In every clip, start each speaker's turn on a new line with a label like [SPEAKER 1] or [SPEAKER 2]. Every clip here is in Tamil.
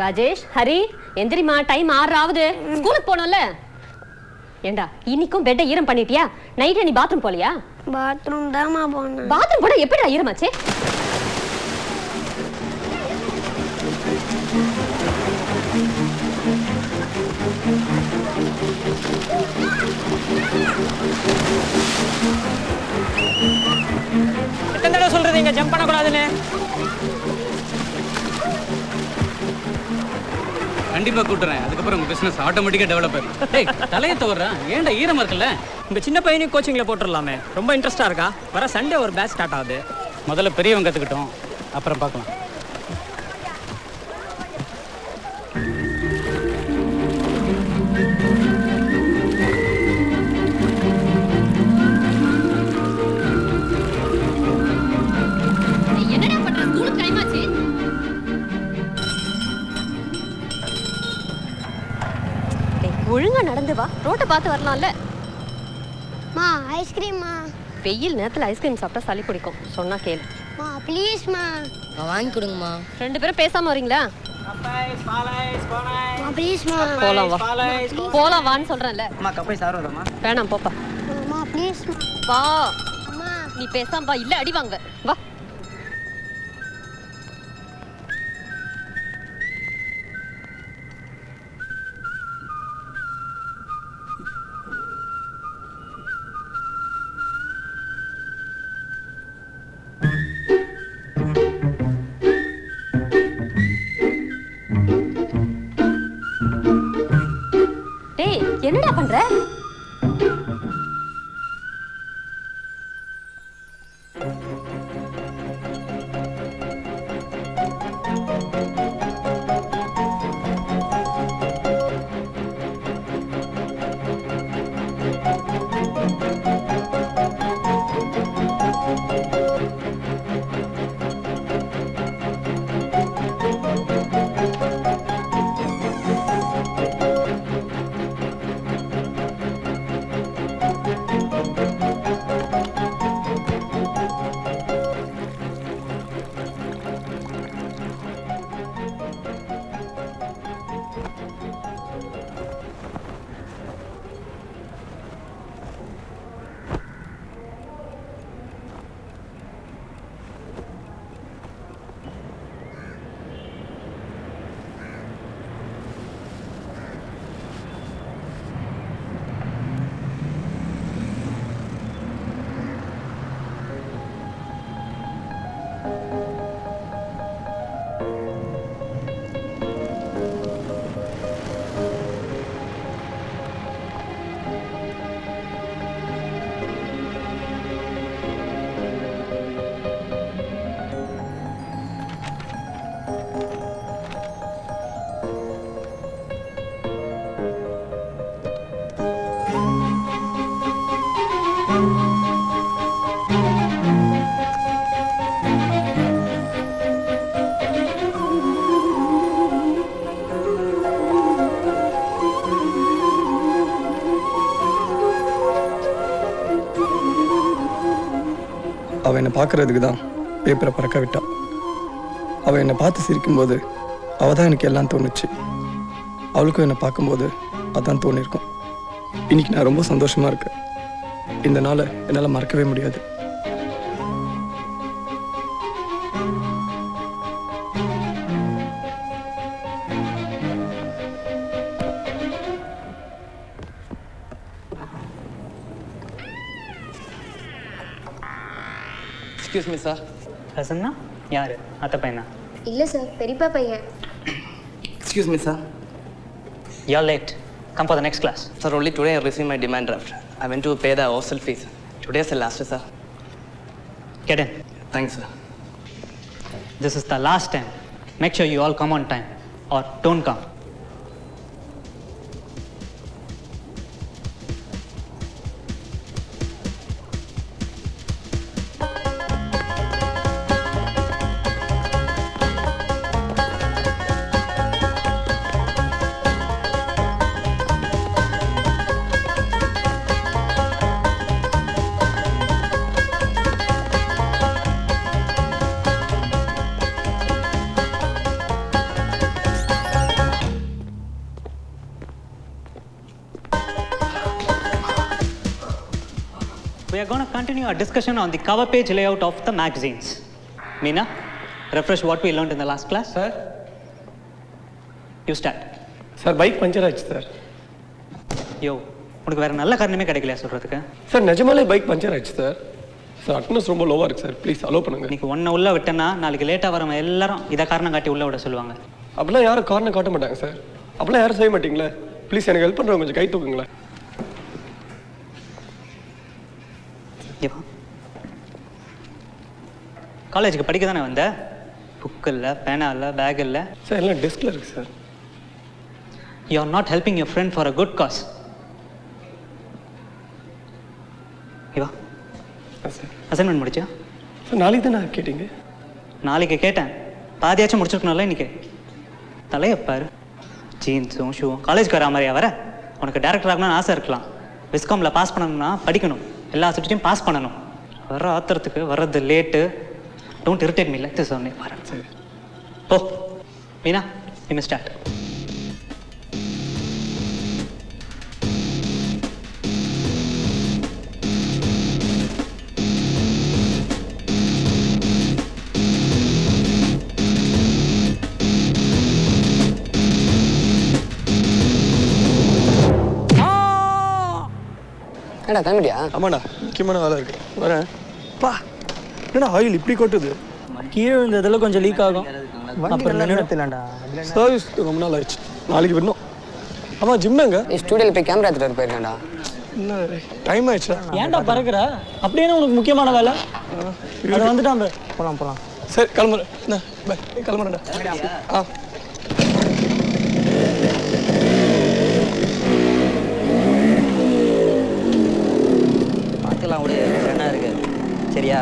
[SPEAKER 1] ராஜேஷ், ஹரி, எந்திரிமா, டைம் 6 ஆகுது. ஸ்கூலுக்கு போனோம்ல. ஏண்டா இன்னைக்கும் பெட்டை ஈரம் பண்ணிட்டியா? நைட்டு நீ பாத்ரூம் போலியா?
[SPEAKER 2] பாத்ரூம் தான்மா போனேன்.
[SPEAKER 1] பாத்ரூம் போனா எப்படிடா ஈரமாச்சு?
[SPEAKER 3] எத்தனை தடவை சொல்றது இங்க ஜம்ப் பண்ணக்கூடாதுன்னு?
[SPEAKER 4] கண்டிப்பா கூட்டுறேன். அதுக்கப்புறம் உங்க பிசினஸ் ஆட்டோமேட்டிக்கா டெவலப் ஆகும். டேய் தலைய தவறா ஏன்டா ஈரமா இருக்குல்ல?
[SPEAKER 3] உங்க சின்ன பையனையும் கோச்சிங்ல போட்டுடலாமே. ரொம்ப இன்ட்ரெஸ்டா இருக்கா? வர சண்டே ஒரு பேட்ச் ஸ்டார்ட் ஆகுது.
[SPEAKER 4] முதல்ல பெரியவங்க கத்துக்கிட்டோம், அப்புறம் பார்க்கலாம்.
[SPEAKER 1] என்னடா பண்ற? ஸ்கூலுக்கு டைம் ஆச்சு. ஒழுங்கா நடந்து வா, ரோட்டை பார்த்து வரலாம்ல.
[SPEAKER 2] மா ஐஸ்கிரீம்மா.
[SPEAKER 1] வெயில் நேரத்துல ஐஸ்கிரீம் சாப்பிட்டா சளி பிடிக்கும். சொன்னா கேளு.
[SPEAKER 2] மா ப்ளீஸ்மா.
[SPEAKER 5] வாங்கி கொடுங்கம்மா.
[SPEAKER 1] 2 பேரும் பேசாம வரீங்களா?
[SPEAKER 2] மா ப்ளீஸ்மா.
[SPEAKER 1] போலாம் வா. போலாம் வான்னு சொல்றேன்ல.
[SPEAKER 3] அம்மா கப்பை சாரோதம்மா.
[SPEAKER 1] வேணாம் போப்பா.
[SPEAKER 2] மா ப்ளீஸ்மா.
[SPEAKER 1] வா.
[SPEAKER 2] அம்மா
[SPEAKER 1] நீ பேசாம வா, இல்ல அடி வாங்குவ. வா. டேய் என்னடா பண்ற?
[SPEAKER 6] அவள் என்னை பார்க்கறதுக்கு தான் பேப்பரை பறக்க விட்டாள். அவள் என்னை பார்த்து சிரிக்கும்போது அவள் தான் எனக்கு எல்லாம் தோணுச்சு. அவளுக்கும் என்னை பார்க்கும்போது அதான் தோணியிருக்கும். இன்னைக்கு நான் ரொம்ப சந்தோஷமாக இருக்கேன். இந்த நாளை என்னால் மறக்கவே முடியாது.
[SPEAKER 7] Excuse me sir.
[SPEAKER 3] ஹசன்னா யாரு? அத்தை பையனா?
[SPEAKER 2] இல்ல சார், பெரியப்பா பையன்.
[SPEAKER 7] Excuse me sir.
[SPEAKER 3] You're late. Come for the next class.
[SPEAKER 7] Sir, only today I received my demand draft. I went to pay the hostel fees. Today is the last day, sir.
[SPEAKER 3] Get in.
[SPEAKER 7] Thanks, sir.
[SPEAKER 3] This is the last time. Make sure you all come on time or don't come. we are going to continue our discussion on the cover page layout of the magazines. Meena, refresh what we learned in the last class.
[SPEAKER 6] Sir?
[SPEAKER 3] You start.
[SPEAKER 6] Sir bike puncture ஆயிடுச்சு சார்.
[SPEAKER 3] யோ, உனக்கு வேற நல்ல காரணமே கிடைக்கலையா சொல்றதுக்கு?
[SPEAKER 6] சார் நிஜமாலே பைக் பஞ்சர் ஆயிடுச்சு சார். சார் அட்டனஸ் ரொம்ப லோவாக இருக்குது சார், ப்ளீஸ் அலோவ் பண்ணுங்க.
[SPEAKER 3] இன்னைக்கு ஒன்றை உள்ள விட்டேன்னா நாளைக்கு லேட்டாக வரவங்க எல்லாரும் இதை காரணம் காட்டி உள்ள விட சொல்லுவாங்க.
[SPEAKER 6] அப்படிலாம் யாரும் காரணம் காட்ட மாட்டாங்க சார். அப்படிலாம் யாரும் செய்ய மாட்டீங்களே. ப்ளீஸ் எனக்கு ஹெல்ப் பண்ணுறவங்க கொஞ்சம் கை தூக்குங்களேன்.
[SPEAKER 3] காலேஜுக்கு படிக்க தானே வந்த? புக் இல்லை, பேனா இல்லை, பேக் இல்லை.
[SPEAKER 6] சார் எல்லாம் டெஸ்கில் இருக்குது sir.
[SPEAKER 3] You are not helping your friend for a good cos. இவா
[SPEAKER 6] சார்
[SPEAKER 3] அசைன்மெண்ட் முடிச்சா?
[SPEAKER 6] சார் நாளைக்கு தான் நான் கேட்டீங்க.
[SPEAKER 3] நாளைக்கு கேட்டேன், பாதியாச்சும் முடிச்சிருக்கணும்ல இன்னைக்கு. தலையப்பாரு, ஜீன்ஸும் ஷூவும் காலேஜுக்கு வரா மாதிரியா வர? உனக்கு டேரக்டர் ஆகணும்னு ஆசை இருக்கலாம். விஸ்காமில் பாஸ் பண்ணணும்னா படிக்கணும், எல்லா சப்ஜெக்டையும் பாஸ் பண்ணணும். வர ஆத்திரத்துக்கு வர்றது late. Don't irritate me like this only. வரேன்
[SPEAKER 6] சரி.
[SPEAKER 3] ஓ மீனா, யூ மே ஸ்டார்ட்.
[SPEAKER 7] ஏடா கிளம்பிட்டியா?
[SPEAKER 6] ஆமாடா, முக்கியமான வேலை இருக்குது. வரேன். பா என்னடா ஆயில் இப்படி கொட்டுது?
[SPEAKER 5] கீழே விழுந்ததில் கொஞ்சம் லீக் ஆகும். அப்புறம் நிறுத்தலாம்டா.
[SPEAKER 6] சர்வீஸ் ரொம்ப நாள் ஆயிடுச்சு, நாளைக்கு வரணும். ஆமாம் ஜிம் எங்க?
[SPEAKER 7] ஸ்டூடியோவில் போய் கேமரா எடுத்துகிட்டு போயிருக்கேன்டா.
[SPEAKER 6] என்ன டைம் ஆயிடுச்சா?
[SPEAKER 5] ஏன்டா பறக்குற? அப்படியே உனக்கு முக்கியமான வேலை அது வந்துட்டான். போகலாம் போகலாம்.
[SPEAKER 6] சரி கிளம்புறேன். என்ன பை, கிளம்புறேன்டா. ஆ
[SPEAKER 8] பார்த்துக்கலாம் விடு, என்ன இருக்கு சரியா?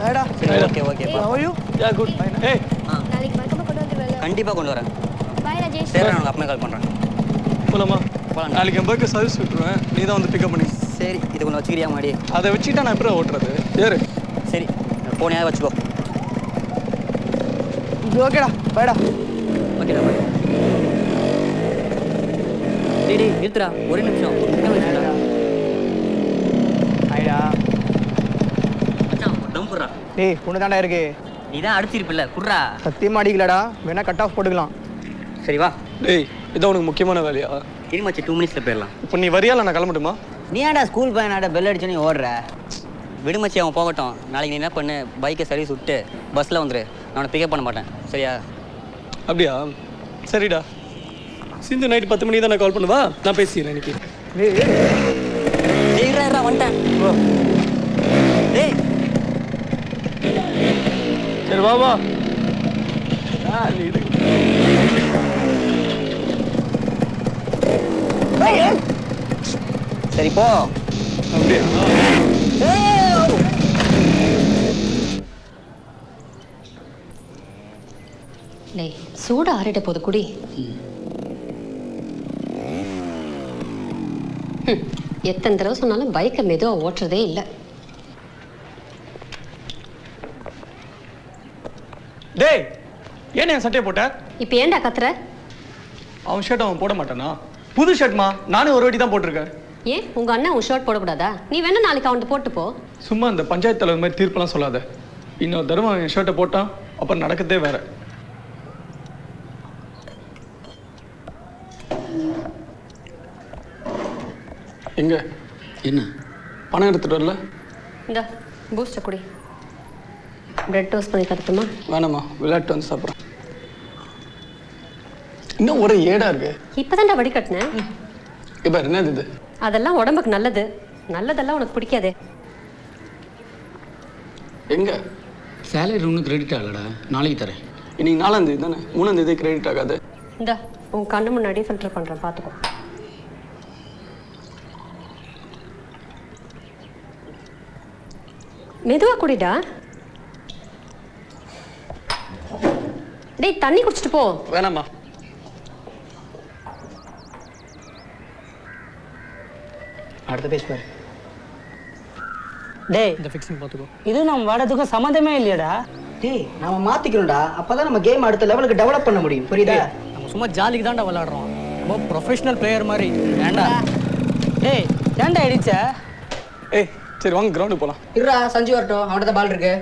[SPEAKER 6] ஏடா
[SPEAKER 8] சரி, ஓகே ஓகே.
[SPEAKER 6] யா குட். ஏய்
[SPEAKER 2] நாளைக்கு பக்கமாக கொண்டு வந்து
[SPEAKER 8] கண்டிப்பாக கொண்டு வரேன்.
[SPEAKER 2] பாய் ராஜேஷ்.
[SPEAKER 8] சரி, நான் உனக்கு அப்புறமே கால் பண்ணுறேன்.
[SPEAKER 6] போலாமா?
[SPEAKER 8] போலாம்.
[SPEAKER 6] நாளைக்கு என் பைக்கை சர்வீஸ் விட்டுருவேன், நீ தான் வந்து பிக்கப் பண்ணி.
[SPEAKER 8] சரி, இது கொஞ்சம் வச்சுக்கிறியா மாடி?
[SPEAKER 6] அதை வச்சுக்கிட்டா நான் எப்படி ஓட்டுறது? ஏறு.
[SPEAKER 8] சரி, ஃபோனையாவது வச்சுக்கோ.
[SPEAKER 5] ஓகேடா, பாய்டா.
[SPEAKER 8] ஓகேடா பாய். டேய் நிறுத்துடா, ஒரே நிமிஷம். என்ன வச்சுடா
[SPEAKER 5] ஆயிடா.
[SPEAKER 8] மச்சான், தம் போடுறா.
[SPEAKER 5] டேய் ஒன்று தாண்டா இருக்கு.
[SPEAKER 8] நீ தான் அடிச்சிருப்பில்ல, குட்றா.
[SPEAKER 5] சத்தியமாக அடிக்கலடா, வேணா கட் ஆஃப் போட்டுக்கலாம்.
[SPEAKER 8] சரி வா.
[SPEAKER 6] டேய் இதான் உனக்கு முக்கியமான வேலையா?
[SPEAKER 8] இரு மச்சி, 2 மினிட்ஸில் போயிடலாம்.
[SPEAKER 6] இப்போ நீ வரியால நான் கிளம்பட்டுமா?
[SPEAKER 8] நீ ஏன்டா ஸ்கூல் பையனாடா பெல் அடிச்சு நீ ஓடுற? விடுமச்சி, அவன் போகட்டும். நாளைக்கு நீ என்ன பண்ணு, பைக்கை சர்வீஸ் விட்டு பஸ்ஸில் வந்துரு. நான் அவனை பிக்கப் பண்ண மாட்டேன், சரியா?
[SPEAKER 6] அப்படியா? சரிடா. சிந்து நைட்டு 10 மணிக்கு தான் நான் கால் பண்ணுவா, நான் பேசிக்கிறேன் இன்னைக்கு.
[SPEAKER 8] டேய் வந்துட்டேன். டேய்
[SPEAKER 6] சரி வா வா.
[SPEAKER 8] சரி போ.
[SPEAKER 6] அப்படியா?
[SPEAKER 1] டேய் சூடு ஆறிட போது குடி. எத்தனை தடவை சொன்னாலும் பைக்கை மெதுவாக ஓட்டுறதே இல்லை.
[SPEAKER 6] டேய் ஏன் என் சட்டையை போட்ட?
[SPEAKER 1] இப்போ ஏன்டா கத்துற?
[SPEAKER 6] அவன் ஷர்ட் அவன் போட மாட்டானா? புது ஷர்ட்மா, நானும் ஒரு வாட்டி தான் போட்டிருக்கேன்.
[SPEAKER 1] ஏன் உங்க அண்ணன் உன் ஷர்ட் போடக்கூடாதா? நீ வேணா நாளைக்கு அவன்கிட்ட போட்டு போ.
[SPEAKER 6] சும்மா இந்த பஞ்சாயத்து தலைவர் மாதிரி தீர்ப்பெல்லாம் சொல்லாத. இன்னொரு தடவை அவன் என் ஷர்ட்டை போட்டான், அப்புறம் நடக்கதே வேற. எங்க
[SPEAKER 4] என்ன
[SPEAKER 6] பணம் எடுத்துட்டு வரல?
[SPEAKER 1] இந்த பூஸ்டர் குடி. பிரெட் டோஸ்ட் பண்ணி தரட்டுமா?
[SPEAKER 6] வேணாமா, விளையாட்டு வந்து சாப்பிட்றேன். இன்னும் ஒரே ஏடா இருக்கு.
[SPEAKER 1] இப்பதான்டா வடிகட்டினேன்.
[SPEAKER 6] இப்போ என்னது இது?
[SPEAKER 1] அதெல்லாம் உடம்புக்கு நல்லது. நல்லதெல்லாம் உனக்கு பிடிக்காதே.
[SPEAKER 6] எங்க
[SPEAKER 4] சேலரி ஒன்றும் கிரெடிட் ஆகலடா, நாளைக்கு தரேன்.
[SPEAKER 6] இன்னைக்கு 4ஆம் தேதி தானே, 3ஆம் தேதி கிரெடிட் ஆகாது.
[SPEAKER 1] இந்த உன் கண்ணு முன்னாடியே ஃபில்டர் பண்றேன், பாத்துக்கோ. மெதுவா குடிடா. டேய் தண்ணி குடிச்சிட்டு போ.
[SPEAKER 6] வேணாமா.
[SPEAKER 5] அடுத்த பேஜ் பாரு. டேய் இந்த ஃபிக்ஸிங் பார்த்துக்கோ. இது நம்ம வாடத்துக்கும் சம்மந்தமே இல்லையாடா.
[SPEAKER 9] டேய் நாம மாத்திக்கணும்டா, அப்பதான் நம்ம கேம் அடுத்த லெவலுக்கு டெவலப் பண்ண முடியும், புரியுதா?
[SPEAKER 5] நம்ம சும்மா ஜாலிக்கு தான்டா விளையாடுறோம், ரொம்ப ப்ரொஃபஷனல் பிளேயர் மாதிரி. ஏன்டா டேய் ஏன்டா அடிச்ச?
[SPEAKER 6] ஏய் சரி வாங்க கிரவுண்டுக்கு போகலாம்.
[SPEAKER 9] இருடா சஞ்சு வரட்டும், அவன்கிட்ட தான் பால் இருக்கு.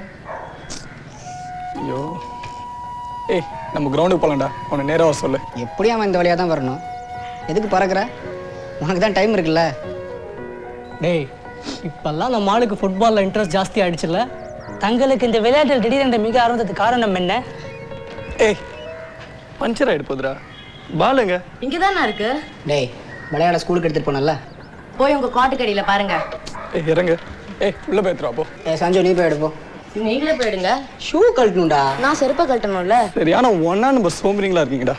[SPEAKER 6] ஐயோ ஏய் நம்ம கிரவுண்டுக்கு போகலாம்டா. அவனை நேராக சொல்லு.
[SPEAKER 9] எப்படியும் அவன் இந்த வழியாக தான் வரணும். எதுக்கு பறக்கிற? உனக்கு தான் டைம் இருக்குல்ல.
[SPEAKER 5] டேய் இப்பெல்லாம் நம்ம ஆளுக்கு ஃபுட்பாலில் இன்ட்ரெஸ்ட் ஜாஸ்தி ஆயிடுச்சுல்ல. தங்களுக்கு இந்த விளையாட்டில் திடீரென்று மிக ஆரம்பத்துக்கு காரணம் என்ன?
[SPEAKER 6] ஏய் பஞ்சர் ஆகிடு போதுடா. பாலுங்க
[SPEAKER 1] இங்க தானே இருக்கு.
[SPEAKER 9] டேய் விளையாட ஸ்கூலுக்கு எடுத்துகிட்டு போனல,
[SPEAKER 1] போய் உங்க காட்டுக்கடியில பாருங்க.
[SPEAKER 6] ஏய் இறங்க. ஏய் உள்ளே போய்த்துருவா போ.
[SPEAKER 9] சஞ்சு நீ போய் எடுப்போம்.
[SPEAKER 1] நீங்களே போயிடுங்க.
[SPEAKER 9] ஷூ கழட்டணும்டா.
[SPEAKER 1] நான் செருப்பை கழட்டணும்ல.
[SPEAKER 6] சரி ஆனால் ஒன்றா நம்ம சோம்பரிங்களா இருக்கீங்கடா.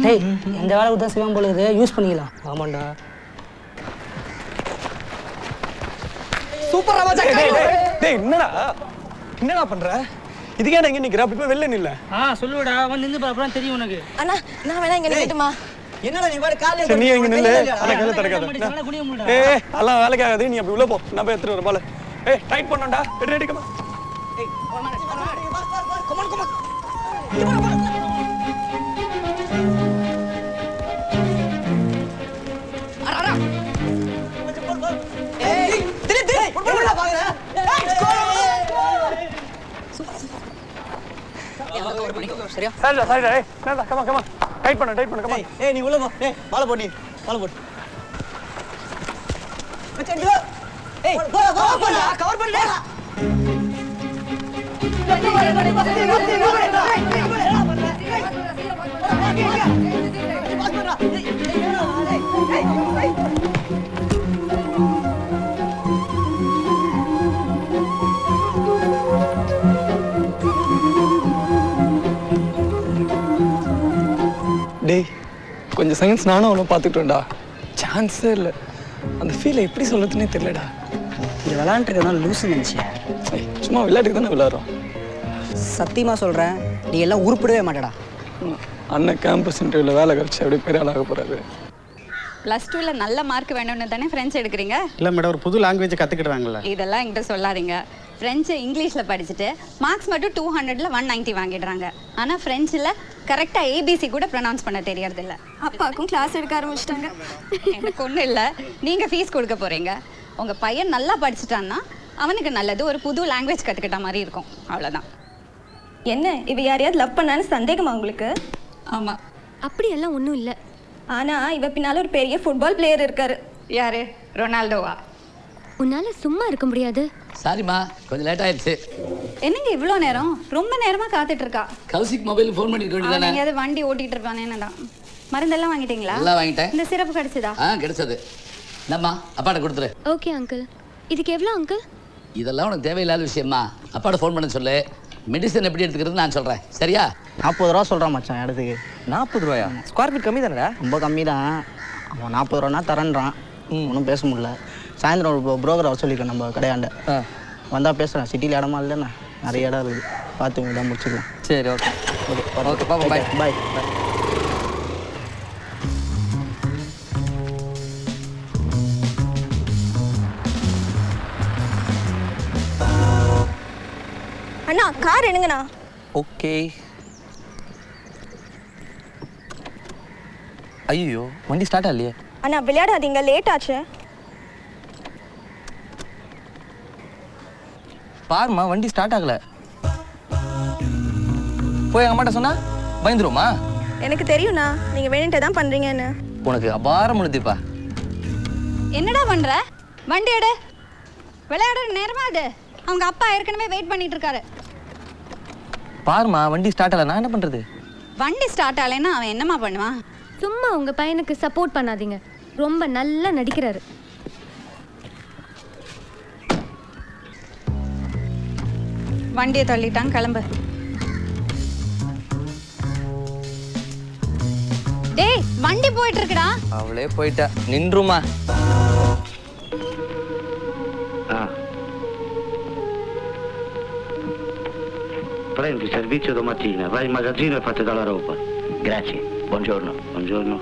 [SPEAKER 5] டேய் இந்த வேலைக்கு தான் சிவம் போல இருக்குது, யூஸ் பண்ணிக்கலாம். ஆமாண்டா.
[SPEAKER 6] சூப்பர் ராஜா. டேய் என்னடா பண்ற? இதுக்கே எங்க நிக்கிற? அப்படி போய் வெளில நில்ல.
[SPEAKER 5] சொல்லுடா, வந்து நின்று அப்புறம் தெரியும் உனக்கு.
[SPEAKER 1] அண்ணா நான் வேணா இங்க நிக்கட்டுமா?
[SPEAKER 9] என்னடா நீ பாரு காலையில
[SPEAKER 6] சரி நீ எங்க நில்லு. அத கையில தரக்காத. ஏய் அதெல்லாம் வேலைக்கு ஆகாது. நீ அப்படி உள்ள போ. நான் போய் எடுத்துட்டு வர பால். ஏய் டைட் பண்ணடா. ரெடி கமா. ஏய் கமான். அரடா. ஏய் திரி போடா பாக்குற. சரியா? சரிடா. ஏய் நாடா கமான். டைட் பண்ணு கமான்.
[SPEAKER 5] ஏய் நீ உள்ள போ. ஏய் பால போடு.
[SPEAKER 9] மச்சான் ஏய் போடா கவர் பண்ணு.
[SPEAKER 6] டேய் கொஞ்சம் செகண்ட்ஸ் நானும் அவனை பார்த்துக்கிட்டோம்டா. சான்ஸே இல்லை. அந்த ஃபீலை எப்படி சொல்றதுன்னே தெரியலடா.
[SPEAKER 9] இந்த விளையாண்டுருக்கனால லூசு நினச்சேன்.
[SPEAKER 6] சும்மா விளையாட்டுக்கு தானே விளையாடுறோம்.
[SPEAKER 9] சத்தியமாக சொல்கிறேன், நீ எல்லாம் உருப்பிடவே மாட்டடா.
[SPEAKER 6] அண்ணன் கேம்பஸ் இன்டர்வியூவில் வேலை கிடச்சி அப்படியே பெரிய ஆளாக போகிறாரு.
[SPEAKER 10] +2ல் நல்ல மார்க் வேணும்னு தானே ஃப்ரெண்ட்ஸ் எடுக்கிறீங்க?
[SPEAKER 11] இல்லை மேடம், ஒரு புது லாங்குவேஜ் கற்றுக்கிடுறாங்களே.
[SPEAKER 10] இதெல்லாம் என்கிட்ட சொல்லாதீங்க. ஃப்ரெஞ்சு இங்கிலீஷில் படிச்சுட்டு மார்க்ஸ் மட்டும் 200ல் 190 வாங்கிடுறாங்க. ஆனால் ஃப்ரெஞ்சில் கரெக்டாக ஏபிசி கூட ப்ரொனவுன்ஸ் பண்ண தெரியறதில்ல.
[SPEAKER 2] அப்பாவுக்கும் கிளாஸ் எடுக்க ஆரம்பிச்சிட்டாங்க.
[SPEAKER 10] எனக்கு ஒன்றும் இல்லை, நீங்கள் ஃபீஸ் கொடுக்க போகிறீங்க. உங்கள் பையன் நல்லா படிச்சுட்டான்னா அவனுக்கு நல்லது, ஒரு புது லாங்குவேஜ் கற்றுக்கிட்ட மாதிரி இருக்கும். அவ்வளோதான்.
[SPEAKER 2] என்ன இவ யாரையாவது லவ் பண்ணான்னு சந்தேகமா உங்களுக்கு?
[SPEAKER 10] ஆமாம்.
[SPEAKER 2] அப்படியெல்லாம் ஒன்றும் இல்லை. ஆனால் இவ பின்னால் ஒரு பெரிய ஃபுட்பால் பிளேயர் இருக்காரு.
[SPEAKER 10] யாரு? ரொனால்டோவா?
[SPEAKER 2] உன்னால சும்மா இருக்க முடியாது.
[SPEAKER 12] சாரிம்மா, கொஞ்சம் லேட் ஆயிடுச்சு.
[SPEAKER 10] என்னங்க இவ்வளோ நேரம்? ரொம்ப நேரமாக காத்துட்டு இருக்கா.
[SPEAKER 12] கௌசிக் மொபைல் ஃபோன் பண்ணிட்டு வேண்டியதானே?
[SPEAKER 10] நீங்கள் அது வண்டி ஓட்டிட்டு இருப்பானேன்னு தான். மருந்தெல்லாம் வாங்கிட்டீங்களா?
[SPEAKER 12] எல்லாம் வாங்கிட்டேன்.
[SPEAKER 10] இந்த சிறப்பு கிடைச்சதா?
[SPEAKER 12] கிடைச்சது. நம்மா அப்பாட்ட கொடுத்துரு.
[SPEAKER 2] Okay uncle. இதுக்கு எவ்வளோ அங்கிள்?
[SPEAKER 12] இதெல்லாம் உனக்கு தேவையில்லாத விஷயமா. அப்பாட்ட ஃபோன் பண்ண சொல்லு. மெடிசன் எப்படி எடுத்துக்கிறது நான் சொல்கிறேன். சரியா?
[SPEAKER 9] 40 ரூபா சொல்கிறான் மச்சான் இடத்துக்கு.
[SPEAKER 7] 40 ரூபாயா? ஸ்கொயர் ஃபீட் கம்மி தானடா?
[SPEAKER 9] ரொம்ப கம்மி தான். அவன் 40 ரூபானா தரேன்றான். ஒன்றும் பேச முடியல. சாயந்தரம் ஒரு புரோக்கர் வர சொல்லியிருக்கேன் நம்ம கடையாண்ட. வந்தால் பேசுகிறேன். சிட்டியில் இடமா இல்லைண்ணா, நிறைய இடம் இருக்குது. பார்த்து இங்கே தான் முடிச்சுக்கலாம்.
[SPEAKER 7] சரி ஓகே ஓகே பாப்பா. பாய்
[SPEAKER 9] பாய்.
[SPEAKER 2] அண்ணா கார் எடுங்கண்ணா.
[SPEAKER 7] ஓகே. ஐயோ வண்டி ஸ்டார்ட் ஆகலையே.
[SPEAKER 2] அண்ணா விளையாடாதீங்க, லேட் ஆச்சு.
[SPEAKER 7] பாருமா வண்டி ஸ்டார்ட் ஆகல. போய் அம்மாட்ட சொன்னா பயந்துருமா?
[SPEAKER 2] எனக்கு தெரியும்ண்ணா, நீங்கள் வேணுன்ட்டு தான் பண்ணுறீங்கன்னு.
[SPEAKER 7] உனக்கு அபாரம் முழுத்திப்பா.
[SPEAKER 10] என்னடா பண்ற? வண்டி எடு. விளையாடுற நேரமா அது. அவங்க அப்பா ஏற்கனவே வெயிட் பண்ணிட்டு இருக்காரு.
[SPEAKER 7] பாருமா வண்டி ஸ்டார்ட் ஆகல, நான் என்ன பண்றது?
[SPEAKER 10] வண்டி ஸ்டார்ட் ஆகலைன்னா அவன் என்னமா பண்ணுவான்?
[SPEAKER 2] சும்மா உங்கள் பையனுக்கு சப்போர்ட் பண்ணாதீங்க, ரொம்ப நல்லா நடிக்கிறாரு.
[SPEAKER 10] வண்டியை தள்ளிட்டான், கிளம்பு. டேய் வண்டி போயிட்டு இருக்குடா.
[SPEAKER 7] அவளே போயிட்டா, நின்றுமா.
[SPEAKER 13] Prendi servizio domattina, vai in magazzino e fate dalla roba. Grazie, buongiorno. Buongiorno.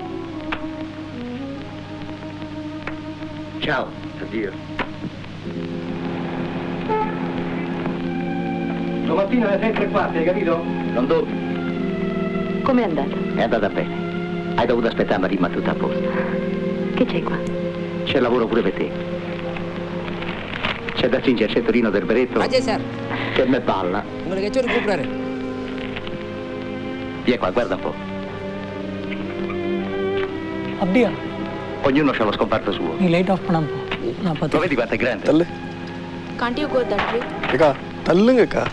[SPEAKER 13] Ciao, addio. Domattina alle 6:15, hai capito? Non dormi.
[SPEAKER 1] Com'è andata?
[SPEAKER 13] È andata bene. Hai dovuto aspettare, ma rimane tutto a posto.
[SPEAKER 1] Che c'è qua?
[SPEAKER 13] C'è lavoro pure per te. C'è da stringerci il Torino del Beretto.
[SPEAKER 14] Rajesh sir.
[SPEAKER 13] Che me palla.
[SPEAKER 14] உங்களுக்கு ஹெச்ஓடி கூப்பிடுறாரு.
[SPEAKER 13] Vieni qua, guarda un po'.
[SPEAKER 5] அப்படியா?
[SPEAKER 13] Ognuno ha lo scomparto suo.
[SPEAKER 5] நீ லைட் ஆஃப் பண்ணாம போ. நான்
[SPEAKER 13] Lo
[SPEAKER 5] பார்த்து.
[SPEAKER 13] vedi quanto è grande?
[SPEAKER 6] தள்ளு.
[SPEAKER 2] Can't you go that way?
[SPEAKER 6] அக்கா தள்ளுங்கக்கா.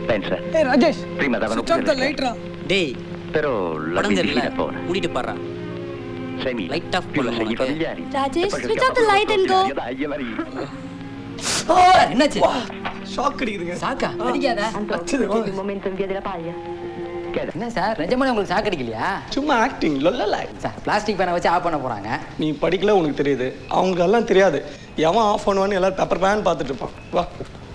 [SPEAKER 13] Pensa.
[SPEAKER 5] ஏய் Rajesh.
[SPEAKER 13] Prima davano
[SPEAKER 5] Switch off the light ரா.
[SPEAKER 14] டேய்
[SPEAKER 13] Però la
[SPEAKER 14] படம் தெரியல.
[SPEAKER 13] benzina è buona.
[SPEAKER 14] மூடிட்டு பாறா.
[SPEAKER 13] 6.000.
[SPEAKER 14] Light off
[SPEAKER 13] Più
[SPEAKER 14] பண்ணு
[SPEAKER 13] segni
[SPEAKER 14] உனக்கு.
[SPEAKER 13] familiari.
[SPEAKER 2] Rajesh,
[SPEAKER 13] E poi che
[SPEAKER 2] switch
[SPEAKER 13] scappa
[SPEAKER 2] off the
[SPEAKER 13] pure
[SPEAKER 2] light and go.
[SPEAKER 13] Dai, Maria.
[SPEAKER 14] Sir என்னாச்சு?
[SPEAKER 6] ஷாக் அடிக்குதுங்க.
[SPEAKER 14] சாக்கா? அடிக்காத.
[SPEAKER 13] Un momento in via della paglia.
[SPEAKER 14] என்ன சார் நிஜமாலே உங்களுக்கு சாக்கு அடிக்கலையா?
[SPEAKER 6] சும்மா ஆக்டிங் லொல்லல.
[SPEAKER 14] சார் பிளாஸ்டிக் பேனை வச்சு ஆஃப் பண்ண போறாங்க.
[SPEAKER 6] நீ படிக்கல உனக்கு தெரியுது. அவங்களுக்கு எல்லாம் தெரியாது. எவன் ஆஃப் பண்ணுவான்னு எல்லாரும் பேப்பர் பேன் பார்த்துட்டு இருப்பான். வா.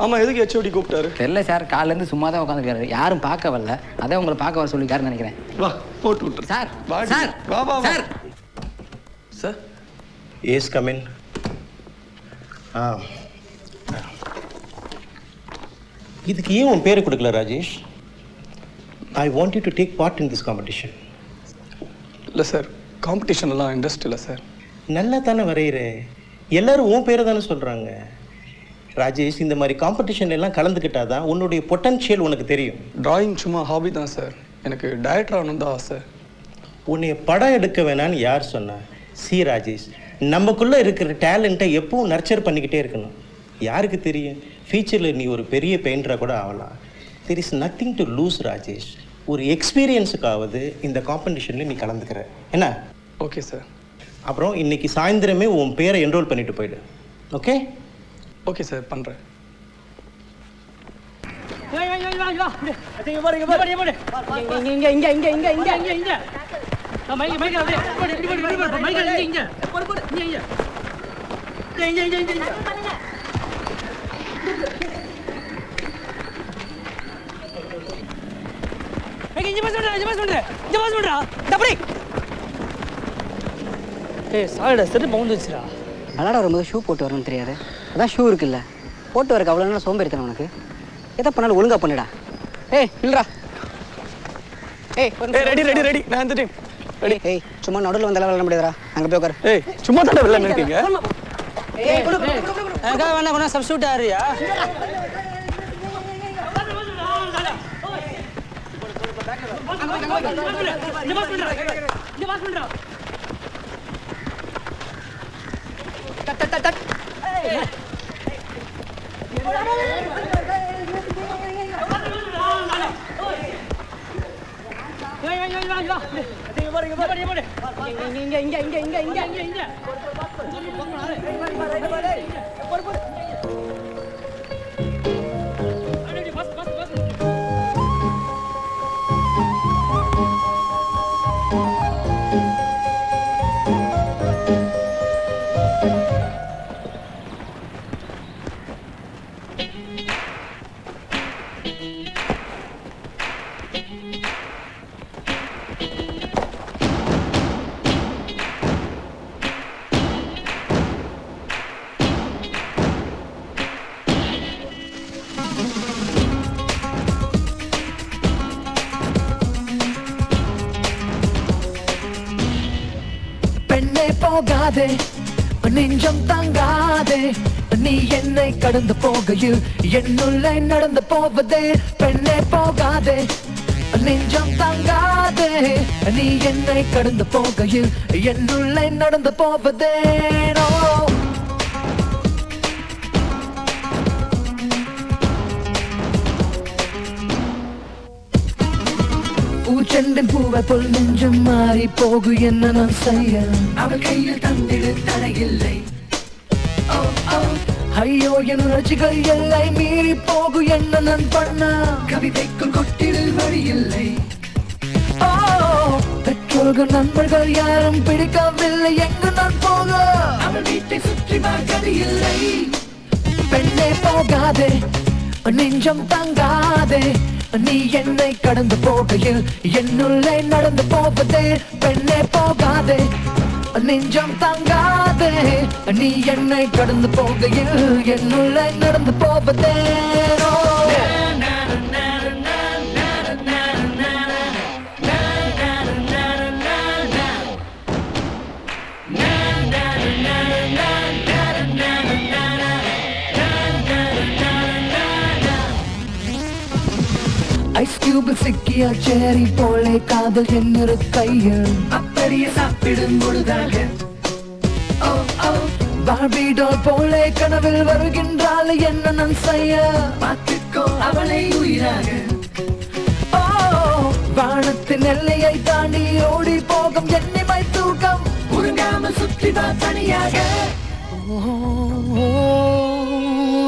[SPEAKER 6] ஆமா எதுக்கு ஹெச்ஓடி கூப்பிட்டாரு?
[SPEAKER 14] தெரியல சார் காலைல இருந்து சும்மா தான் உட்காந்துருக்காரு. யாரும் பார்க்க வரல. அதான் உங்களை பார்க்க வர சொல்லிருக்காருன்னு நினைக்கிறேன்.
[SPEAKER 6] வா போட்டு விட்டுரு.
[SPEAKER 14] சார்
[SPEAKER 6] வாடி.
[SPEAKER 14] சார்
[SPEAKER 6] வா வா வா.
[SPEAKER 14] சார்
[SPEAKER 15] சார் எஸ் கம் இன். இதுக்கு ஏன் உன் பேரை கொடுக்கல Rajesh? I want you to take part in this competition.
[SPEAKER 6] இல்லை சார் காம்படிஷன் எல்லாம் இன்ட்ரெஸ்ட் இல்லை சார்.
[SPEAKER 15] நல்லா தானே வரைகிற, எல்லாரும் உன் பேரை தானே சொல்கிறாங்க. ராஜேஷ் இந்த மாதிரி காம்படிஷன் எல்லாம் கலந்துக்கிட்டாதான் உன்னுடைய பொட்டன்ஷியல் உனக்கு தெரியும்.
[SPEAKER 6] டிராயிங் சும்மா ஹாபி தான் சார். எனக்கு டைரக்டர் ஆகணும் தான் ஆசை.
[SPEAKER 15] உன்னை படம் எடுக்க வேணான்னு யார் சொன்னா? சி ராஜேஷ், நமக்குள்ளே இருக்கிற டேலண்ட்டை எப்பவும் நர்ச்சர் பண்ணிக்கிட்டே இருக்கணும். யாருக்கு தெரியும், ஃபியூச்சரில் நீ ஒரு பெரிய பெயிண்டராக கூட ஆகலாம். There is nothing to lose Rajesh. ஒரு எக்ஸ்பீரியன்ஸுக்காவது இந்த காம்படிஷனில் நீ கலந்துக்கிற என்ன?
[SPEAKER 6] Okay sir.
[SPEAKER 15] அப்புறம் இன்னைக்கு சாயந்தரமே உன் பேரை என்ரோல் பண்ணிட்டு போயிடு. ஓகே
[SPEAKER 6] ஓகே சார் பண்ணுறேன்.
[SPEAKER 5] ஏய் சாரிடா செருப்பு வந்துச்சுடா.
[SPEAKER 8] விளாட வரும்போது ஷூ போட்டு வரணும்னு தெரியாது. அதான் ஷூ இருக்குல்ல, போட்டு வரக்கு அவ்வளோ நேரம் சோம்பேறித்தனம் உனக்கு. எதை பண்ணாலும் ஒழுங்கா பண்ணுடா. ஏய் இல்லடா. ஏய்
[SPEAKER 6] ரெடி ரெடி ரெடி நான் இந்த டீம் ரெடி.
[SPEAKER 8] ஏய் சும்மா நடுவில் வந்து விளாட முடியாதுடா. அங்கே போய் உட்காரு.
[SPEAKER 6] ஏய் சும்மா தானே விளையாண்டு இருக்கீங்க.
[SPEAKER 8] ஏய்
[SPEAKER 5] எனக்காக வேணா கொஞ்சம் சப்ஸ்டியூட் ஆறியா?
[SPEAKER 16] போகாதே நெஞ்சம் தாங்காதே, நீ என்னை கடந்து போகையில் என்னுள்ளே நடந்து போவதே. பெண்ணே போகாதே நெஞ்சம் தாங்காதே, நீ என்னை கடந்து போகையில் என்னுள்ளே நடந்து போவதே. பூச்செண்டின் பூவை போல் நெஞ்சம் மாறி போகு என்ன நான் செய்ய? அவள் கையில் தந்திடு தடையில்லை. ஐயோ என் உணர்ச்சிகள் எல்லை மீறி போகு என்ன நான் பண்ண? கவிதைக்குள் கொட்டிடு வழியில்லை. பெற்றோர்கள் நண்பர்கள் யாரும் பிடிக்கவில்லை, எங்கு நான் போக? அவள் வீட்டை சுற்றி கதி இல்லை. பெண்ணே போகாதே நெஞ்சம் தாங்காதே, நீ என்னை கடந்து போகையில் என்னுள்ளே நடந்து போவதே. பெண்ணே போகாதே நெஞ்சம் தாங்காதே, நீ என்னை கடந்து போகையில் என்னுள்ளே நடந்து போவதே. ஐஸ் கியூபில் சிக்கிய சேரி போலே காதல் என்னொரு கையில் அப்படியே சாப்பிடும் பொழுதாக பார்பி டால் போலே கனவில் வருகின்றாள் என்ன நான் செய்ய பார்த்துக்கோ அவளை உயிராக வானத்தின் எல்லையை தாண்டி ஓடி போகும் எண்ணிமை தூக்கம் உறங்காமல் சுற்றிதான் தனியாக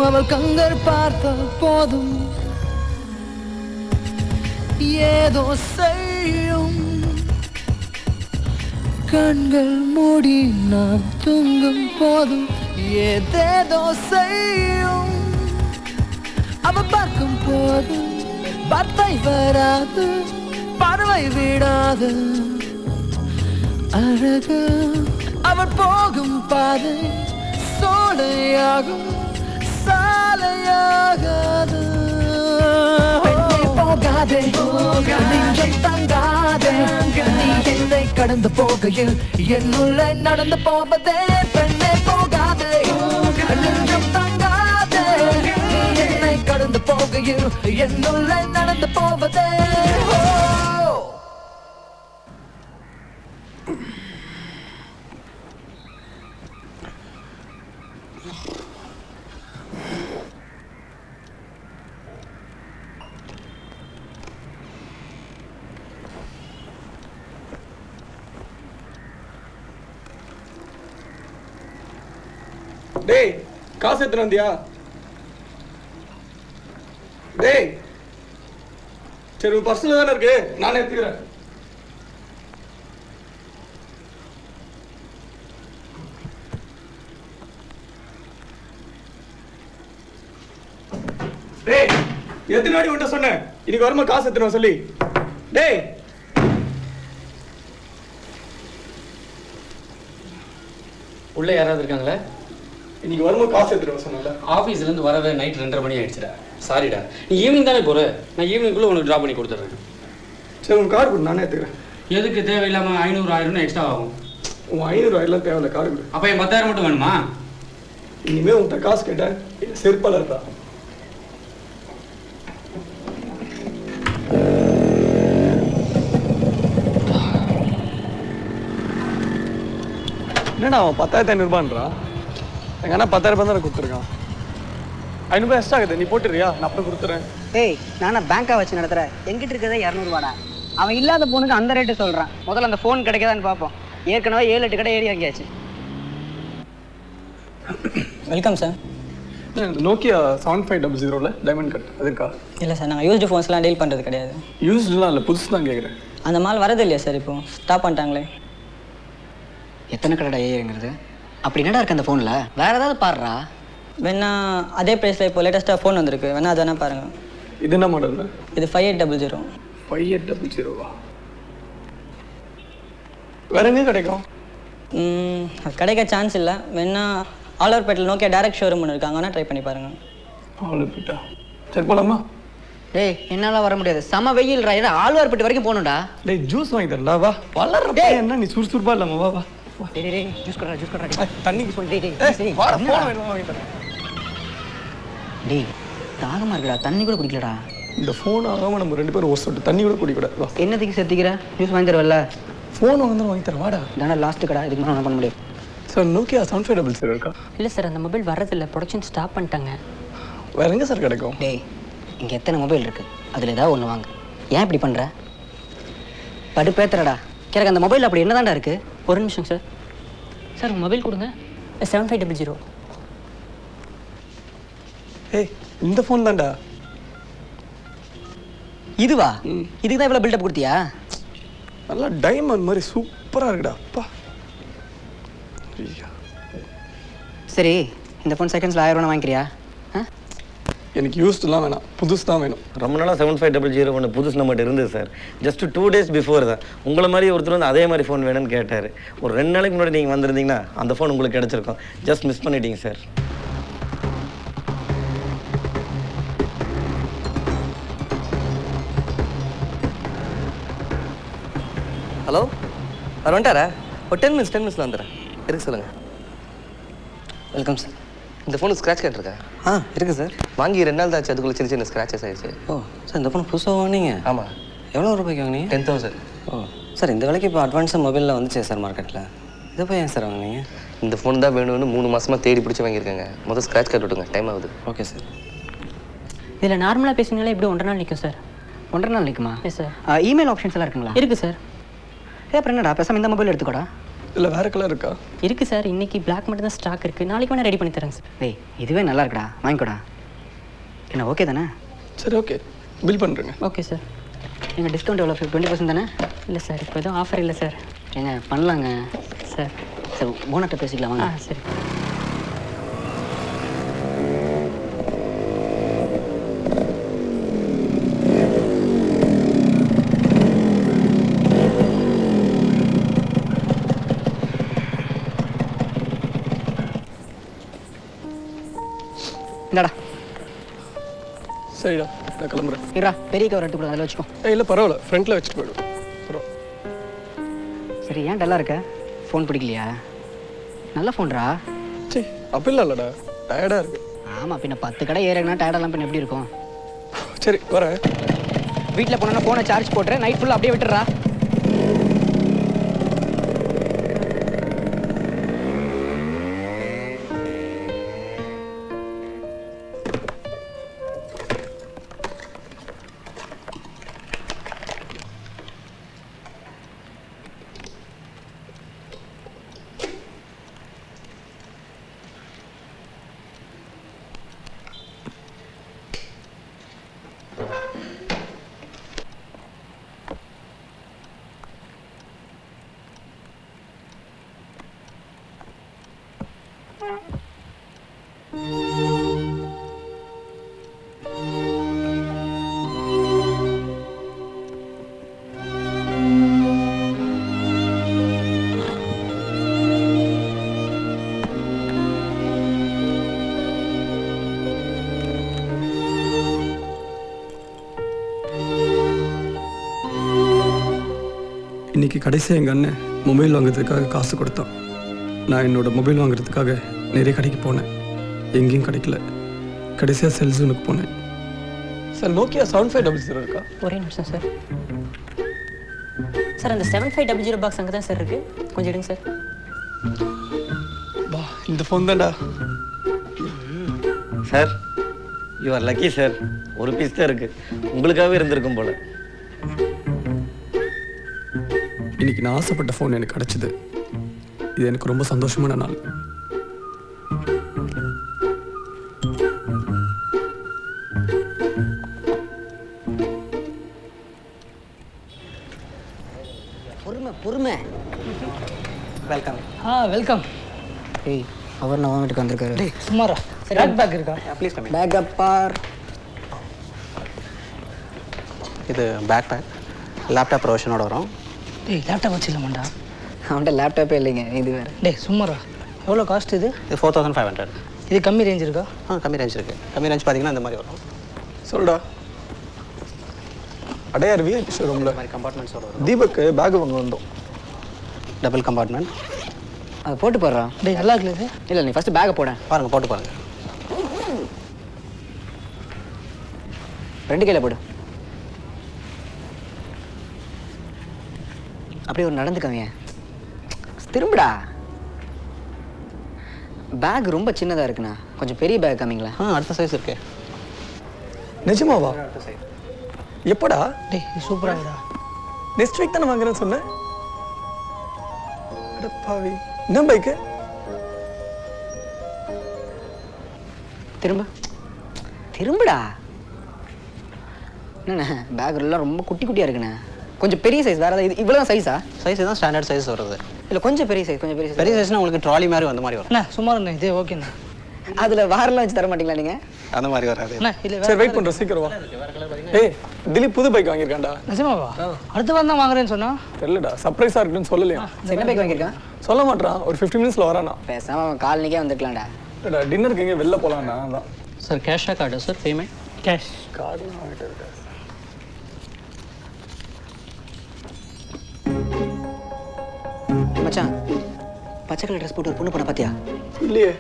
[SPEAKER 16] அவள் கங்கர் பார்த்த போதும் ஏதோ செய்யும் கண்கள் மூடி நான் தூங்கும் போதும் ஏதேதோ செய்யும் அவ பார்க்கும் போதும் வார்த்தை வராது பார்வை விடாது அழகு அவள் போகும் பாதை சோலையாகும் சாலையாகாது போகாதே நெஞ்சம் தங்காதே நீ என்னை கடந்து போகையில் என்னுள்ள நடந்து போவதே பெண்ணே போகாதே நெஞ்சம் தங்காதே நீ என்னை கடந்து போகையில் என்னுள்ள நடந்து போவதே
[SPEAKER 6] டேய் காசு எடுத்துட்டு வந்தியா? டேய் சரி உன் பர்சனல் தானே இருக்கு, நானே எடுத்துக்கிறேன். டேய் எத்தனை வாட்டி உன்கிட்ட சொன்னேன் இன்னைக்கு வருமா காசு எடுத்துட்டு சொல்லி? டேய்
[SPEAKER 4] உள்ள யாராவது இருக்காங்களே?
[SPEAKER 6] இன்னைக்கு வரும்போது காசு எடுத்துட்டு சொன்னல.
[SPEAKER 4] ஆஃபீஸ்லேருந்து வரவே நைட் 2:30 மணி ஆயிடுச்சுடா. சாரிடா, நீ ஈவினிங் தானே போகிற, நான் ஈவினிங்குள்ளே உனக்கு ட்ராப் பண்ணி கொடுத்துட்றேன்.
[SPEAKER 6] சரி உன் கார்டு கொடு, நானே எடுத்துக்கிறேன்.
[SPEAKER 4] எதுக்கு தேவையில்லாமல் 500 1000 எக்ஸ்ட்ரா ஆகும்?
[SPEAKER 6] உன் 500 எல்லாம் தேவையில்ல, கார்டு கொடு.
[SPEAKER 4] அப்போ என் 10,000 மட்டும் வேணுமா?
[SPEAKER 6] இனிமேல் உன்கிட்ட காசு கேட்டேன் செருப்பால இருக்கா? என்னடா அவன் 10,500 எங்க அண்ணா 10,000 தானே கொடுத்துருக்கான். 500 எக்ஸ்ட்ரா ஆகுது, நீ போட்டுறியா? நான் அப்புறம் கொடுத்துறேன்.
[SPEAKER 8] ஏய் நானா பேங்காக வச்சு நடத்துகிறேன், எங்கிட்ட இருக்கிறதே 200 அவன் இல்லாத ஃபோனுக்கு அந்த ரேட்டு சொல்கிறான். முதல்ல அந்த ஃபோன் கிடைக்காதான்னு பார்ப்போம். ஏற்கனவே 7-8 கடை ஏறி வாங்கியாச்சு.
[SPEAKER 5] Welcome sir.
[SPEAKER 6] Nokia 7500 diamond cut அது இருக்கா?
[SPEAKER 5] இல்லை சார், நாங்கள் யூஸ்டு ஃபோன்ஸ்லாம் டீல் பண்ணுறது கிடையாது.
[SPEAKER 6] யூஸ்டுலாம் இல்லை, புதுசு தான் கேட்குறேன்.
[SPEAKER 5] அந்த மால் வரது இல்லையா சார்? இப்போ ஸ்டாப் பண்ணிட்டாங்களே.
[SPEAKER 8] எத்தனை கடைடா ஏறுங்கிறது? அப்படி என்னடா இருக்கு அந்த ஃபோனில்? வேற ஏதாவது பாடுறா. வேணா அதே ப்ரைஸில் இப்போ லேட்டஸ்ட்டாக ஃபோன் வந்திருக்கு, வேணா அது வேணா பாருங்கள்.
[SPEAKER 6] இது என்ன மாடல்?
[SPEAKER 5] இது 5800.
[SPEAKER 6] 5800வா? வேற எங்கே கிடைக்கும்?
[SPEAKER 5] அது கிடைக்க சான்ஸ் இல்லை. வேணா ஆலூர்பேட்டில் நோக்கியா டேரக்ட் ஷோரூம் ஒன்று இருக்காங்க, வேணா ட்ரை பண்ணி பாருங்கள்.
[SPEAKER 6] ஆலூர்பேட்டா? சரி போலாமா?
[SPEAKER 8] டேய் என்னால் வர முடியாது, செம வெயில். ஏன்னா ஆழ்வார்பேட்டை வரைக்கும் போகணும்டா.
[SPEAKER 6] டேய் ஜூஸ் வாங்கி தரல, வா. வளர்ற என்ன நீ சுறுசுறுப்பா இல்லாம வா வா.
[SPEAKER 8] டேய் ஜூஸ் கடா, ஜூஸ் கடா.
[SPEAKER 6] தண்ணிக்கு சொல்லி
[SPEAKER 8] டேய்
[SPEAKER 6] வாடா, போன வேணும் வாங்கி தரேன்.
[SPEAKER 8] டேய் தாகமா இருக்குடா, தண்ணி கூட குடிக்கலடா.
[SPEAKER 6] இந்த ஃபோன் ஆகாம நம்ம 2 பேரும் ஒரு சொட்டு தண்ணி கூட குடிக்கூடாது. வா.
[SPEAKER 8] என்னத்துக்கு சேர்த்திக்கிற? ஜூஸ் வாங்கி தருவல்ல?
[SPEAKER 6] ஃபோன் வாங்கி தரேன், வாடா.
[SPEAKER 8] தானே லாஸ்ட்டு கடா, இதுக்கு மேலே ஒன்றும் பண்ண முடியாது.
[SPEAKER 6] சார் நோக்கியா 7500 இருக்கா?
[SPEAKER 1] இல்லை சார், அந்த மொபைல் வரதில்லை, ப்ரொடக்ஷன் ஸ்டாப் பண்ணிட்டாங்க.
[SPEAKER 6] வேற எங்கே சார் கிடைக்கும்?
[SPEAKER 8] டேய் இங்கே எத்தனை மொபைல் இருக்குது, அதில் ஏதாவது ஒன்று வாங்க. ஏன் இப்படி பண்ணுற? படுப்பேத்துறடா. எனக்கு அந்த மொபைல் அப்படி என்னதான்டா இருக்குது?
[SPEAKER 1] ஒரு நிமிஷம் சார். சார் உங்கள் மொபைல் கொடுங்க. 7500.
[SPEAKER 6] ஏய் இந்த ஃபோன் தான்டா.
[SPEAKER 8] இதுவா? இதுக்கு தான் இவ்வளோ பில்டப் கொடுத்தியா?
[SPEAKER 6] நல்லா டைமண்ட் மாதிரி சூப்பராக இருக்குடா. அப்பா
[SPEAKER 8] சரி இந்த ஃபோன் செகண்ட்ஸில் 1000 வாங்கிக்கிறியா?
[SPEAKER 6] எனக்கு யூஸ்டுலாம் வேணாம், புதுசு தான் வேணும்.
[SPEAKER 17] ரொம்ப நாளாக 7500 ஒன்று புதுசு நம்மகிட்ட இருந்தது சார். ஜஸ்ட் 2 days பிஃபோர் தான் உங்களை மாதிரி ஒருத்தர் வந்து அதே மாதிரி ஃபோன் வேணும்னு கேட்டார். ஒரு 2 நாளைக்கு முன்னாடி நீங்கள் வந்திருந்தீங்கன்னா அந்த ஃபோன் உங்களுக்கு கிடச்சிருக்கும். ஜஸ்ட் மிஸ் பண்ணிட்டீங்க சார்.
[SPEAKER 7] ஹலோ, அவர் வந்துட்டாரா? ஒரு 10 மினிட்ஸில் வந்துடுறேன். இருக்கு சொல்லுங்கள்.
[SPEAKER 8] Welcome sir.
[SPEAKER 7] இந்த ஃபோனுக்கு ஸ்க்ராட்ச் கார்டு இருக்கா?
[SPEAKER 17] இருக்குது சார்.
[SPEAKER 7] வாங்கி 2 நாள் தான் ஆச்சு, அதுக்குள்ள சின்ன சின்ன ஸ்க்ராச்சஸ் ஆயிடுச்சு.
[SPEAKER 17] சார் இந்த ஃபோன் புதுசாக வாங்கினீங்க?
[SPEAKER 7] ஆமாம்.
[SPEAKER 17] எவ்வளோ ரூபாய்க்கு வாங்கினீங்க?
[SPEAKER 7] 10,000.
[SPEAKER 17] சார் இந்த விலைக்கு இப்போ அட்வான்ஸாக மொபைலில் வந்துச்சு சார் மார்க்கெட்டில். இதை போய் ஏன் சார் வாங்கினீங்க?
[SPEAKER 7] இந்த ஃபோன் தான் வேணும்னு 3 மாசமாக தேடி பிடிச்சி வாங்கியிருக்காங்க. முதல் ஸ்க்ராட்ச் கார்டு விட்டுங்க, டைம் ஆகுது.
[SPEAKER 17] Okay sir.
[SPEAKER 8] இதில் நார்மலாக பேசுனீங்களா எப்படி 1.5 நாள் நிற்கும் சார்? 1.5 நாள் நிற்குமா? Yes sir. இமெயில் ஆப்ஷன்ஸ் எல்லாம் இருக்குங்களா? இருக்குது சார். அப்புறம் என்னடா பேசாமல் இந்த மொபைல் எடுத்துக்கோடா.
[SPEAKER 6] இல்லை வேறு கலர் இருக்கா?
[SPEAKER 8] இருக்குது சார். இன்றைக்கி பிளாக் மட்டும் தான் ஸ்டாக் இருக்குது. நாளைக்கு வேணால் ரெடி பண்ணி தரேன் சார். டேய் இதுவே நல்லா இருக்குடா, வாங்கிக்கோடா. என்ன ஓகே தானே?
[SPEAKER 6] சரி ஓகே, பில் பண்ணுறேங்க.
[SPEAKER 8] Okay sir. எங்கள் டிஸ்கவுண்ட் எவ்வளோ? 20% தானே? இல்லை சார், இப்போ எதுவும் ஆஃபர் இல்லை சார். ஏங்க பண்ணலாங்க சார். சார் ஓனர்கிட்ட பேசிக்கலாமா? சரி. இந்தாடா.
[SPEAKER 6] சரிடா, நான் கிளம்புறேன்.
[SPEAKER 8] இருடா, பெரிய கவர் எடுத்து கூட அதில் வச்சுக்கோ.
[SPEAKER 6] இல்லை பரவாயில்ல, ஃப்ரண்ட்டில் வச்சுட்டு போயிடும்.
[SPEAKER 8] சரி, ஏன் டல்லாக இருக்க? ஃபோன் பிடிக்கலையா? நல்ல ஃபோன்ரா.
[SPEAKER 6] சரி அப்படிலாம் இல்லைடா, டயர்டாக இருக்கு.
[SPEAKER 8] ஆமாம், பின்ன 10 கடை ஏறனா டயர்டெல்லாம் பின்ன எப்படி இருக்கும்?
[SPEAKER 6] சரி வரேன்.
[SPEAKER 8] வீட்டில் போனோன்னா ஃபோனை சார்ஜ் போட்டுறேன், நைட் ஃபுல்லாக அப்படியே விட்டுறா.
[SPEAKER 6] இன்றைக்கி கடைசியாக எங்கள் அண்ணன் மொபைல் வாங்குறதுக்காக காசு கொடுத்தான். நான் என்னோடய மொபைல் வாங்குறதுக்காக நிறைய கடைக்கு போனேன், எங்கேயும் கிடைக்கல. கடைசியாக செல்ஸுனுக்கு போனேன். சார் நோக்கியா 7500 இருக்கா?
[SPEAKER 8] ஒரே நிமிஷம் சார். சார் அந்த 7500 பாக்ஸ் அங்கே தான் சார் இருக்குது, கொஞ்சம் எடுங்க சார்.
[SPEAKER 6] வா, இந்த ஃபோன் தான்டா.
[SPEAKER 17] Sir you are lucky sir. ஒரு பீஸ் தான் இருக்குது, உங்களுக்காகவே இருந்திருக்கும் போல்.
[SPEAKER 6] இன்னைக்கு நான் ஆசைப்பட்ட ஃபோன் எனக்கு கிடைச்சிது. இது எனக்கு ரொம்ப சந்தோஷமான நாள்.
[SPEAKER 8] பொறுமை பொறுமை.
[SPEAKER 5] வெல்கம்.
[SPEAKER 8] வெல்கம். ஏய் அவர் நான் வீட்டுக்கு வந்திருக்காரு.
[SPEAKER 5] டேய் சும்மாரா. சரி பேக் இருக்கா?
[SPEAKER 9] Please come.
[SPEAKER 8] பேக் அப்பார்.
[SPEAKER 9] இது பேக் பேக் லேப்டாப் ப்ரொவிஷனோட வரும்.
[SPEAKER 5] டேய் லேப்டாப் வச்சிடலாமாண்டா?
[SPEAKER 8] அவன்கிட்ட லேப்டாப்பே இல்லைங்க, இது வேறு.
[SPEAKER 5] டேய் சும்மாரா. எவ்வளோ காஸ்ட் இது?
[SPEAKER 9] இது 4500.
[SPEAKER 5] இது கம்மி ரேஞ்ச் இருக்கா?
[SPEAKER 9] கம்மி ரேஞ்ச் இருக்குது. கம்மி ரேஞ்ச் பார்த்தீங்கன்னா இந்த மாதிரி வரும்.
[SPEAKER 6] சொல்டா. அடையார் விஐபி ஷோரூமில்
[SPEAKER 9] மாதிரி கம்பார்ட்மெண்ட்ஸோட வரும்.
[SPEAKER 6] தீபக்கு பேக் வாங்க வந்தோம்.
[SPEAKER 9] Double compartment.
[SPEAKER 8] அதை போட்டு போடுறா.
[SPEAKER 5] டேய் நல்லா இருக்குல்ல இது?
[SPEAKER 8] இல்லை நீ ஃபஸ்ட்டு பேக்கை போட.
[SPEAKER 9] பாருங்கள், போட்டு பாருங்கள்.
[SPEAKER 8] 2 கையில் போடு. அப்படியே ஒரு நடந்துக்கவிய. திரும்புடா. பேக் ரொம்ப சின்னதாக இருக்குண்ணா, கொஞ்சம் பெரிய பேக் காமிங்களா?
[SPEAKER 9] அடுத்த சைஸ் இருக்கு.
[SPEAKER 6] நிஜமாவா? எப்படா?
[SPEAKER 5] டேய் சூப்பராக இருக்குடா.
[SPEAKER 6] நெக்ஸ்ட் வீக் தானே வாங்குறேன்னு சொன்னேன். அடப்பாவி, என்ன பைக்கு?
[SPEAKER 8] திரும்ப திரும்புடா. என்னண்ணா பேக் எல்லாம் ரொம்ப குட்டி குட்டியாக இருக்குண்ணே, கொஞ்சம் பெரிய சைஸ். வேறு ஏதாவது? இது இவ்வளோ தான் சைஸா?
[SPEAKER 9] சைஸ் தான் ஸ்டாண்டர்ட் சைஸ் வருது.
[SPEAKER 8] இல்லை கொஞ்சம் பெரிய சைஸ், கொஞ்சம் பெரிய சைஸ்.
[SPEAKER 9] பெரிய சைஸ்னால் உங்களுக்கு ட்ராலி மாதிரி வந்த மாதிரி வரும்.
[SPEAKER 5] அண்ணா சும்மா இருந்தேன், இதே ஓகேண்ணா.
[SPEAKER 8] அதில் வாரெல்லாம் வச்சு தர மாட்டீங்களா நீங்கள்?
[SPEAKER 9] அந்த மாதிரி வராது.
[SPEAKER 5] அண்ணா இல்லை
[SPEAKER 6] சரி வெயிட் பண்ணுறோம், சீக்கிரம் வா. ஏய் திலீப் புது பைக் வாங்கியிருக்காண்டா.
[SPEAKER 5] நிஜமாவா? அடுத்த வாரம் தான் வாங்குறேன்னு சொன்னா?
[SPEAKER 6] தெரியலடா, சர்ப்ரைஸாக இருக்குன்னு சொல்லலையா?
[SPEAKER 8] என்ன பைக் வாங்கியிருக்கான்?
[SPEAKER 6] சொல்ல மாட்டான், ஒரு 15 மினிட்ஸில் வரானா.
[SPEAKER 8] பேசாமல் அவன் காலனிக்கே வந்துக்கலாம்டா.
[SPEAKER 6] இல்லைடா, டின்னருக்கு எங்கே வெளில போகலான்னா அதான்.
[SPEAKER 5] சார் கேஷா கார்டா சார் பேமெண்ட்? கேஷ்.
[SPEAKER 6] கார்டுலாம் வாங்கிட்டு இருக்கா?
[SPEAKER 8] மச்சான் பச்சை கலர் ட்ரெஸ் போட்டு ஒரு பொண்ணு பண்ண பார்த்தியா?
[SPEAKER 6] இல்லையே.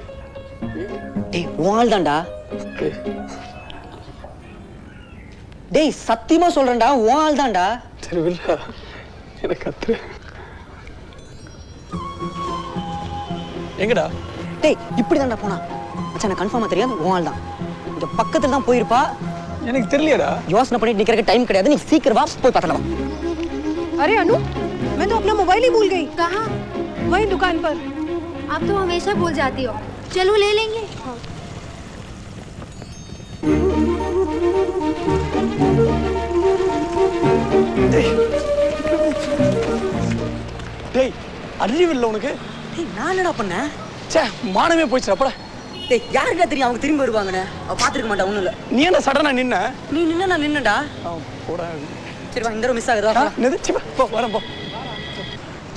[SPEAKER 8] டேய் உன் தான்டா. டேய் சத்தியமா சொல்றேன்டா உன் ஆள் தான்டா.
[SPEAKER 6] சரி வில்ல எனக்கு கத்து. எங்கடா?
[SPEAKER 8] டேய் இப்படி தான்டா போனா. மச்சான் எனக்கு கன்ஃபார்மா தெரியாது உன் ஆள் தான். இங்க பக்கத்துல தான் போயிருப்பா.
[SPEAKER 6] எனக்கு தெரியலடா.
[SPEAKER 8] யோசனை பண்ணிட்டு நிக்கிறதுக்கு டைம் கிடையாது. நீ சீக்கிரம் வா போய் பார்த்தலாம்.
[SPEAKER 2] अरे अनु, मैं तो अपना मोबाइल ही भूल गई। कहाँ? वही दुकान पर।
[SPEAKER 18] आप तो हमेशा भूल जाती हो। चलो ले लेंगे।
[SPEAKER 6] டேய் அறிவில்லை உனக்கு?
[SPEAKER 8] டேய் நான் என்னடா பண்ணேன்?
[SPEAKER 6] ச்சே மானமே போயிடுச்சு அப்படா.
[SPEAKER 8] டேய் யாருக்கா தெரியும் அவங்க திரும்பி வருவாங்கன்னு? அவ பாத்துக்க மாட்டா ஒண்ணும் இல்ல.
[SPEAKER 6] நீ என்ன சடனா நின்ன?
[SPEAKER 8] நீ நின்ன நான் நின்னடா.
[SPEAKER 6] போடா.
[SPEAKER 8] சரி வா இந்த தடவை மிஸ் ஆகுதா?
[SPEAKER 6] நிதிச்சு போ வரேன் போ.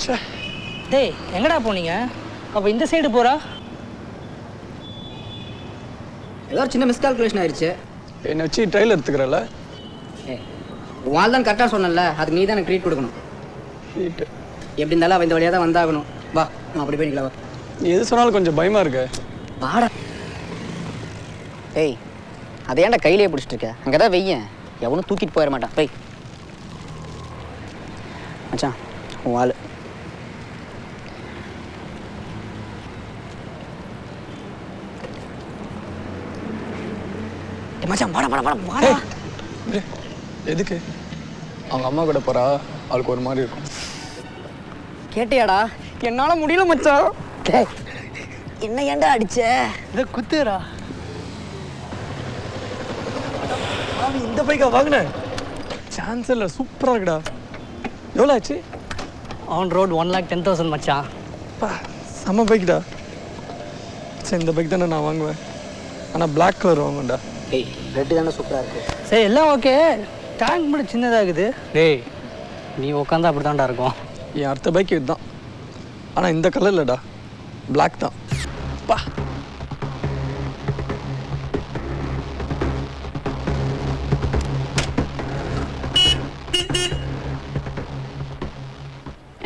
[SPEAKER 6] ச்சே
[SPEAKER 5] டேய் எங்கடா போனீங்க? அப்போ இந்த சைடு போறா?
[SPEAKER 8] ஏதோ ஒரு சின்ன மிஸ்கால்குலேஷன் ஆயிடுச்சு.
[SPEAKER 6] என்ன வச்சு ட்ரையல் எடுத்துக்கிறல?
[SPEAKER 8] வால் தான் கரெக்டாக சொன்னல, அதுக்கு நீ தான் எனக்கு ட்ரீட் கொடுக்கணும். எப்படி இருந்தாலும் அவன் இந்த வழியாக தான் வந்தாகணும். வா நான் அப்படி போய் வா.
[SPEAKER 6] நீ எது சொன்னாலும் கொஞ்சம் பயமா இருக்கு.
[SPEAKER 8] வாடா. ஏய் அதை ஏன்டா கையிலேயே பிடிச்சிட்டு இருக்க? அங்கே தான் வெய்யன், எவனும் தூக்கிட்டு போயிட மாட்டான். போய் மச்சான் உன் வாள். மச்சான் வாடா வாடா வாடா வாடா.
[SPEAKER 6] எதுக்கு? அவங்க அம்மா கூட போறா, அவளுக்கு ஒரு மாதிரி இருக்கும்.
[SPEAKER 8] கேட்டியாடா? என்னால முடியல மச்சான். என்ன ஏன்டா அடிச்ச?
[SPEAKER 5] இதை குத்துறா.
[SPEAKER 6] இந்த பைக்கா வாங்கினேன். சான்ஸ் இல்லை, சூப்பராக இருக்குடா. எவ்வளோ ஆச்சு?
[SPEAKER 5] ஆன் ரோட் 1,10,000 மச்சான்.
[SPEAKER 6] செம்ம பைக்டா. சரி இந்த பைக் தானே நான் வாங்குவேன், ஆனால் பிளாக் கலர் வாங்குவேன்டா.
[SPEAKER 8] ஏய் ரெட்டு தானே சூப்பராக இருக்கு.
[SPEAKER 5] சரி எல்லாம் ஓகே, டேங்க் மட்டும் சின்னதாகுது. டேய் நீ உட்காந்தா அப்படி தான்டா இருக்கும்.
[SPEAKER 6] என் அடுத்த பைக் இதுதான், ஆனால் இந்த கலர் இல்லைடா, பிளாக் தான். பா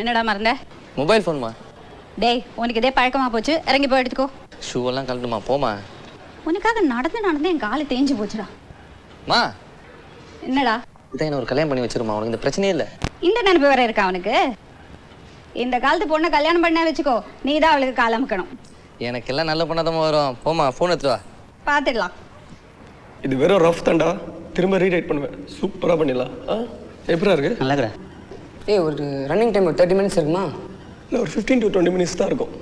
[SPEAKER 10] என்னடா மறந்த?
[SPEAKER 7] மொபைல் ஃபோன்மா.
[SPEAKER 10] டேய் உனக்கு இதே பழக்கமா போச்சு, இறங்கி போய் எடுத்துக்கோ.
[SPEAKER 7] ஷூவெல்லாம் கழட்டுமா போமா.
[SPEAKER 10] உனக்காக நடந்து நடந்து என் காலை தேஞ்சு போச்சுடா.
[SPEAKER 7] மா
[SPEAKER 10] என்னடா?
[SPEAKER 7] இதான் என்ன ஒரு கல்யாணம் பண்ணி வச்சிருமா, உனக்கு இந்த பிரச்சனையே இல்லை.
[SPEAKER 10] இந்த நினைப்பு வேற இருக்கா அவனுக்கு? இந்த காலத்து பொண்ணை கல்யாணம் பண்ண வச்சுக்கோ, நீ தான் அவளுக்கு கால் அமுக்கணும்.
[SPEAKER 7] எனக்கு எல்லாம் நல்ல பண்ணாதமா வரும். போமா ஃபோன் எடுத்துட்டு வா.
[SPEAKER 10] பார்த்துடலாம்.
[SPEAKER 6] இது வெறும் ரஃப் தான்டா, திரும்ப ரீரைட் பண்ணுவேன். சூப்பராக பண்ணிடலாம். எப்படா இருக்கு?
[SPEAKER 8] நல்லா இருக்கிற. ஏய் ஒரு ரன்னிங் டைம் ஒரு 30 மினிட்ஸ் இருக்குமா?
[SPEAKER 6] இல்லை ஒரு 15 to 20 மினிட்ஸ் தான் இருக்கும்.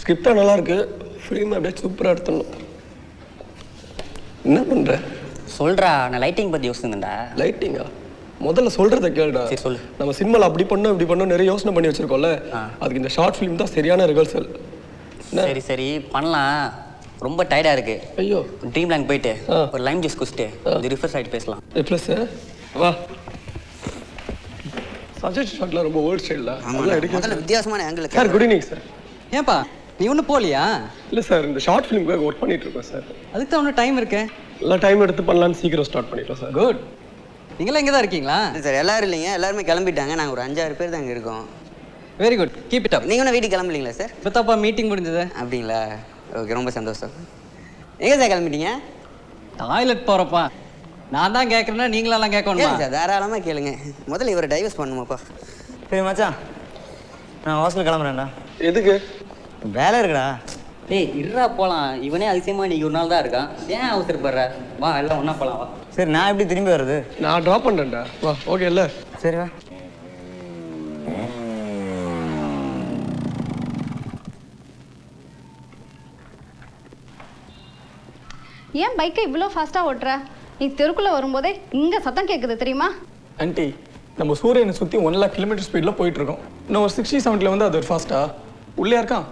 [SPEAKER 6] ஸ்கிரிப்டாக நல்லாயிருக்கு, ஃபிலிம் அப்படியே சூப்பராக எடுத்துடணும். என்ன பண்ணுற?
[SPEAKER 8] சொல்கிறா, நான் லைட்டிங் பற்றி யோசிச்சுருந்தேன்டா.
[SPEAKER 6] லைட்டிங்கா? முதல்ல சொல்கிறத கேளுடா.
[SPEAKER 8] சரி சொல்லு.
[SPEAKER 6] நம்ம சினிமாவில் அப்படி பண்ணோம் இப்படி பண்ணோம் நிறைய யோசனை பண்ணி வச்சுருக்கோம்ல, அதுக்கு இந்த ஷார்ட் ஃபிலிம் தான் சரியான ரிஹர்சல்.
[SPEAKER 8] சரி சரி பண்ணலாம். ரொம்ப டயர்டாக இருக்குது.
[SPEAKER 6] ஐயோ
[SPEAKER 8] ட்ரீம் லேண்ட் போயிட்டு ஒரு லைம் ஜூஸ் குடிச்சிட்டு இது ரிஃப்ரெஷ் ஆகிட்டு பேசலாம்.
[SPEAKER 6] ப்ளஸ் வா. சஜஸ்ட் ஷாட்லாம் ரொம்ப ஓல்ட் ஸ்டைலில் அதெல்லாம் எடுக்க
[SPEAKER 8] வித்தியாசமான angle.
[SPEAKER 6] Sir good evening sir.
[SPEAKER 5] ஏன்பா நீ ஒன்றும் போகலையா?
[SPEAKER 6] இல்லை சார், இந்த ஷார்ட் ஃபிலிமுக்காக ஒர்க் பண்ணிட்டு இருக்கோம் சார்.
[SPEAKER 5] அதுக்கு தான் ஒன்றும் டைம் இருக்கு.
[SPEAKER 6] எல்லாம் டைம் எடுத்து பண்ணலான்னு சீக்கிரம் ஸ்டார்ட் பண்ணிட்டோம் சார்.
[SPEAKER 5] குட். நீங்களாம் இங்கே தான் இருக்கீங்களா?
[SPEAKER 8] சார் எல்லாரும் இல்லைங்க, எல்லாருமே கிளம்பிட்டாங்க. நாங்கள் ஒரு 5-6 பேர் தான் இங்கே இருக்கோம்.
[SPEAKER 5] Very good, keep it up.
[SPEAKER 8] நீங்கள் ஒன்றும் வீட்டுக்கு கிளம்பலீங்களா சார்?
[SPEAKER 5] இப்போதாப்பா மீட்டிங் முடிஞ்சது.
[SPEAKER 8] அப்படிங்களா? ஓகே ரொம்ப சந்தோஷம். எங்கே சார் கிளம்பிட்டீங்க?
[SPEAKER 5] டாய்லெட் போகிறப்பா. நான் தான் கேட்குறேன்னா நீங்களெல்லாம் கேட்கணுமா?
[SPEAKER 8] சார் தாராளமாக கேளுங்க. முதல்ல இவரை டைவர்ஸ் பண்ணுமாப்பா.
[SPEAKER 9] சரி மச்சான், நான் ஹாஸ்டல் கிளம்புறேன்டா.
[SPEAKER 6] எதுக்கு?
[SPEAKER 9] வேலை இருக்குடா.
[SPEAKER 8] டேய் இருடா போகலாம். இவனே அதிசயமா இன்னைக்கு ஒரு நாள் தான் இருக்கான். ஏன் அவசரப்படுற? வா எல்லாம் ஒன்றா போகலாம் வா.
[SPEAKER 9] சரி நான் எப்படி திரும்பி வர்றது?
[SPEAKER 6] நான் ட்ராப் பண்ணுறேன்டா. வா ஓகே இல்லை?
[SPEAKER 9] சரி வா.
[SPEAKER 10] ஏன் பைக்கை இவ்வளோ ஃபாஸ்ட்டாக ஓட்டுற? நீ தெருக்குள்ளே வரும்போதே இங்கே சத்தம் கேட்குது தெரியுமா?
[SPEAKER 6] ஆண்டி நம்ம சூரியனை சுற்றி 1 lakh kilometer ஸ்பீடில் போயிட்டுருக்கோம். இன்னும் ஒரு 60-70 வந்து அது ஒரு ஃபாஸ்ட்டா? உள்ளே இருக்கான்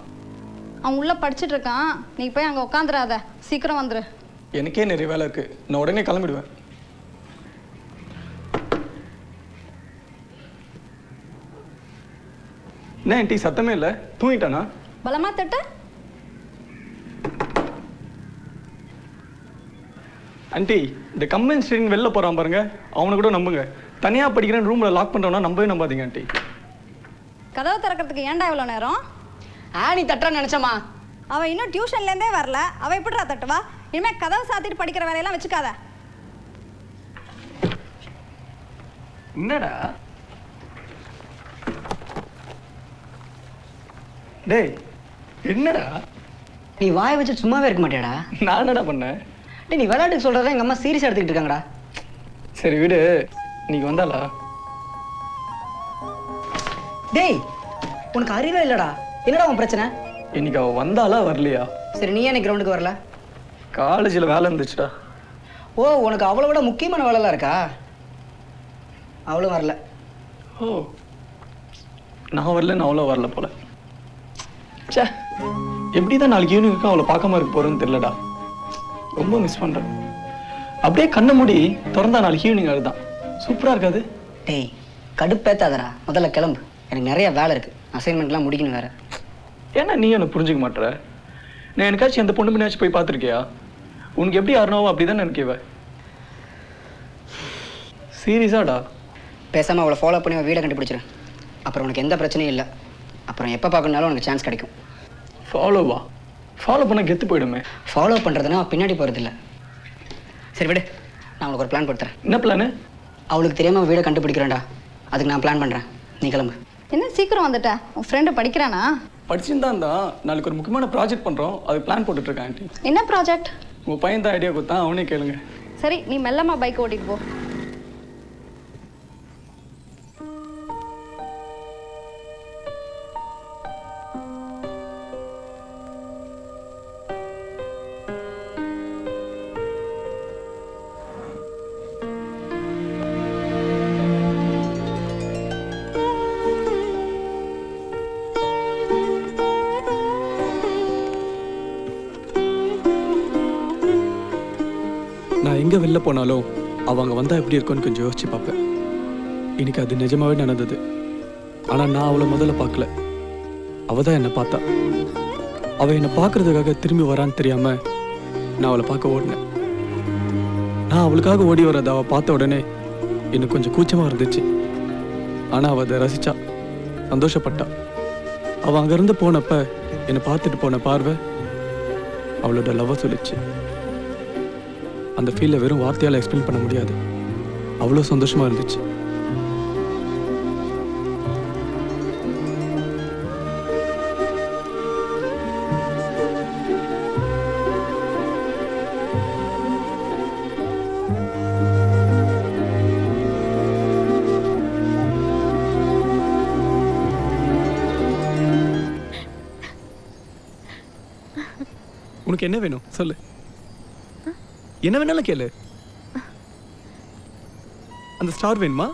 [SPEAKER 10] அவன் உள்ளே படிச்சுட்டு இருக்கான். நீ போய் அங்கே உட்காந்துடாத, சீக்கிரம் வந்துரு.
[SPEAKER 6] எனக்கே நிறைய வேலை இருக்குது, நான் உடனே கிளம்பிடுவேன். என்ன ஆண்டி சத்தமே இல்லை, தூங்கிட்டானா?
[SPEAKER 10] பலமா தட்ட.
[SPEAKER 6] ஆண்டி இந்த கம்பெனி ஸ்டேஷன் வெளில போகிறான் பாருங்க, அவனை கூட நம்புங்க. தனியாக படிக்கிறேன் ரூமில் லாக் பண்ணுறோன்னா நம்பவே நம்பாதீங்க ஆண்டி.
[SPEAKER 10] கதவை திறக்கிறதுக்கு ஏன்டா இவ்வளோ நேரம்?
[SPEAKER 8] நீ தட்டுறான்னு நினச்சம்மா.
[SPEAKER 10] அவள் இன்னும் டியூஷன்லேருந்தே வரல. அவள் எப்படிடா தட்டுவா? இனிமேல் கதவை சாத்திட்டு படிக்கிற வேலையெல்லாம் வச்சுக்காத.
[SPEAKER 6] என்னடா டேய், என்னடா
[SPEAKER 8] நீ வாயை வச்சு சும்மாவே இருக்க மாட்டியாடா?
[SPEAKER 6] நான் என்னடா பண்ணேன்?
[SPEAKER 8] டேய், நீ விளையாட்டுக்கு சொல்கிறத எங்கள் அம்மா சீரியஸாக எடுத்துக்கிட்டு இருக்காங்கடா.
[SPEAKER 6] சரி விடு, இன்னைக்கு வந்தாளா?
[SPEAKER 8] டேய், உனக்கு அறிவே இல்லைடா. என்னடா உன் பிரச்சனை?
[SPEAKER 6] இன்னைக்கு அவள் வந்தாளா வரலையா?
[SPEAKER 8] சரி, நீ ஏன் கிரவுண்டுக்கு வரல?
[SPEAKER 6] காலேஜில் வேலை இருந்துச்சுடா.
[SPEAKER 8] ஓ, உனக்கு அவளை விட முக்கியமான வேலைலாம் இருக்கா? அவளும் வரல.
[SPEAKER 6] ஓ, நான் வரல, நான் அவ்வளோ வரல போல. சே, எப்படி தான் நாளைக்கு ஈவினிங்க்கு அவளை பார்க்காம இருக்க போகிறேன்னு தெரியலடா. ரொம்ப மிஸ் பண்ணுறேன். அப்படியே கண்ணை மூடி திறந்தா நாளைக்கு ஈவினிங் அதுதான் சூப்பராக இருக்காது?
[SPEAKER 8] டேய், கடுப்பேத்தாதடா. முதல்ல கிளம்பு, எனக்கு நிறைய வேலை இருக்குது. அசைன்மெண்ட்லாம் முடிக்கணும் வேறு.
[SPEAKER 6] ஏன்னா நீ எனக்கு புரிஞ்சுக்க மாட்டேற? நான் எனக்காச்சும் எந்த பொண்ணு முன்னாச்சும் போய் பார்த்துருக்கியா? உனக்கு எப்படி யாருனாவோ அப்படி தான் நினைக்கவே. சீரியஸாடா?
[SPEAKER 8] பேசாமல் அவளை ஃபாலோ பண்ணி அவள் வீடை கண்டுபிடிச்சிரு. அப்புறம் உனக்கு எந்த பிரச்சனையும் இல்லை. அப்புறம் எப்போ பார்க்கணுனாலும் உனக்கு சான்ஸ் கிடைக்கும்.
[SPEAKER 6] ஃபாலோவா? ஃபாலோ பண்ண கெத்து போயிடுமே.
[SPEAKER 8] ஃபாலோ பண்ணுறதுனா பின்னாடி போகிறதில்ல. சரி விடு, நான் உனக்கு ஒரு பிளான் கொடுத்துறேன்.
[SPEAKER 6] என்ன பிளானு?
[SPEAKER 8] அவளுக்கு தெரியாமல் வீடை கண்டுபிடிக்கிறேன்டா. அதுக்கு நான் பிளான் பண்ணுறேன். நீ கிளம்பு.
[SPEAKER 10] என்ன சீக்கிரம் வந்துட்ட? உன் ஃப்ரெண்டு படிக்கிறானா?
[SPEAKER 6] படிச்சுன்னு தான் நாளைக்கு ஒரு முக்கியமான ப்ராஜெக்ட் பண்ணுறோம். அதுக்கு பிளான் போட்டுட்ருக்கேன் ஆண்டி.
[SPEAKER 10] என்ன ப்ராஜெக்ட்?
[SPEAKER 6] உங்கள் பையன் தான் ஐடியா கொடுத்தான், அவனே கேளுங்க.
[SPEAKER 10] சரி, நீ மெல்லமாக பைக் ஓட்டிட்டு போ.
[SPEAKER 6] நான் எங்கே வெளில போனாலும் அவங்க வந்தால் எப்படி இருக்கும்னு கொஞ்சம் யோசிச்சு பார்ப்பேன். இன்னைக்கு அது நிஜமாவே நடந்தது. ஆனால் நான் அவளை முதல்ல பார்க்கல, அவள் தான் என்னை பார்த்தா. அவள் என்னை பார்க்கறதுக்காக திரும்பி வரான்னு தெரியாமல் நான் அவளை பார்க்க ஓடினேன். நான் அவளுக்காக ஓடி வரதை அவள் பார்த்த உடனே எனக்கு கொஞ்சம் கூச்சமாக இருந்துச்சு. ஆனால் அவள் அதை ரசிச்சா, சந்தோஷப்பட்டா. அவள் அங்கேருந்து போனப்ப என்னை பார்த்துட்டு போன பார்வை அவளோட லவ்வை சொல்லிச்சு. அந்த ஃபீலை வெறும் வார்த்தையால் எக்ஸ்பிளைன் பண்ண முடியாது. அவ்வளோ சந்தோஷமாக இருந்துச்சு. உனக்கு என்ன வேணும் சொல்லு, என்ன வேணாலும் கேளு. அந்த ஸ்டார் வேணுமா?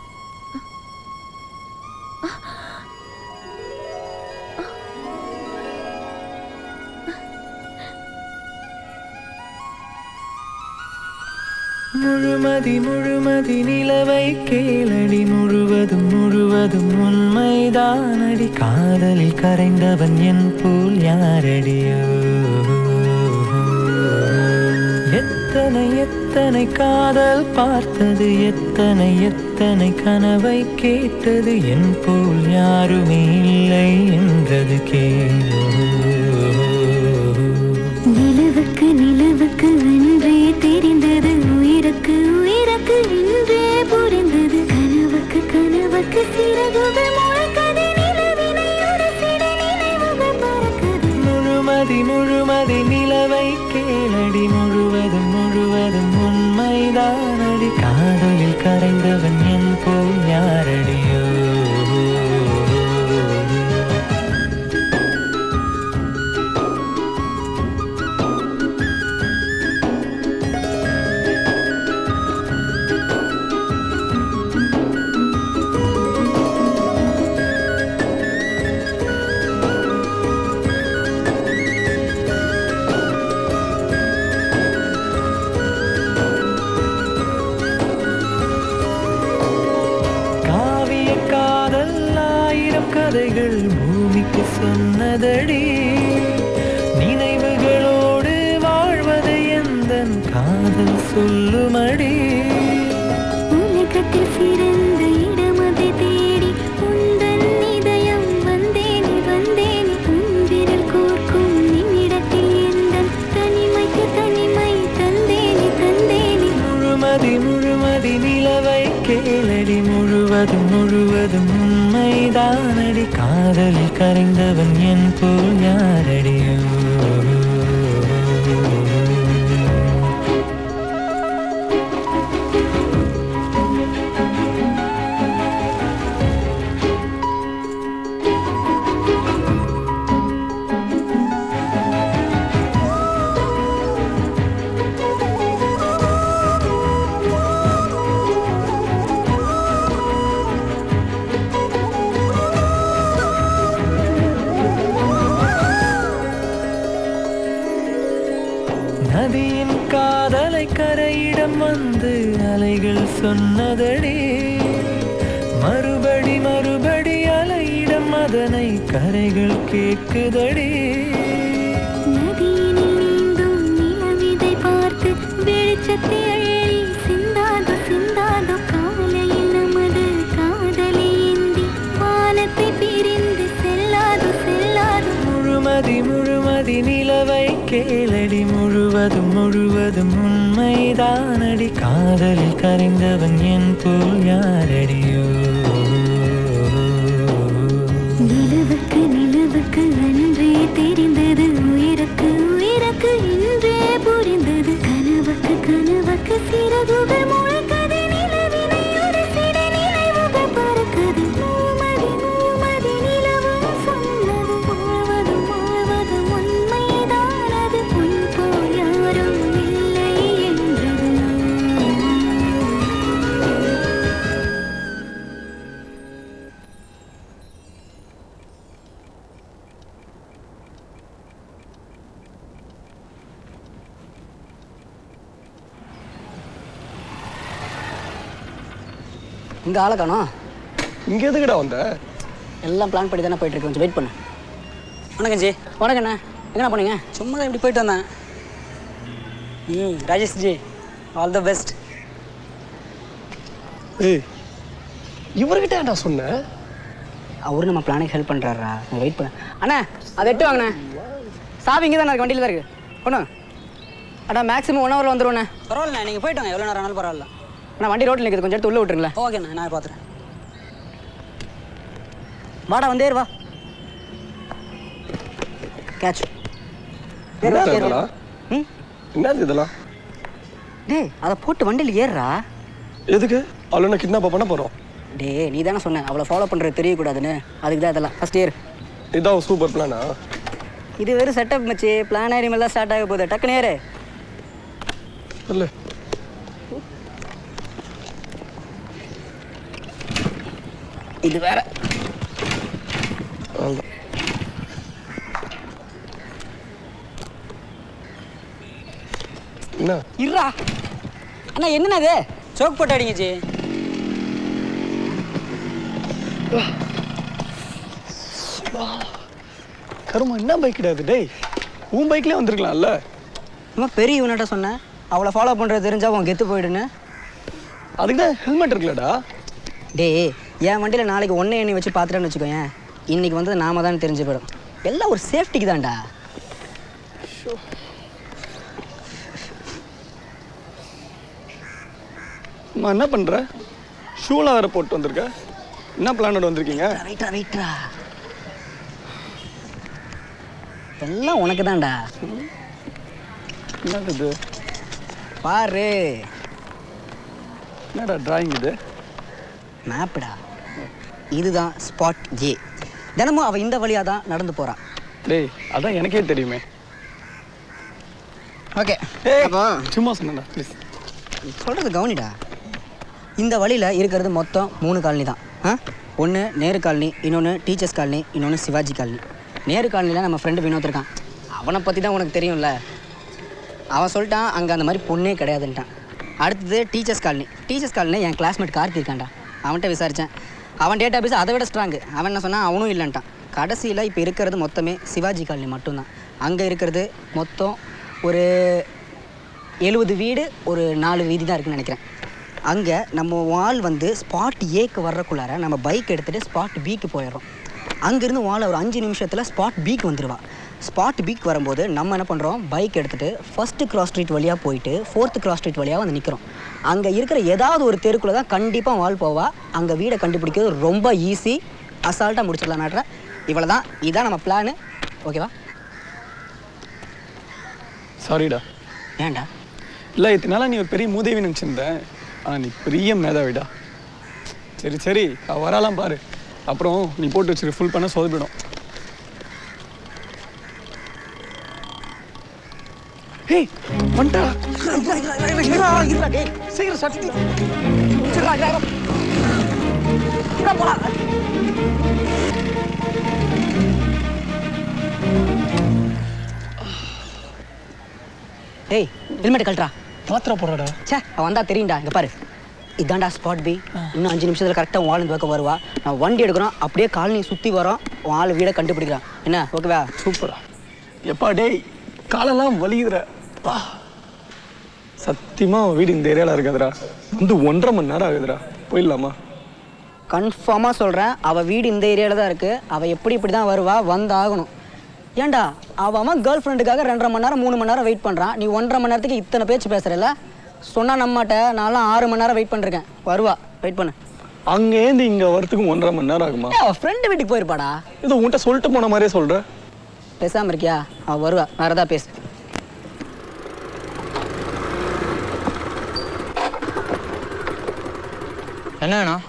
[SPEAKER 16] முழுமதி முழுமதி நிலவை கேளடி, முழுவதும் முழுவதும் உண்மைதானடி. காதலில் கரைந்தவன் என் போல் யாரடியோ. எத்தனை எத்தனை காதல் பார்த்தது, எத்தனை எத்தனை கனவை கேட்டது. என் போல் யாருமே இல்லை என்றது கேளோ.
[SPEAKER 19] நிலவுக்கு நிலவுக்கு அன்றே தெரிந்தது, உயிருக்கு உயிருக்கு இன்றே புரிந்தது. கனவுக்கு கனவுக்கு சிறகுகள் முளைக்கது, நிலவினை உரசிட நினைவுகள் பறக்கது.
[SPEAKER 16] முழுமதி முழுமதி நிலவை கேளடி, முழுவதும் முழுவதும் உண்மைதானடி. காதலில் கரைந்தவன் என் போல் யாரடியோ. கதைகள் பூமிக்கு சொன்னதடி, நினைவுகளோடு வாழ்வதை எந்தன் காதல் சொல்லுமடி.
[SPEAKER 19] உலகத்தில் சிறந்த இடமதை தேடி உந்தன் இதயம் வந்தேனே வந்தேனே. உன் விரல் கோர்க்கும் நிமிடத்தில்
[SPEAKER 16] முழுவதும் உண்மைதானடி காதலில் கரைந்தவன் என் போல் யாரடியோ நதியின் காதலை கரையிடம் வந்து அலைகள் சொன்னதடி மறுபடி மறுபடி அலையிடம் அதனை கரைகள் கேட்குதடி
[SPEAKER 19] நதியினில் நீந்தும் நிலவிதை பார்த்து வெளிச்சத்தை அள்ளி சிந்தாதோ சிந்தாதோ காலையில் நமது காதலை ஏந்தி வானத்தை பிரிந்து செல்லாதோ செல்லாதோ
[SPEAKER 16] முழுமதி முழுமதி நிலவை கேளடி முழுவதும் முழுவதும் உண்மைதானடி காதலில் கரைந்தவன் என் போல் யாரடியோ
[SPEAKER 19] நிலவுக்கு நிலவுக்கு அன்றே தெரிந்தது உயிருக்கு உயிருக்கு இன்றே புரிந்தது கனவுக்கு கனவுக்கு சிறகுகள் முளைக்கது நிலவினை ஒரு சில நினைவுகள் பறக்குது மூமதி மூமதி நிலவும் சொன்னது வாழ்வது வாழ்வது உண்மைதானது பொன் போல் யாரும் இல்லை என்றது
[SPEAKER 8] இங்கே ஆளை காணோம்.
[SPEAKER 6] இங்கே எதுக்குடா வந்த?
[SPEAKER 8] எல்லாம் பிளான் பண்ணி தானே போயிட்டு இருக்கு. கொஞ்சம் வெயிட் பண்ணு. வணக்கம் ஜி. வணக்கண்ணா. எங்கண்ணா போனீங்க? சும்மா தான் இப்படி போயிட்டு வந்தேன். Rajesh G, all the best.
[SPEAKER 6] ஏய், இவர்கிட்ட ஏன்டா சொன்னேன்?
[SPEAKER 8] அவரு நம்ம பிளானுக்கு ஹெல்ப் பண்ணுறாரா? வெயிட் பண்ண. அண்ணா அதை எட்டு வாங்கண்ணே. சாவி இங்கே தானே இருக்கு, வண்டியில் தான் இருக்குது. ஒன்று அண்ணா மேக்ஸிமம் 1 ஹவரில் வந்துடுவோண்ணே. பரவாயில்லண்ணா, நீங்கள் போயிட்டு வாங்க. எவ்வளோ நேரம் ஆனாலும் பரவாயில்ல. அண்ணா வண்டி ரோட்டில் நிற்குது, கொஞ்சம் எடுத்து உள்ளே விட்டுருங்களேன். ஓகேண்ணா, நான் பார்த்துறேன். வாடா வந்தே வா. கேட்ச்.
[SPEAKER 6] என்னது இதெல்லாம்?
[SPEAKER 8] டேய் அதை போட்டு வண்டியில் ஏறுறா.
[SPEAKER 6] எதுக்கு? அவளை என்ன கிட்னாப் பண்ண போகிறோம்?
[SPEAKER 8] டே நீ தானே சொன்ன அவளை ஃபாலோ பண்ணுறது தெரியக்கூடாதுன்னு. அதுக்கு தான் இதெல்லாம். ஃபஸ்ட் இயர்
[SPEAKER 6] இதான் சூப்பர் பிளானா?
[SPEAKER 8] இது வெறும் செட்டப் மச்சி. பிளான் ஆரிமெல்லாம் ஸ்டார்ட் ஆக போகுது. டக்குனு ஏறு.
[SPEAKER 6] இல்லை
[SPEAKER 8] இது வேற.
[SPEAKER 6] என்ன
[SPEAKER 8] இருடா அண்ணா, என்னண்ணா இது? சோக் போட்டு அடிங்க ஜி.
[SPEAKER 6] கருமா என்ன பைக் கிடையாது? டேய் உன் பைக்லேயே வந்திருக்கலாம்ல.
[SPEAKER 8] நம்ம பெரிய இவன்கிட்ட சொன்னேன் அவளை ஃபாலோ பண்ணுறது தெரிஞ்சா உன் கெத்து போயிடுன்னு.
[SPEAKER 6] அதுக்கு தான் ஹெல்மெட் இருக்குல்லடா.
[SPEAKER 8] டேய் என் வண்டியில் நாளைக்கு ஒன்றே எண்ணி வச்சு பார்த்துட்டேன்னு வச்சுக்கோயேன், இன்னைக்கு வந்து நாம தான் தெரிஞ்சு போயிடும். எல்லாம் ஒரு சேஃப்டிக்கு தான்டா.
[SPEAKER 6] அம்மா என்ன பண்ணுற? ஷூலாம் வேறு போட்டு வந்திருக்க. என்ன பிளானோட வந்திருக்கீங்க?
[SPEAKER 8] ரைட்டா ரைட்டா, எல்லாம் உனக்கு தான்டா.
[SPEAKER 6] என்னது இது?
[SPEAKER 8] பாரு.
[SPEAKER 6] என்னடா டிராயிங் இது?
[SPEAKER 8] மேப்டா. இதுதான் ஸ்பாட் ஏ. தினமும் அவள் இந்த வழியாக தான் நடந்து போகிறான்.
[SPEAKER 6] டேய் அதான் எனக்கே தெரியுமே.
[SPEAKER 8] ஓகே
[SPEAKER 6] சும்மா சொன்னேன்டா ப்ளீஸ்.
[SPEAKER 8] சொல்கிறது கவனிடா. இந்த வழியில் இருக்கிறது மொத்தம் 3 காலனி தான். ஒன்று நேரு காலனி, இன்னொன்று டீச்சர்ஸ் காலனி, இன்னொன்று சிவாஜி காலனி. நேரு காலனியில் நம்ம ஃப்ரெண்டு வினோத் இருக்கான். அவனை பற்றி தான் உனக்கு தெரியும்ல. அவன் சொல்லிட்டான் அங்கே அந்த மாதிரி பொண்ணே கிடையாதுன்ட்டான். அடுத்தது டீச்சர்ஸ் காலனி. டீச்சர்ஸ் காலனியில் என் கிளாஸ்மேட் கார்த்தி இருக்கான்டா. அவன்கிட்ட விசாரித்தேன். அவன் டேட்டா பேஸ் அதை விட ஸ்ட்ராங்கு. அவன் என்ன சொன்னான், அவனும் இல்லைன்ட்டான். கடைசியில் இப்போ இருக்கிறது மொத்தமே சிவாஜி காலனி மட்டும்தான். அங்கே இருக்கிறது மொத்தம் ஒரு 70 வீடு, ஒரு 4 வீதி தான் இருக்குன்னு நினைக்கிறேன். அங்கே நம்ம வால் வந்து ஸ்பாட் ஏக்கு வர்றக்குள்ளார நம்ம பைக் எடுத்துகிட்டு ஸ்பாட் பிக்கு போயிடுறோம். அங்கேருந்து வால் ஒரு 5 நிமிஷத்தில் ஸ்பாட் பிக்கு வந்துடுவா. ஸ்பாட் பிக் வரும்போது நம்ம என்ன பண்ணுறோம், பைக் எடுத்துகிட்டு ஃபஸ்ட்டு கிராஸ் ஸ்ட்ரீட் வழியாக போயிட்டு 4th கிராஸ் ஸ்ட்ரீட் வழியாக வந்து நிற்கிறோம். அங்கே இருக்கிற ஏதாவது ஒரு தெருக்குள்ளே தான் கண்டிப்பாக வால் போவா. அங்கே வீடை கண்டுபிடிக்கிறது ரொம்ப ஈஸி. அசால்ட்டாக முடிச்சிடலாம் நாட்டுற. இவ்வளோ தான், இதுதான் நம்ம பிளானு. ஓகேவா?
[SPEAKER 6] சாரிடா.
[SPEAKER 8] ஏன்டா?
[SPEAKER 6] இல்லை, இதனால நீ ஒரு பெரிய மூதேவி நினச்சிருந்தேன். ஆனால் நீ பெரிய மேதாவிடா. சரி சரி, வராலாம் பாரு. அப்புறம் நீ போட்டு வச்சிரு, ஃபுல் பண்ண சொதப்பிடும். ஏய் வந்துடா.
[SPEAKER 8] சீக்கிரம் சட்டி ஏய் ஹெல்மெட் கழட்டா.
[SPEAKER 6] பாத்திரம் போடுறடா.
[SPEAKER 8] சே, அவன் வந்தா தெரியும்டா. இங்கே பாரு, இதான்டா ஸ்பாட் பி. இன்னும் 5 நிமிஷத்தில் கரெக்டாக உன் ஆள் இந்த பக்கம் வருவா. நான் வண்டி எடுக்கிறோம், அப்படியே காலனி சுற்றி வரோம், உன் ஆள் வீடை கண்டுபிடிக்கிறான். என்ன ஓகேவா?
[SPEAKER 6] சூப்பரா. எப்பா டேய், காலெல்லாம் வலிக்குதுற. சத்தியமாக அவன் வீடு இந்த ஏரியாவில் இருக்காதுடா. வந்து 1.5 மணி நேரம் ஆகுதுடா. போயிடலாமா?
[SPEAKER 8] கன்ஃபார்மாக சொல்கிறேன், அவள் வீடு இந்த ஏரியாவில் தான் இருக்குது. அவள் எப்படி இப்படி தான் வருவா, வந்தாகணும். ஏன்டா அவன் கேர்ள் ஃப்ரெண்டுக்காக 2.5 மணி நேரம் 3 மணி நேரம் வெயிட் பண்ணுறான். நீ 1.5 மணி நேரத்துக்கு இத்தனை பேச்சு பேசுகிறல்ல? சொன்னா நம்மகிட்ட நான்லாம் 6 மணி நேரம் வெயிட் பண்ணிருக்கேன். வருவா, வெயிட் பண்ணு.
[SPEAKER 6] அங்கேருந்து இங்கே வரத்துக்கு 1.5 மணி நேரம் ஆகுமா?
[SPEAKER 8] அவள் ஃப்ரெண்டு வீட்டுக்கு போயிருப்பாடா.
[SPEAKER 6] இது உன்கிட்ட சொல்லிட்டு போன மாதிரியே சொல்கிற.
[SPEAKER 8] பேசாமல் இருக்கியா? அவள் வருவா, வேறு ஏதாவது பேசு.
[SPEAKER 9] என்ன வேணும்?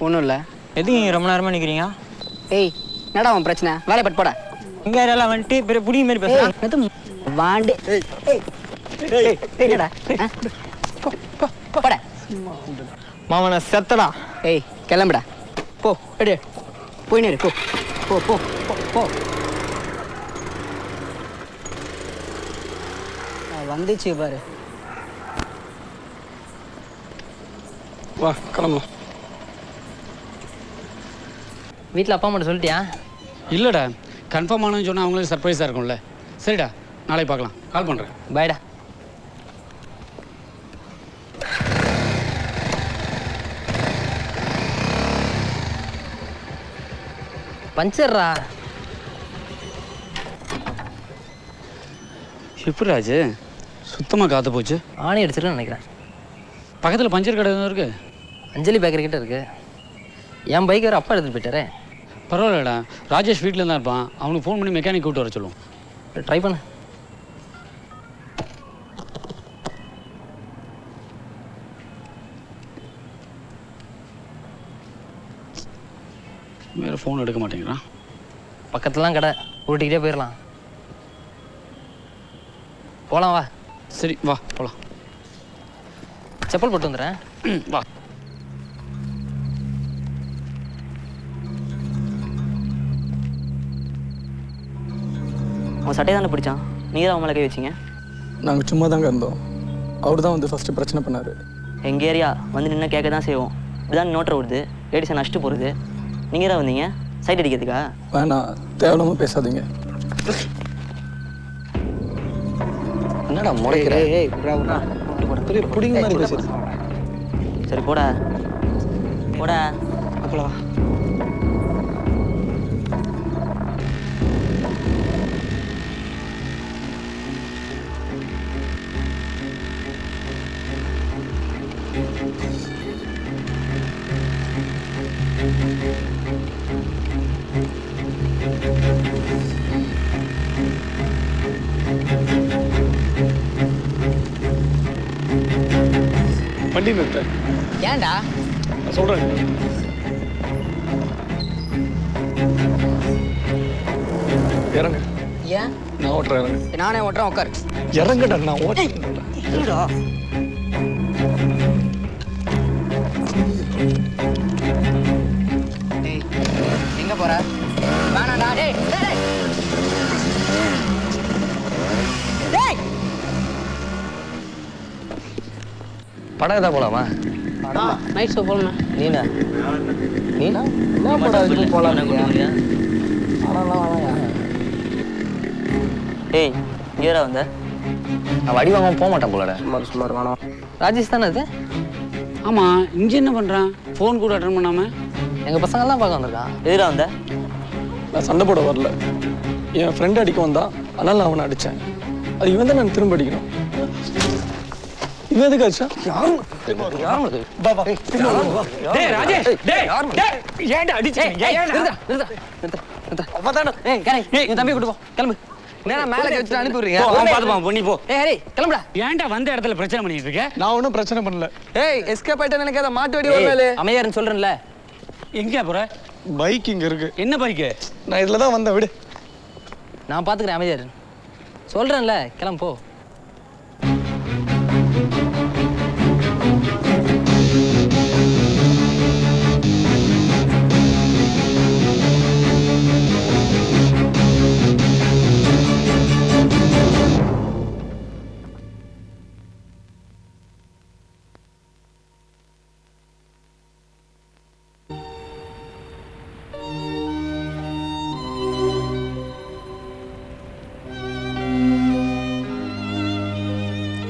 [SPEAKER 8] ஒன்றும் இல்லை.
[SPEAKER 9] எதுக்கு நீங்கள் ரொம்ப நேரமாக நிற்கிறீங்க?
[SPEAKER 8] ஏய், என்னடா அவன் பிரச்சனை? வேலையை பட்டு போட.
[SPEAKER 9] இங்கே யாரெல்லாம் வந்துட்டு பெரிய புடி மாரி பேசுகிறேன்.
[SPEAKER 8] வாண்டு. என்னடா போட
[SPEAKER 9] மாமனை செத்தடா.
[SPEAKER 8] ஏய் கிளம்புடா. போ எடு, போய் நேரு. போ போ போ போ. வந்துச்சு பாரு.
[SPEAKER 6] வா கிளம்பலாம்.
[SPEAKER 14] வீட்டில் அப்பா அம்மாட்ட சொல்லிட்டியா?
[SPEAKER 4] இல்லைடா, கன்ஃபார்ம் ஆனு சொன்னால் அவங்களுக்கு சர்ப்ரைஸாக இருக்கும்ல. சரிடா, நாளைக்கு பார்க்கலாம். கால் பண்ணுறேன்.
[SPEAKER 14] பாய்டா. பஞ்சர்ரா.
[SPEAKER 4] எப்படி ராஜு, சுத்தமாக காற்று போச்சு.
[SPEAKER 14] ஆணி அடிச்சிருன்னு நினைக்கிறேன்.
[SPEAKER 4] பக்கத்தில் பஞ்சர் கடை எதுவும் இருக்குது?
[SPEAKER 14] அஞ்சலி பேக்கரி கிட்ட இருக்கு. என் பைக் வேறு அப்பா எடுத்துகிட்டு போயிட்டாரே.
[SPEAKER 4] பரவாயில்லடா, ராஜேஷ் வீட்டில் தான் இருப்பான். அவனுக்கு ஃபோன் பண்ணி மெக்கானிக் கூப்பிட்டு வர சொல்லுவோம்.
[SPEAKER 14] ட்ரை பண்ணு.
[SPEAKER 4] வேறு ஃபோன் எடுக்க மாட்டேங்கிறான்.
[SPEAKER 14] பக்கத்துலாம் கடை, ஊட்டிக்கிட்டே போயிடலாம். போகலாம் வா.
[SPEAKER 4] சரி வா போகலாம்.
[SPEAKER 14] செப்பல் போட்டு வந்துடுறேன்.
[SPEAKER 4] வா.
[SPEAKER 8] அவன் சட்டையை தானே பிடிச்சான், நீங்கள் தான் அவன் மேலே கை வச்சிங்க?
[SPEAKER 6] நாங்கள் சும்மா தாங்க இருந்தோம். அவர் தான் வந்து ஃபஸ்ட்டு பிரச்சனை பண்ணார்.
[SPEAKER 8] எங்கள் ஏரியா வந்து நின்று கேட்க தான் செய்வோம். இப்படிதான் நோட்டரை விடுது, லேடிஸை நஷ்ட்டு போகிறது. நீங்கள் தான் வந்தீங்க சைட் அடிக்கிறதுக்கா?
[SPEAKER 6] வேணாம், தேவையில்லாமல் பேசாதீங்க.
[SPEAKER 9] என்னடா முறைக்கிற?
[SPEAKER 6] பிடிங்க மாதிரி பேசுறது.
[SPEAKER 8] சரி போடா போடா.
[SPEAKER 6] அப்பலாம் வண்டி நிறுத்த.
[SPEAKER 8] ஏன்டா?
[SPEAKER 6] நான் சொல்கிறேன். இறங்க.
[SPEAKER 8] ஏன்?
[SPEAKER 6] நான் ஓட்டுறேன், இறங்க.
[SPEAKER 8] நானே ஓட்டுறேன், உட்காரு.
[SPEAKER 6] இறங்கடா, நான் ஓட்டுறேன்.
[SPEAKER 8] இல்லடா. டேய் எங்க போற? வேணாடா. டேய் டேய் டேய்.
[SPEAKER 14] படம் எதாவது போகலாமா?
[SPEAKER 8] நைட் ஷோ போகலாமா?
[SPEAKER 14] நீனா
[SPEAKER 9] என்ன படம் எதுவும் போகலாம்?
[SPEAKER 8] டேய் இங்கேரா வந்த?
[SPEAKER 14] நான் வடி வாங்க போக மாட்டேன் போலடா.
[SPEAKER 8] சுமார் வேணாம்.
[SPEAKER 14] ராஜேஷ் தானே அது?
[SPEAKER 4] ஆமாம், இங்கே என்ன பண்ணுறான்? ஃபோன் கூட அட்டன் பண்ணாமல்.
[SPEAKER 14] எங்கள் பசங்கள்லாம் பார்க்க வந்திருக்கான்.
[SPEAKER 8] எதிரா வந்த?
[SPEAKER 6] நான் சண்டை போட வரல, என் ஃப்ரெண்டு அடிக்க வந்தான், அதனால் நான் அவனை அடித்தேன். அது இவன் தான் நான் திரும்ப அடிக்கணும். இவன் எதுக்கு அடிச்சா?
[SPEAKER 14] தம்பி கூட்டு போ, கிளம்பு. நேரம் மேல வச்சுட்டு அனுப்பி விடுறீங்க. கிளம்புடா.
[SPEAKER 4] ஏன்டா வந்த இடத்துல பிரச்சனை பண்ணிட்டு இருக்க?
[SPEAKER 6] நான் ஒன்றும் பிரச்சனை பண்ணல.
[SPEAKER 14] ஏய் எஸ்கேப் ஆயிட்டா நினைக்காத, மாட்டு வெடி வரல. அமையாருன்னு சொல்றேன்ல.
[SPEAKER 4] எங்க போற?
[SPEAKER 6] பைக் இங்க இருக்கு.
[SPEAKER 4] என்ன பைக்கு?
[SPEAKER 6] நான் இதுல தான் வந்தேன், விடு.
[SPEAKER 14] நான் பாத்துக்கிறேன், அமைதியாரு. சொல்றேன்ல, கிளம்பு போ.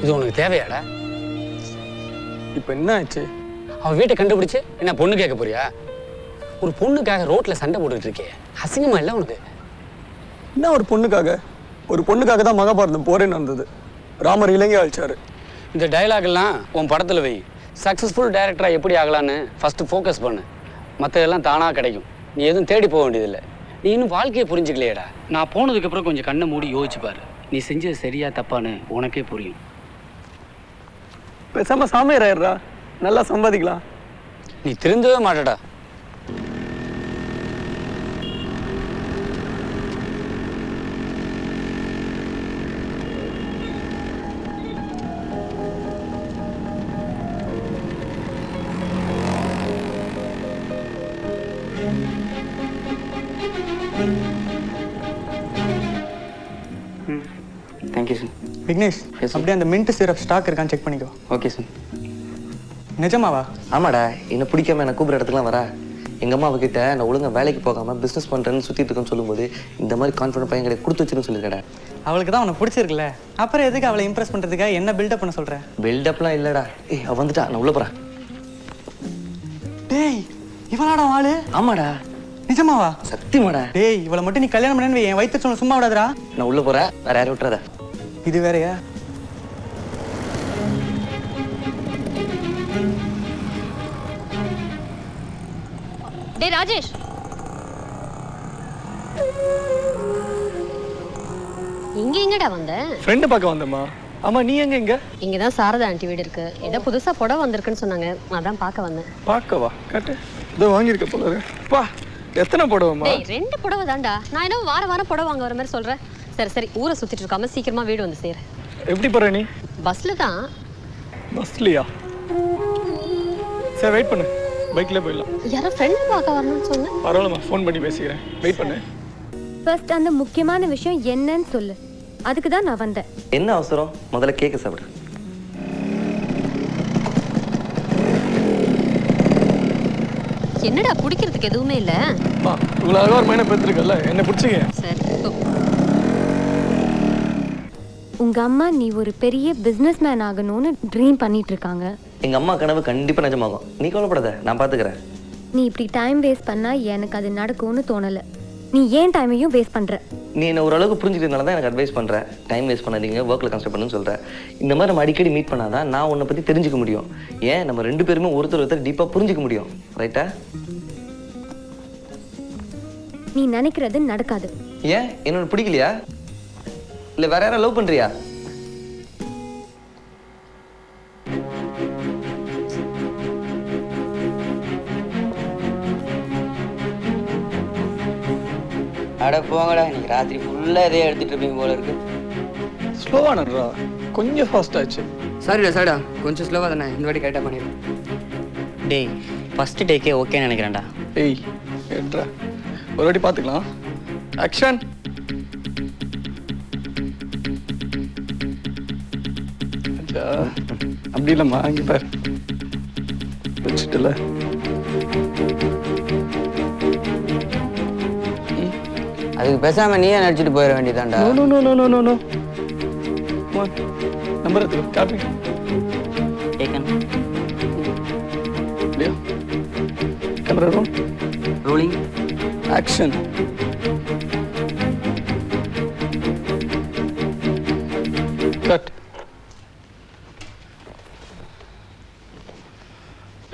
[SPEAKER 4] இது உனக்கு தேவையாடா?
[SPEAKER 6] இப்போ என்ன ஆச்சு?
[SPEAKER 4] அவன் வீட்டை கண்டுபிடிச்சு என்ன பொண்ணு கேட்க போறியா? ஒரு பொண்ணுக்காக ரோட்ல சண்டை போட்டுட்டு இருக்கே, அசிங்கமா இல்லை உனக்கு?
[SPEAKER 6] என்ன ஒரு பொண்ணுக்காக தான் மகாபாரதம் போரே நடந்தது. ராமர் இலங்கை அழிச்சாரு.
[SPEAKER 4] இந்த டைலாக் எல்லாம் உன் படத்துல வை. சக்சஸ்ஃபுல் டைரக்டரா எப்படி ஆகலான்னு ஃபர்ஸ்ட் ஃபோக்கஸ் பண்ணு. மற்றதெல்லாம் தானா கிடைக்கும். நீ எதுவும் தேடி போக வேண்டியதில்லை. நீ இன்னும் வாழ்க்கையை புரிஞ்சுக்கலையேடா. நான் போனதுக்கு அப்புறம் கொஞ்சம் கண்ணை மூடி யோசிச்சு பாரு. நீ செஞ்சது சரியா தப்பான்னு உனக்கே புரியும்.
[SPEAKER 6] பேசாம சாமியார் ஆயிடுறா, நல்லா சம்பாதிக்கலாம்.
[SPEAKER 4] நீ திருந்தவே மாட்டடா.
[SPEAKER 3] Thank you sir.
[SPEAKER 20] விக்னேஷ், அப்படியே அந்த மின்ட் சிரப் ஸ்டாக் இருக்கான்னு செக் பண்ணிக்கோ.
[SPEAKER 3] Okay sir.
[SPEAKER 20] நிஜமாவா?
[SPEAKER 7] ஆமாடா, என்னை பிடிக்காம என்ன கூப்பிட்ற இடத்துக்குலாம் வரா. எங்கள் அம்மா அவகிட்ட நான் ஒழுங்காக வேலைக்கு போகாமல் பிஸ்னஸ் பண்ணுறேன்னு சுற்றிட்டு இருக்கேன்னு சொல்லும்போது இந்த மாதிரி கான்ஃபிடன்ட் பையன் கிடையாது கொடுத்து வச்சுருன்னு சொல்லியிருக்கடா.
[SPEAKER 20] அவளுக்கு தான் உனக்கு பிடிச்சிருக்குல்ல, அப்புறம் எதுக்கு அவளை இம்ப்ரெஸ் பண்ணுறதுக்காக என்ன பில்டப் பண்ண சொல்கிறேன்?
[SPEAKER 7] பில்டப்லாம் இல்லைடா. அவள் வந்துட்டா, நான் உள்ள போகிறேன்.
[SPEAKER 20] டேய், இவளாடா ஆளு?
[SPEAKER 7] ஆமாடா.
[SPEAKER 20] நிஜமாவா?
[SPEAKER 7] சத்தியமாடா.
[SPEAKER 20] டேய், இவளை மட்டும் நீ கல்யாணம் பண்ணு, என் வயிற்று சொன்ன சும்மா விடாதடா.
[SPEAKER 7] நான் உள்ள போகிறேன், வேற யாரும் விட்டுறதா.
[SPEAKER 20] இது வேறையா?
[SPEAKER 1] டேய் ராஜேஷ், இங்க எங்கடா வந்த?
[SPEAKER 6] ஃப்ரெண்ட் பார்க்க வந்தேம்மா. ஆமா, நீ எங்க?
[SPEAKER 1] இங்க தான் சாரதா ஆண்டி வீடு இருக்கு. ஏதோ புதுசா புடவை வந்திருக்குன்னு சொன்னாங்க, அதான் பார்க்க வந்தேன்.
[SPEAKER 6] பார்க்கவா? காட்டு. இதோ வாங்கியிருக்க போல இருக்கு. பா, எத்தனை புடவைமா?
[SPEAKER 1] டேய், 2 புடவை தான்டா. நான் என்ன வாரம் புடவை வாங்க வர மாதிரி சொல்றேன்? சரி ஊரை சுத்திட்டு இருக்காம சீக்கிரமா வீடு வந்து சேரு.
[SPEAKER 6] எப்படி போற நீ?
[SPEAKER 1] பஸ்ல தான்.
[SPEAKER 6] பஸ்லயா? சரி, வெயிட் பண்ணு, பைக்ல போயிடலாம்.
[SPEAKER 1] யாரோ ஃப்ரெண்ட் பார்க்க வரணும்னு சொன்னேன்.
[SPEAKER 6] பரவாயில்லம்மா, ஃபோன் பண்ணி பேசிக்கிறேன், வெயிட் பண்ணு.
[SPEAKER 18] ஃபர்ஸ்ட் அந்த முக்கியமான விஷயம் என்னன்னு சொல்லு. அதுக்கு தான் நான் வந்தேன்.
[SPEAKER 7] என்ன அவசரம்? முதல்ல கேக்க சாப்பிடு.
[SPEAKER 1] என்னடா குடிக்கிறதுக்கு எதுவுமே இல்ல?
[SPEAKER 6] இவ்வளவு அழகா ஒரு மைனை பெற்றிருக்கல, என்ன பிடிச்சிங்க?
[SPEAKER 1] சரி.
[SPEAKER 18] உங்க அம்மா நீ ஒரு பெரிய பிசினஸ் மேன் ஆகணும்னு ட்ரீம் பண்ணிட்டு இருக்காங்க.
[SPEAKER 7] எங்க அம்மா கனவு கண்டிப்பா நிஜமாகும். நீ கவலைப்படாத, நான் பாத்துக்கிறேன்.
[SPEAKER 18] நீ இப்படி டைம் வேஸ்ட் பண்ணா எனக்கு அது நடக்கும்னு தோணல. நீ ஏன் டைமையும் வேஸ்ட் பண்ற?
[SPEAKER 7] நீ என்ன ஓரளவுக்கு புரிஞ்சுக்கிறதுனால தான் எனக்கு அட்வைஸ் பண்ற. டைம் வேஸ்ட் பண்ணாதீங்க, ஒர்க்ல கான்சென்ட்ரேட் பண்ணுன்னு சொல்ற. இந்த மாதிரி நம்ம அடிக்கடி மீட் பண்ணாதான் நான் உன்னை பத்தி தெரிஞ்சுக்க முடியும். ஏன் நம்ம 2 பேருமே ஒருத்தர் டீப்பா புரிஞ்சுக்க முடியும். ரைட்டா?
[SPEAKER 18] நீ நினைக்கிறது நடக்காது.
[SPEAKER 7] ஏன்? என்னோட பிடிக்கலையா? இல்ல வேற யாரை லவ் பண்றியா?
[SPEAKER 14] அட போங்கடா, இன்னைக்கு ராத்திரி ஃபுல்லா இதே எடுத்துட்டு இருப்பீங்க போல இருக்கு.
[SPEAKER 6] ஸ்லோவா நடுறா, கொஞ்சம் ஃபாஸ்ட் ஆச்சு.
[SPEAKER 14] சரிடா கொஞ்சம் ஸ்லோவா தானே, இந்த வாட்டி கரெக்டாக பண்ணிடுறேன்.
[SPEAKER 8] டேய், ஃபர்ஸ்ட் டேக்கே ஓகேன்னு நினைக்கிறேன்டா.
[SPEAKER 6] ஏய், ஏட்ரா, ஒரு வாட்டி பார்த்துக்கலாம். ஆக்ஷன். அப்படி இல்லைம்மா, அங்கே பாரு வச்சுட்டுல.
[SPEAKER 14] அதுக்கு பேசாம நீயே நடிச்சிட்டு போயிட வேண்டியதான்டா.
[SPEAKER 6] நோ. நம்பர் எடுத்து காப்பி.
[SPEAKER 8] டேக்கன்.
[SPEAKER 6] இல்லையா? Camera role.
[SPEAKER 8] ரோலிங்.
[SPEAKER 6] ஆக்ஷன்.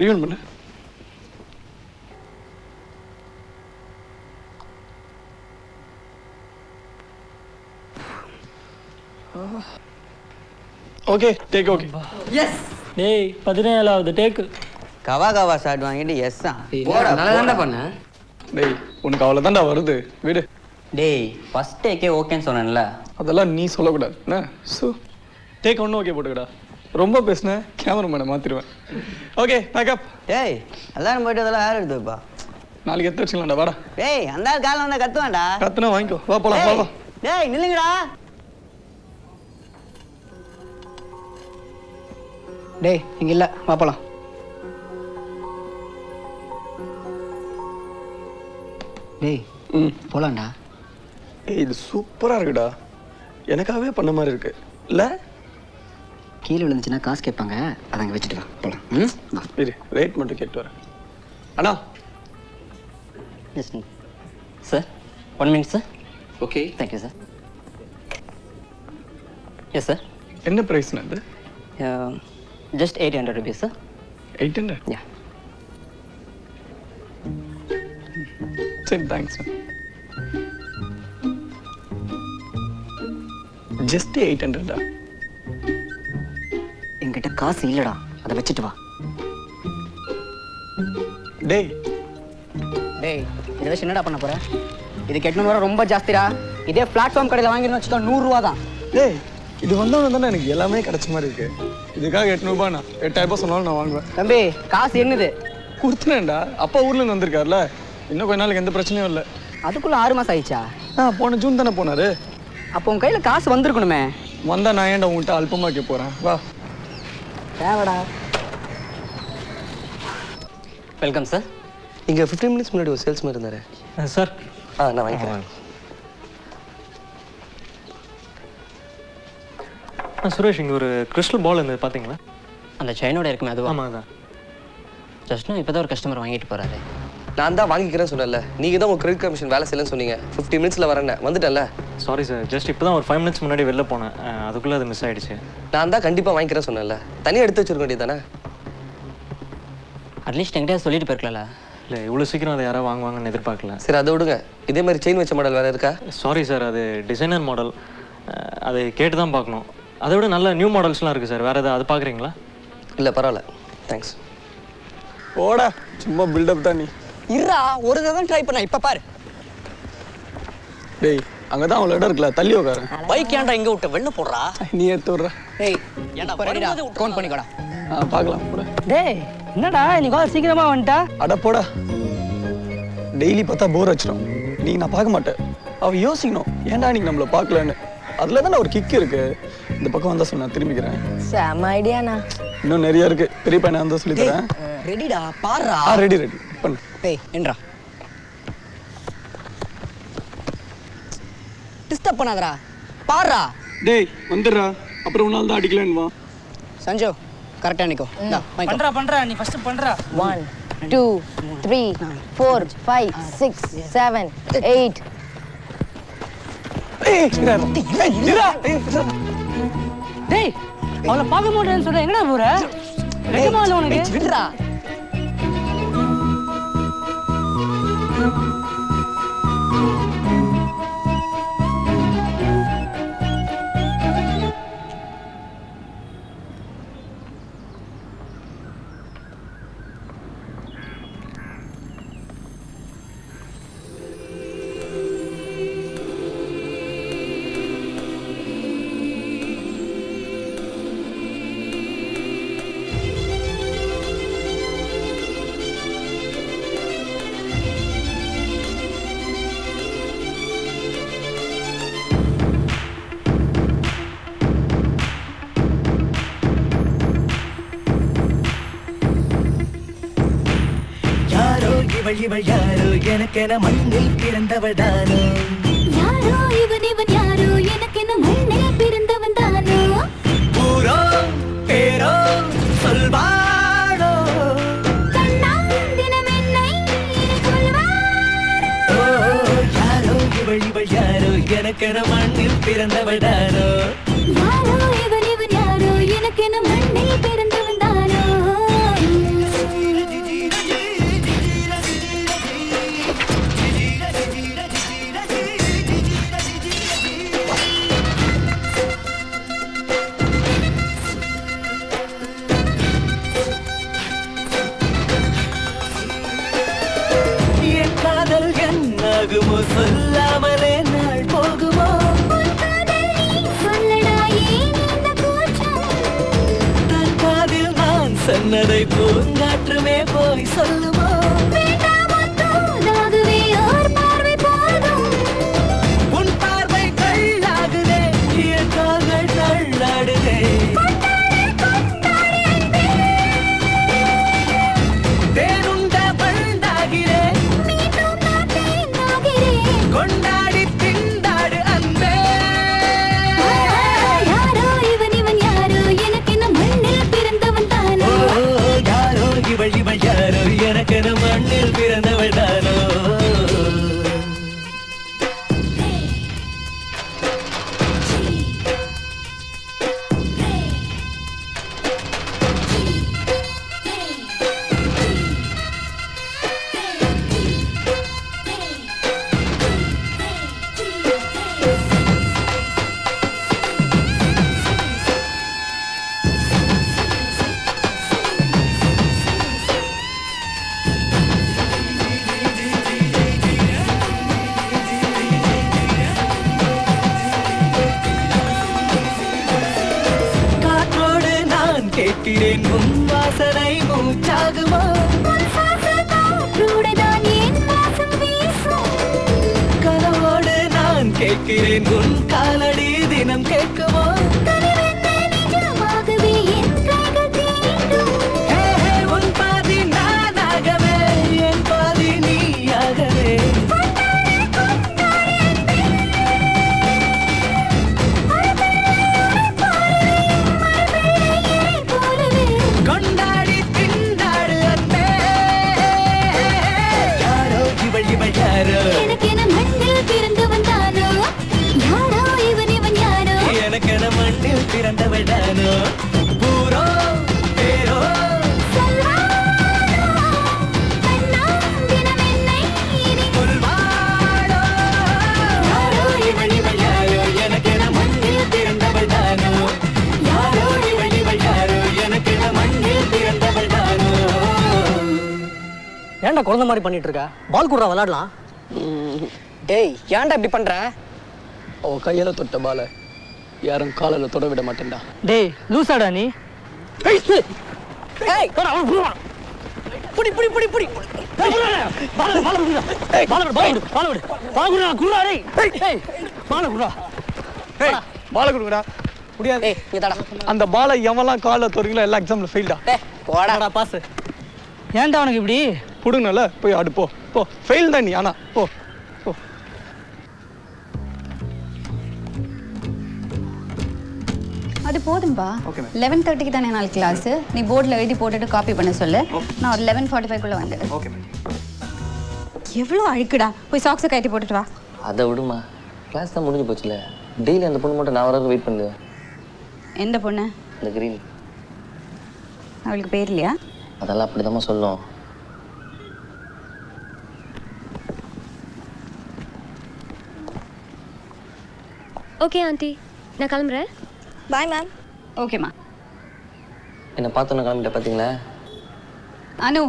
[SPEAKER 6] ரீவன் பண்ணு. Okay take okay.
[SPEAKER 8] எஸ்.
[SPEAKER 5] டேய் 17வது டேக்கு.
[SPEAKER 8] கவா ஷாட் வாங்கிட்டு எஸ் தான்.
[SPEAKER 14] நல்லா தான்டா பண்ணேன்.
[SPEAKER 6] டேய் உனக்கு அவ்வளோதான்டா வருது விடு.
[SPEAKER 8] டேய் ஃபர்ஸ்ட் டேக்கே ஓகேன்னு சொன்னேன்ல.
[SPEAKER 6] அதெல்லாம் நீ சொல்லக்கூடாது என்ன. ஸோ டேக் ஒன்று ஓகே போட்டுக்கடா. ரொம்ப பேசுனேன் கேமராமேனை மாற்றிடுவேன். Okay backup.
[SPEAKER 8] டேய் எல்லாரும் போயிட்டு அதெல்லாம் யார் எடுத்துப்பா.
[SPEAKER 6] நாளைக்கு எடுத்து வச்சுக்கலாம்டா வாடா.
[SPEAKER 8] டேய் அந்த ஆள் காலைல வந்தா கத்துவான்டா.
[SPEAKER 6] கத்துனா வாங்கிக்கோ வா போலாம் வா வா.
[SPEAKER 8] டேய் நில்லுங்கடா. டேய் இங்க இல்ல வா போலாம். டேய் போலாம்டா.
[SPEAKER 6] ஏய் இது சூப்பராக இருக்குடா. எனக்காகவே பண்ண மாதிரி இருக்கு இல்லை?
[SPEAKER 8] கீழே விழுந்துச்சுன்னா காசு கேட்பாங்க, அதை அங்கே வச்சுட்டு வா போகலாம்.
[SPEAKER 6] இரு ரேட் மட்டும் கேட்டு வரேன். அண்ணா
[SPEAKER 8] yes sir 1 minute sir. Okay thank you sir. Yes sir.
[SPEAKER 6] என்ன ப்ரைஸ்ண்ணா இது?
[SPEAKER 8] Just 800 rupees sir.
[SPEAKER 6] 800?
[SPEAKER 8] யா.
[SPEAKER 6] சரி தேங்க்ஸ் சார். ஜஸ்ட் 800டா.
[SPEAKER 8] என்கிட்ட காசு இல்லடா, அதை வச்சுட்டு வா.
[SPEAKER 6] டேய்
[SPEAKER 8] டேய் இதை வச்சு என்னடா பண்ண போற? இதுக்கு 800 ரூபா ரொம்ப ஜாஸ்திடா. இதே பிளாட்ஃபார்ம் கடையில் வாங்கிருந்தோம் வச்சுக்கோ 100 ரூபா தான்.
[SPEAKER 6] டேய் இது வந்தவன தானே எனக்கு எல்லாமே கிடைச்ச மாதிரி இருக்கு. இதுக்காக 800 ரூபாய் நான் 8000 சொன்னாலும் நான் வாங்குவேன்.
[SPEAKER 8] தம்பி காசு என்னது?
[SPEAKER 6] கொடுத்துனேன்டா. அப்பா ஊர்லேருந்து வந்திருக்காருல, இன்னும் கொஞ்ச நாளைக்கு எந்த பிரச்சனையும் இல்லை.
[SPEAKER 8] அதுக்குள்ள 6 மாசம் ஆயிடுச்சா?
[SPEAKER 6] போன ஜூன் தானே போனாரு.
[SPEAKER 8] அப்போ உன் கையில் காசு வந்திருக்கணுமே.
[SPEAKER 6] வந்தா நான் ஏன்டா உங்கள்கிட்ட அல்பமாக்க போகிறேன். வா
[SPEAKER 8] தேவடா. Welcome sir.
[SPEAKER 7] இங்கே 15 minutes முன்னாடி ஒரு சேல்ஸ்மேன் இருந்தார்
[SPEAKER 3] சார்.
[SPEAKER 7] நான் வாங்கிக்கிறேன்.
[SPEAKER 3] சுரேஷ் இங்கே ஒரு கிறிஸ்டல் பால் இருந்தது பார்த்தீங்களா?
[SPEAKER 8] அந்த செயினோட இருக்குமே அதுவா?
[SPEAKER 3] ஆமாம் அதான்.
[SPEAKER 8] ஜஸ்ட்னா இப்போ தான் ஒரு கஸ்டமர் வாங்கிட்டு போகிறாரு.
[SPEAKER 7] நான் தான் வாங்கிக்கிறேன்னு சொன்னேன்ல, நீங்கள் தான் உங்கள் கிரெடிட் கமிஷன் வேலை செய்யலன்னு சொன்னீங்க. 15 minutesல வரேன் வந்துட்டேன்ல.
[SPEAKER 3] சாரி சார், ஜஸ்ட் இப்போ தான் ஒரு 5 minutes முன்னாடி வெளில போனேன், அதுக்குள்ளே அது மிஸ் ஆகிடுச்சு.
[SPEAKER 7] நான் தான் கண்டிப்பாக வாங்கிக்கிறேன்னு சொன்னேன்ல, தனியாக எடுத்து வச்சிருக்க வேண்டியது தானே?
[SPEAKER 8] அட்லீஸ்ட் என்கிட்ட சொல்லிட்டு போயிருக்கல.
[SPEAKER 3] இல்லை இவ்வளோ சீக்கிரம் அதை யாராவது வாங்குவாங்கன்னு எதிர்பார்க்கல.
[SPEAKER 7] சரி அதை விடுங்க, இதே மாதிரி செயின் வச்ச மாடல் வேறு இருக்கா?
[SPEAKER 3] சாரி சார், அது டிசைனர் மாடல், அதை கேட்டு தான் பார்க்கணும். அதை விட நல்ல நியூ மாடல்ஸ்லாம் இருக்குது சார், வேறு எதாவது அது பார்க்குறீங்களா?
[SPEAKER 7] இல்லை பரவாயில்ல தேங்க்ஸ்.
[SPEAKER 6] ஓடா சும்மா பில்டப் தான். நீ
[SPEAKER 8] இருடா ஒரு தடவை ட்ரை பண்ண, இப்போ பாரு.
[SPEAKER 6] டேய் அங்கே தான் அவ்வளோ இடம் இருக்குல்ல, தள்ளி உட்காரு.
[SPEAKER 8] பைக் ஏன்டா இங்கே விட்ட வெளில போடுறா?
[SPEAKER 6] நீ எடுத்து விட்ற.
[SPEAKER 8] டேய் ஏன்டா ரெடிடா கவுண்ட் பண்ணிக்கோடா.
[SPEAKER 6] பார்க்கலாம் போட.
[SPEAKER 8] டேய் என்னடா நீ சீக்கிரமா வந்துட்டா?
[SPEAKER 6] அட போடா. டெய்லி பார்த்தா போர் அடிச்சிடும். நீ நான் பார்க்க மாட்டேன். அவ யோசிக்கணும் ஏன்டா நீங்க நம்மள பார்க்கலன்னு. அதுல தானே ஒரு கிக் இருக்கு. இந்த பக்கம் வந்தா சொன்னா திரும்பிக்கிறேன்.
[SPEAKER 2] செம ஐடியாண்ணா.
[SPEAKER 6] இன்னும் நிறைய இருக்கு. பெரிய பையனை வந்து சொல்லி தரேன்.
[SPEAKER 8] ரெடிடா பாருடா.
[SPEAKER 6] ரெடி பண்ணு.
[SPEAKER 8] டேய் என்றா டிஸ்டர்ப் பண்ணாதடா, பாருடா.
[SPEAKER 6] டேய் வந்துடுறா, அப்புறம் ஒரு நாள் தான் அடிக்கலன்னு வா.
[SPEAKER 8] சஞ்சு கரெக்டா நிக்கோ.
[SPEAKER 5] பண்றா நீ ஃபர்ஸ்ட் பண்றா.
[SPEAKER 2] 1 2 3 4 5 6 7 8.
[SPEAKER 5] டேய் அவளை பார்க்க மாட்டேன்னு சொல்ற, எங்கடா போற? வெக்கமா இல்ல உனக்கு?
[SPEAKER 8] விடுடா.
[SPEAKER 16] இவள் யாரோ எனக்கென மண்ணில் பிறந்தவள் தானோ.
[SPEAKER 19] யாரோ இவன் யாரோ எனக்கென மண்ணில் பிறந்தவன் தானோ.
[SPEAKER 16] ஊரோ பேரோ சொல்வாரோ.
[SPEAKER 19] கண்ணால் தினம் என்னை சொல்வாரோ.
[SPEAKER 16] யாரோ இவள் யாரோ எனக்கென மண்ணில் பிறந்தவள் தானோ.
[SPEAKER 19] யாரோ இவன் யாரோ எனக்கென மண்ணில் பிறந்தவன் தானோ.
[SPEAKER 16] சொல்லாமலே நாள் போகுமோ தன் காதில் நான் சொன்னதை பூங்காற்றுமே போய் சொல்லுமோ உன் பார்வை கள்ளாகுதே என் கால்கள் தள்ளாடுதே தேனுண்ட பண்டாகிறேன் கொண்டாடி திண்டாடு அன்பே
[SPEAKER 19] யாரோ இவன் யாரோ எனக்கு என்ன மண்ணில் பிறந்தவன் தானோ
[SPEAKER 16] யாரோ இவள் யாரோ எனக்கு மண்ணில் பிறந்தவள் தானோ காற்றோடு நான் கேட்கிறேன் உன் வாசனை மூச்சாகுமா கனவோடு நான் கேட்கிறேன் உன் காலடி தினம் கேட்குமோ உன் பாதி நானாகவே என் பாதி நீயாகவே கொண்டாடி திண்டாடு அன்பே யாரோ இவள் யாரோ
[SPEAKER 19] எனக்கு என்ன மண்ணில் பிறந்தவன் தானோ யாரோ இவன் யாரோ
[SPEAKER 16] எனக்கென மண்ணில் பிறந்தவள் தானோ ஊரோ பேரோ சொல்வாளோ யாரோ இவள் யாரோ எனக்கென மண்ணில் பிறந்தவள் தானோ யாரோ இவள் யாரோ எனக்கென மண்ணில் பிறந்தவள் தானோ
[SPEAKER 5] ஏன்டா குழந்தை மாதிரி பண்ணிட்டு இருக்க பால் கூட விளையாடலாம்
[SPEAKER 8] டேய் ஏன்டா இப்படி பண்ற
[SPEAKER 6] அவ கையில தொட்ட பால யாரும் காலில் தொட விட மாட்டேன்டா.
[SPEAKER 5] டேய் லூசாடா நீ
[SPEAKER 8] ஏய்
[SPEAKER 5] புடி புடி புடி புடி
[SPEAKER 6] பால கொடுங்கடா. முடியாது. அந்த பாலை எவன்லாம் காலில் தொடுறீங்களோ எல்லா எக்ஸாம்ல ஃபெயில்டா.
[SPEAKER 5] போடா பாஸ். ஏன்டா உனக்கு இப்படி
[SPEAKER 6] புடுங்கல போய் ஆடு போ போ. ஃபெயில் தான் நீ ஆனா போ போ.
[SPEAKER 10] அது போதும்பா 11:30க்கு தானே நாள் கிளாஸ் நீ போர்டில் எழுதி போட்டுட்டு காப்பி பண்ண சொல்லு நான் ஒரு 11:45 வந்துடு எவ்வளோ அழுக்குடா போய் சாக்ஸை கட்டி போட்டுட்டு வா
[SPEAKER 7] அதை விடுமா, கிளாஸ் தான் முடிஞ்சு போச்சுல. டெய்லி அந்த பொண்ணு மட்டும் நான் வர வெயிட் பண்ணுவேன்.
[SPEAKER 10] எந்த பொண்ணு?
[SPEAKER 7] இந்த கிரீன்.
[SPEAKER 10] அவளுக்கு பேர் இல்லையா?
[SPEAKER 7] அதெல்லாம் அப்படிதாம்மா சொல்லும்.
[SPEAKER 18] ஓகே ஆண்டி, நான் கிளம்புறேன்.
[SPEAKER 10] Bye ma'am. ஓகேம்மா.
[SPEAKER 7] என்னை பார்த்தோன்னு கிளம்பிட்ட பார்த்தீங்களா?
[SPEAKER 10] அனு,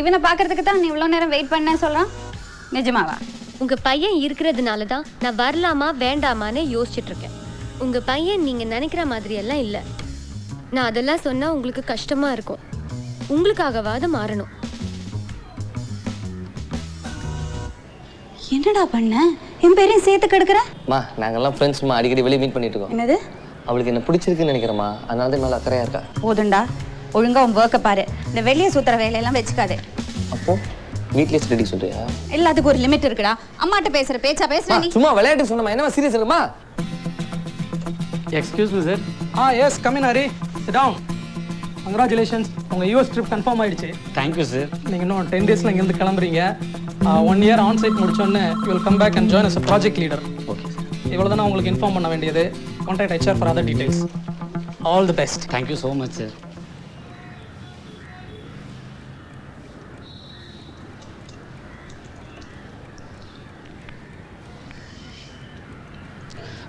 [SPEAKER 10] இவனை பார்க்கறதுக்கு தான் நீ இவ்வளோ நேரம் வெயிட் பண்ண சொல்கிறான், நிஜமாவா?
[SPEAKER 18] உங்க பையன் இருக்கிறதுனால தான் நான் வரலாமா வேண்டாமான்னு யோசிச்சுட்டு இருக்கேன். உங்க பையன் நீங்க நினைக்கிற மாதிரி எல்லாம் இல்லை. நான் அதெல்லாம் சொன்னா உங்களுக்கு கஷ்டமா இருக்கும். உங்களுக்காகவாது மாறணும்.
[SPEAKER 10] என்னடா பண்ண? என் பேரையும் சேர்த்து கெடுக்கிற?
[SPEAKER 7] மா, நாங்கெல்லாம் ஃப்ரெண்ட்ஸ்மா, அடிக்கடி வெளியே மீட் பண்ணிட்டு இருக்கோம்.
[SPEAKER 10] என்னது?
[SPEAKER 7] அவளுக்கு என்ன பிடிச்சிருக்குன்னு நினைக்கிறேம்மா, அதனால தான் மேலே அக்கறையா இருக்கா.
[SPEAKER 10] போதுண்டா, ஒழுங்கா உன் ஒர்க்கை பாரு. இந்த வெளியே சுத்துற வேலையெல்லாம் வச்சுக்காதே.
[SPEAKER 7] அப்போ வீட்லயே ஸ்டடி சொல்றியா?
[SPEAKER 10] எல்லாத்துக்கும் ஒரு லிமிட் இருக்குடா. அம்மாட்ட பேசுற பேச்சா பேசுற நீ?
[SPEAKER 7] சும்மா விளையாட்டு சொன்னமா, என்னமா சீரியஸ் இல்லமா?
[SPEAKER 5] Excuse me sir. Yes come in Hari, sit down. Congratulations, உங்கள் யூஎஸ் ட்ரிப் கன்ஃபார்ம் ஆயிடுச்சு.
[SPEAKER 20] Thank you sir.
[SPEAKER 5] நீங்கள் இன்னும் 10 டேஸில் இங்கேருந்து கிளம்புறீங்க. 1 இயர் ஆன் சைட் முடிச்சோன்னே you will come back and join us a project leader.
[SPEAKER 7] Okay sir.
[SPEAKER 5] இவ்வளோ தான் உங்களுக்கு இன்ஃபார்ம் பண்ண வேண்டியது. Contact HR for other details. All the best.
[SPEAKER 20] Thank you so much sir.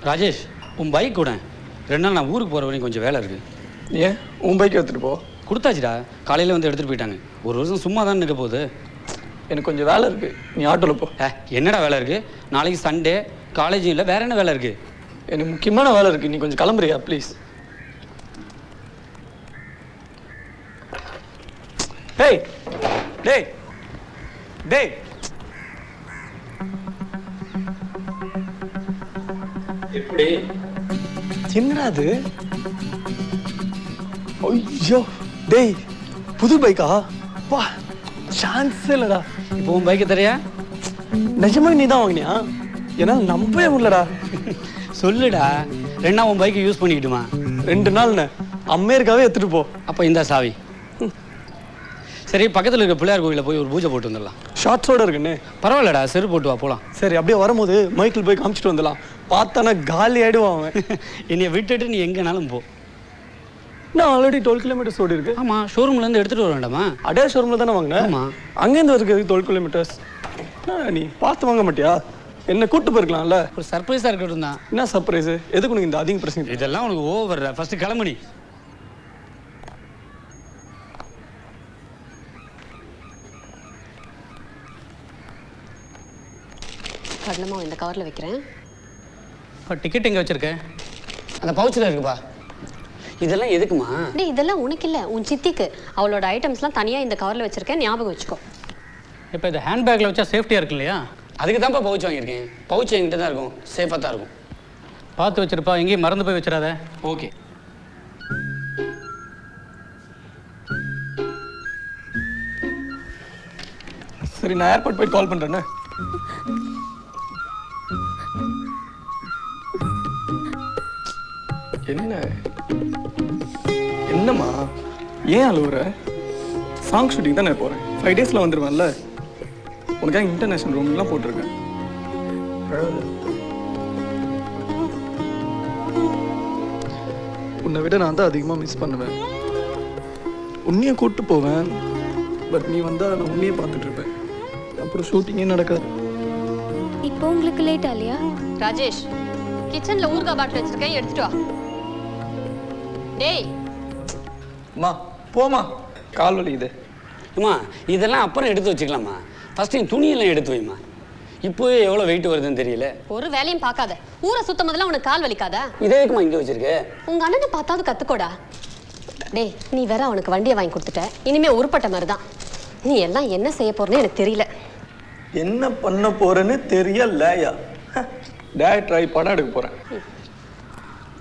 [SPEAKER 20] Rajesh, உன் பைக் கூட 2 நாள் நான் ஊருக்கு போகிற வரைக்கும் கொஞ்சம் வேலை இருக்குது.
[SPEAKER 6] ஏன் உன் பைக் எடுத்துகிட்டு போ.
[SPEAKER 20] கொடுத்தாச்சுடா, காலையில் வந்து எடுத்துகிட்டு போயிட்டாங்க. ஒரு வருஷம் சும்மா தான் நிற்க போகுது.
[SPEAKER 6] எனக்கு கொஞ்சம் வேலை இருக்கு, நீ ஆட்டோல போ.
[SPEAKER 4] என்னடா வேலை இருக்கு? நாளைக்கு சண்டே, காலேஜ் இல்லை, வேற என்ன வேலை இருக்கு?
[SPEAKER 6] எனக்கு முக்கியமான வேலை இருக்கு, நீ கொஞ்சம் கிளம்புறியா ப்ளீஸ்? டேய் டேய் டேய் எப்படி என்னடா அது? ஐயோ டேய், புது பைக்கா? வா, சான்ஸே இல்லடா.
[SPEAKER 4] இப்போ உன் பைக்கு தெரியா?
[SPEAKER 6] நிஜமாக நீ தான் வாங்கினியா? என்னால் நம்பவே முடியலடா.
[SPEAKER 4] சொல்லுடா, 2 நாள் உன் பைக்கை யூஸ் பண்ணிக்கிட்டுமா?
[SPEAKER 6] 2 நாள்ண்ணே, அமெரிக்காவே எடுத்துட்டு போ.
[SPEAKER 4] அப்போ இந்த சாவி. சரி, பக்கத்தில் இருக்க பிள்ளையார் கோயிலில் போய் ஒரு பூஜை போட்டு வந்துடலாம்.
[SPEAKER 6] ஷார்ட்ஸோட இருக்குண்ணே.
[SPEAKER 4] பரவாயில்லடா, செரு போட்டு வா போகலாம்.
[SPEAKER 6] சரி, அப்படியே வரும்போது மைக்கிள் போய் காமிச்சிட்டு வந்துடலாம். பார்த்தானா காலி ஆகிடுவான் அவன்.
[SPEAKER 4] என்னைய விட்டுட்டு நீ எங்கேனாலும் போ.
[SPEAKER 6] நான் ஆல்ரெடி 12 கிலோமீட்டர்ஸ் ஓடி இருக்கு.
[SPEAKER 4] ஆமாம், ஷோரூம்லேருந்து எடுத்துகிட்டு வர வேண்டாமா?
[SPEAKER 6] அடே ஷோரூமில் தானே வாங்கினேன்.
[SPEAKER 4] ஆமாம்,
[SPEAKER 6] அங்கேருந்து வருது 12 கிலோமீட்டர்ஸ். நீ பார்த்து வாங்க மாட்டியா? என்ன கூட்டு போயிருக்கலாம்ல.
[SPEAKER 4] ஒரு சர்ப்ரைஸாக இருக்கட்டும் தான்.
[SPEAKER 6] என்ன சர்ப்ரைஸு? எதுக்கு உனக்கு இந்த அதிக பிரச்சனை?
[SPEAKER 4] இதெல்லாம் உனக்கு ஓவர். ஃபர்ஸ்ட் கிளம்புனி.
[SPEAKER 1] கடலமா இந்த கவரில் வைக்கிறேன்.
[SPEAKER 4] டிக்கெட் எங்கே வச்சிருக்கேன்? அந்த பவுச்சில் இருக்குப்பா. இதெல்லாம் எதுக்குமா?
[SPEAKER 1] டேய், இதெல்லாம் உனக்கு இல்லை, உன் சித்திக்கு. அவளோட ஐட்டம்ஸ்லாம் தனியாக இந்த கவரில் வச்சிருக்கேன், ஞாபகம் வச்சுக்கோ.
[SPEAKER 4] இப்போ இந்த ஹேண்ட்பேக்கில் வச்சா சேஃப்டியாக இருக்கு இல்லையா? அதுக்கு தான்ப்பா பவுச் வாங்கியிருக்கேன். பவுச் என்கிட்ட தான் இருக்கும், சேஃபாக தான் இருக்கும். பார்த்து வச்சிருப்பா, எங்கேயும் மறந்து போய் வச்சிடாத. ஓகே.
[SPEAKER 6] சரி, நான் ஏர்போர்ட் போய் கால் பண்ணுறேன்னு. என்ன என்னம்மா, ஏன் அழுவுற? சாங் ஷூட்டிங் தான் நான் போகிறேன். 5 டேஸில் வந்துடுவேன்ல. உனக்காக இன்டர்நேஷ்னல் ரூம்லாம் போட்டிருக்கேன். உன்னை விட நான் தான் அதிகமாக மிஸ் பண்ணுவேன். உன்னையே கூப்பிட்டு போவேன், பட் நீ வந்தால் நான் உன்னையே பார்த்துட்டு இருப்பேன். அப்புறம் ஷூட்டிங்கே நடக்காது.
[SPEAKER 18] இப்போ உங்களுக்கு லேட் ஆலையா?
[SPEAKER 1] ராஜேஷ், கிச்சன்ல ஊர்கா பாட்டில் வச்சிருக்கேன், எடுத்துட்டு வா. டேய்
[SPEAKER 6] மா, போமா, கால் வலி இது.
[SPEAKER 4] அம்மா, இதெல்லாம் அப்புறம் எடுத்து வச்சுக்கலாமா? ஃபர்ஸ்ட் என் துணியெல்லாம் எடுத்து வைமா. இப்போவே எவ்வளோ வெயிட் வருதுன்னு தெரியல.
[SPEAKER 1] ஒரு வேலையும் பார்க்காத, ஊரை சுத்தம் முதல்ல உனக்கு கால் வலிக்காதா?
[SPEAKER 4] இதே இருக்குமா இங்கே வச்சிருக்க?
[SPEAKER 1] உங்க அண்ணனை பார்த்தாவது கத்துக்கோடா. டேய், நீ வேற அவனுக்கு வண்டியை வாங்கி கொடுத்துட்ட, இனிமே உருப்பட்ட மாதிரி தான். நீ எல்லாம் என்ன செய்ய போறேன்னு எனக்கு தெரியல.
[SPEAKER 6] என்ன பண்ண போறேன்னு தெரியலையா? டேரக்ட் ட்ரை படம் எடுக்க போறேன்.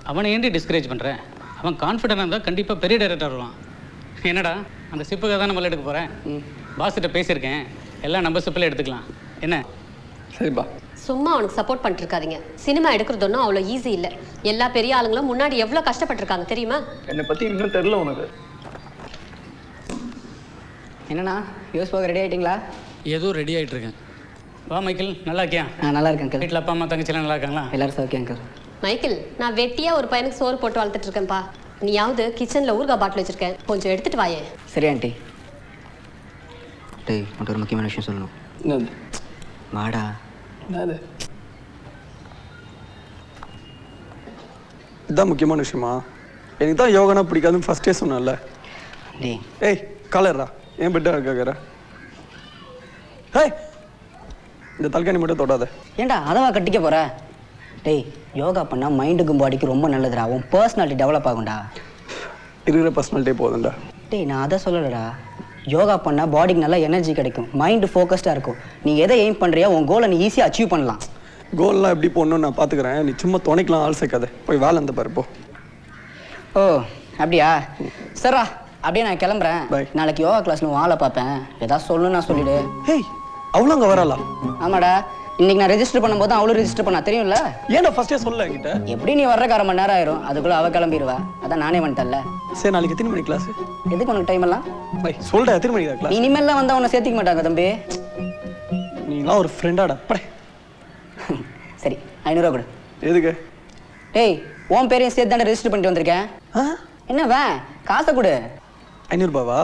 [SPEAKER 4] அவனை ஏன்டி டிஸ்கரேஜ் பண்ணுறேன்? அவன் கான்ஃபிடென்ட்டாக இருந்தால் கண்டிப்பாக பெரிய டைரக்டர் வருவான். என்னடா, அந்த சிப்புக்காக தான் நம்மள எடுக்க போகிறேன். பாஸ்கிட்ட பேசியிருக்கேன், எல்லாம் நம்ம சிப்பில் எடுத்துக்கலாம். என்ன?
[SPEAKER 6] சரிப்பா.
[SPEAKER 1] சும்மா அவனுக்கு சப்போர்ட் பண்ணிட்டு இருக்காதீங்க. சினிமா எடுக்கிறது ஒன்றும் அவ்வளோ ஈஸி இல்லை. எல்லா பெரிய ஆளுங்களும் முன்னாடி எவ்வளோ கஷ்டப்பட்டிருக்காங்க தெரியுமா?
[SPEAKER 6] என்னை பற்றி இன்னும் தெரியல உனக்கு.
[SPEAKER 8] என்னண்ணா, யூஸ் போக ரெடி ஆகிட்டீங்களா?
[SPEAKER 4] ஏதோ ரெடி ஆகிட்டு இருக்கேன். வா மைக்கேல், நல்லா இருக்கியா?
[SPEAKER 8] நல்லா இருக்கேன் அங்கிள்.
[SPEAKER 4] வீட்டில் அப்பா அம்மா தங்கச்சிலாம் நல்லா இருக்காங்களா?
[SPEAKER 8] எல்லாரும் சௌக்கியம் அங்கிள்.
[SPEAKER 1] மைக்கேல், நான் வெட்டியாக ஒரு பையனுக்கு சோறு போட்டு வளர்த்துட்டு இருக்கேன்ப்பா. நீயாவது கிச்சனில் ஊர்கா பாட்டில் வச்சிருக்கேன், கொஞ்சம் எடுத்துட்டு வாயே.
[SPEAKER 8] சரி ஆண்டி. டேய், உன்ட்டு ஒரு முக்கியமான விஷயம் சொல்லணும்.
[SPEAKER 6] என்னது?
[SPEAKER 8] வாடா.
[SPEAKER 6] என்னது? இதுதான் முக்கியமான விஷயமா? எனக்கு தான் யோகானா பிடிக்காதுன்னு ஃபர்ஸ்டே சொன்னேன்ல.
[SPEAKER 8] டேய்
[SPEAKER 6] ஏய், காலர்ரா, ஏன் பெட்டாக இருக்காக்கிற? ஏய், இந்த தல்காணி மட்டும் தொடாத.
[SPEAKER 8] ஏன்டா அதவா கட்டிக்க போற? டேய், யோகா பண்ணால் மைண்டுக்கும் பாடிக்கும் ரொம்ப நல்லதுடா. உன் பர்சனாலிட்டி டெவலப் ஆகும்டா.
[SPEAKER 6] இருக்கிற பர்சனாலிட்டியே போதும்டா.
[SPEAKER 8] டேய், நான் அதை சொல்லலடா. யோகா பண்ணால் பாடிக்கு நல்லா எனர்ஜி கிடைக்கும், மைண்டு ஃபோக்கஸ்டாக இருக்கும். நீ எதை எய்ம் பண்ணுறியா, உன் கோலை நீ ஈஸியாக அச்சீவ் பண்ணலாம்.
[SPEAKER 6] கோல்லாம் எப்படி போடணும்னு நான் பார்த்துக்கிறேன். நீ சும்மா துணைக்கலாம் ஆள் சேர்க்காத. போய் வேலை அந்த பாரு போ.
[SPEAKER 8] ஓ அப்படியா? சரிடா, அப்படியே நான் கிளம்புறேன். நாளைக்கு யோகா கிளாஸ்ல உன் ஆளை பார்ப்பேன். ஏதாவது சொல்லணும்னா சொல்லிடு.
[SPEAKER 6] ஹேய், அவ்வளோ அங்கே வராளா?
[SPEAKER 8] ஆமாடா, இன்னைக்கு நான் ரெஜிஸ்டர் பண்ணும்போது தான் அவளும் ரெஜிஸ்டர் பண்ணா, தெரியும்ல?
[SPEAKER 6] ஏன்டா ஃபர்ஸ்டே சொல்ல என்கிட்ட?
[SPEAKER 8] எப்படி நீ வர்றக்கு 1/2 மணி நேரம் ஆயிரும், அதுக்குள்ள அவ கிளம்பிடுவா. அதான் நானே வந்துட்டேன்ல.
[SPEAKER 6] சரி, நாளைக்கு எத்தனை மணி கிளாஸ்?
[SPEAKER 8] எதுக்கு உனக்கு டைம் எல்லாம்?
[SPEAKER 6] பை சொல்லிட்டேன், எத்தனை மணிக்கு கிளாஸ்?
[SPEAKER 8] இனிமேல்லாம் வந்தா உன்னை சேர்த்திக்க மாட்டாங்க தம்பி.
[SPEAKER 6] நீங்களாம் ஒரு ஃப்ரெண்டாடா.
[SPEAKER 8] சரி, 500 ரூபா கொடு.
[SPEAKER 6] எதுக்கு?
[SPEAKER 8] டேய், உன் பேரையும் சேர்த்து தானே ரெஜிஸ்டர் பண்ணிட்டு வந்திருக்கேன். என்னவா காசை கொடு.
[SPEAKER 6] 500 ரூபாவா?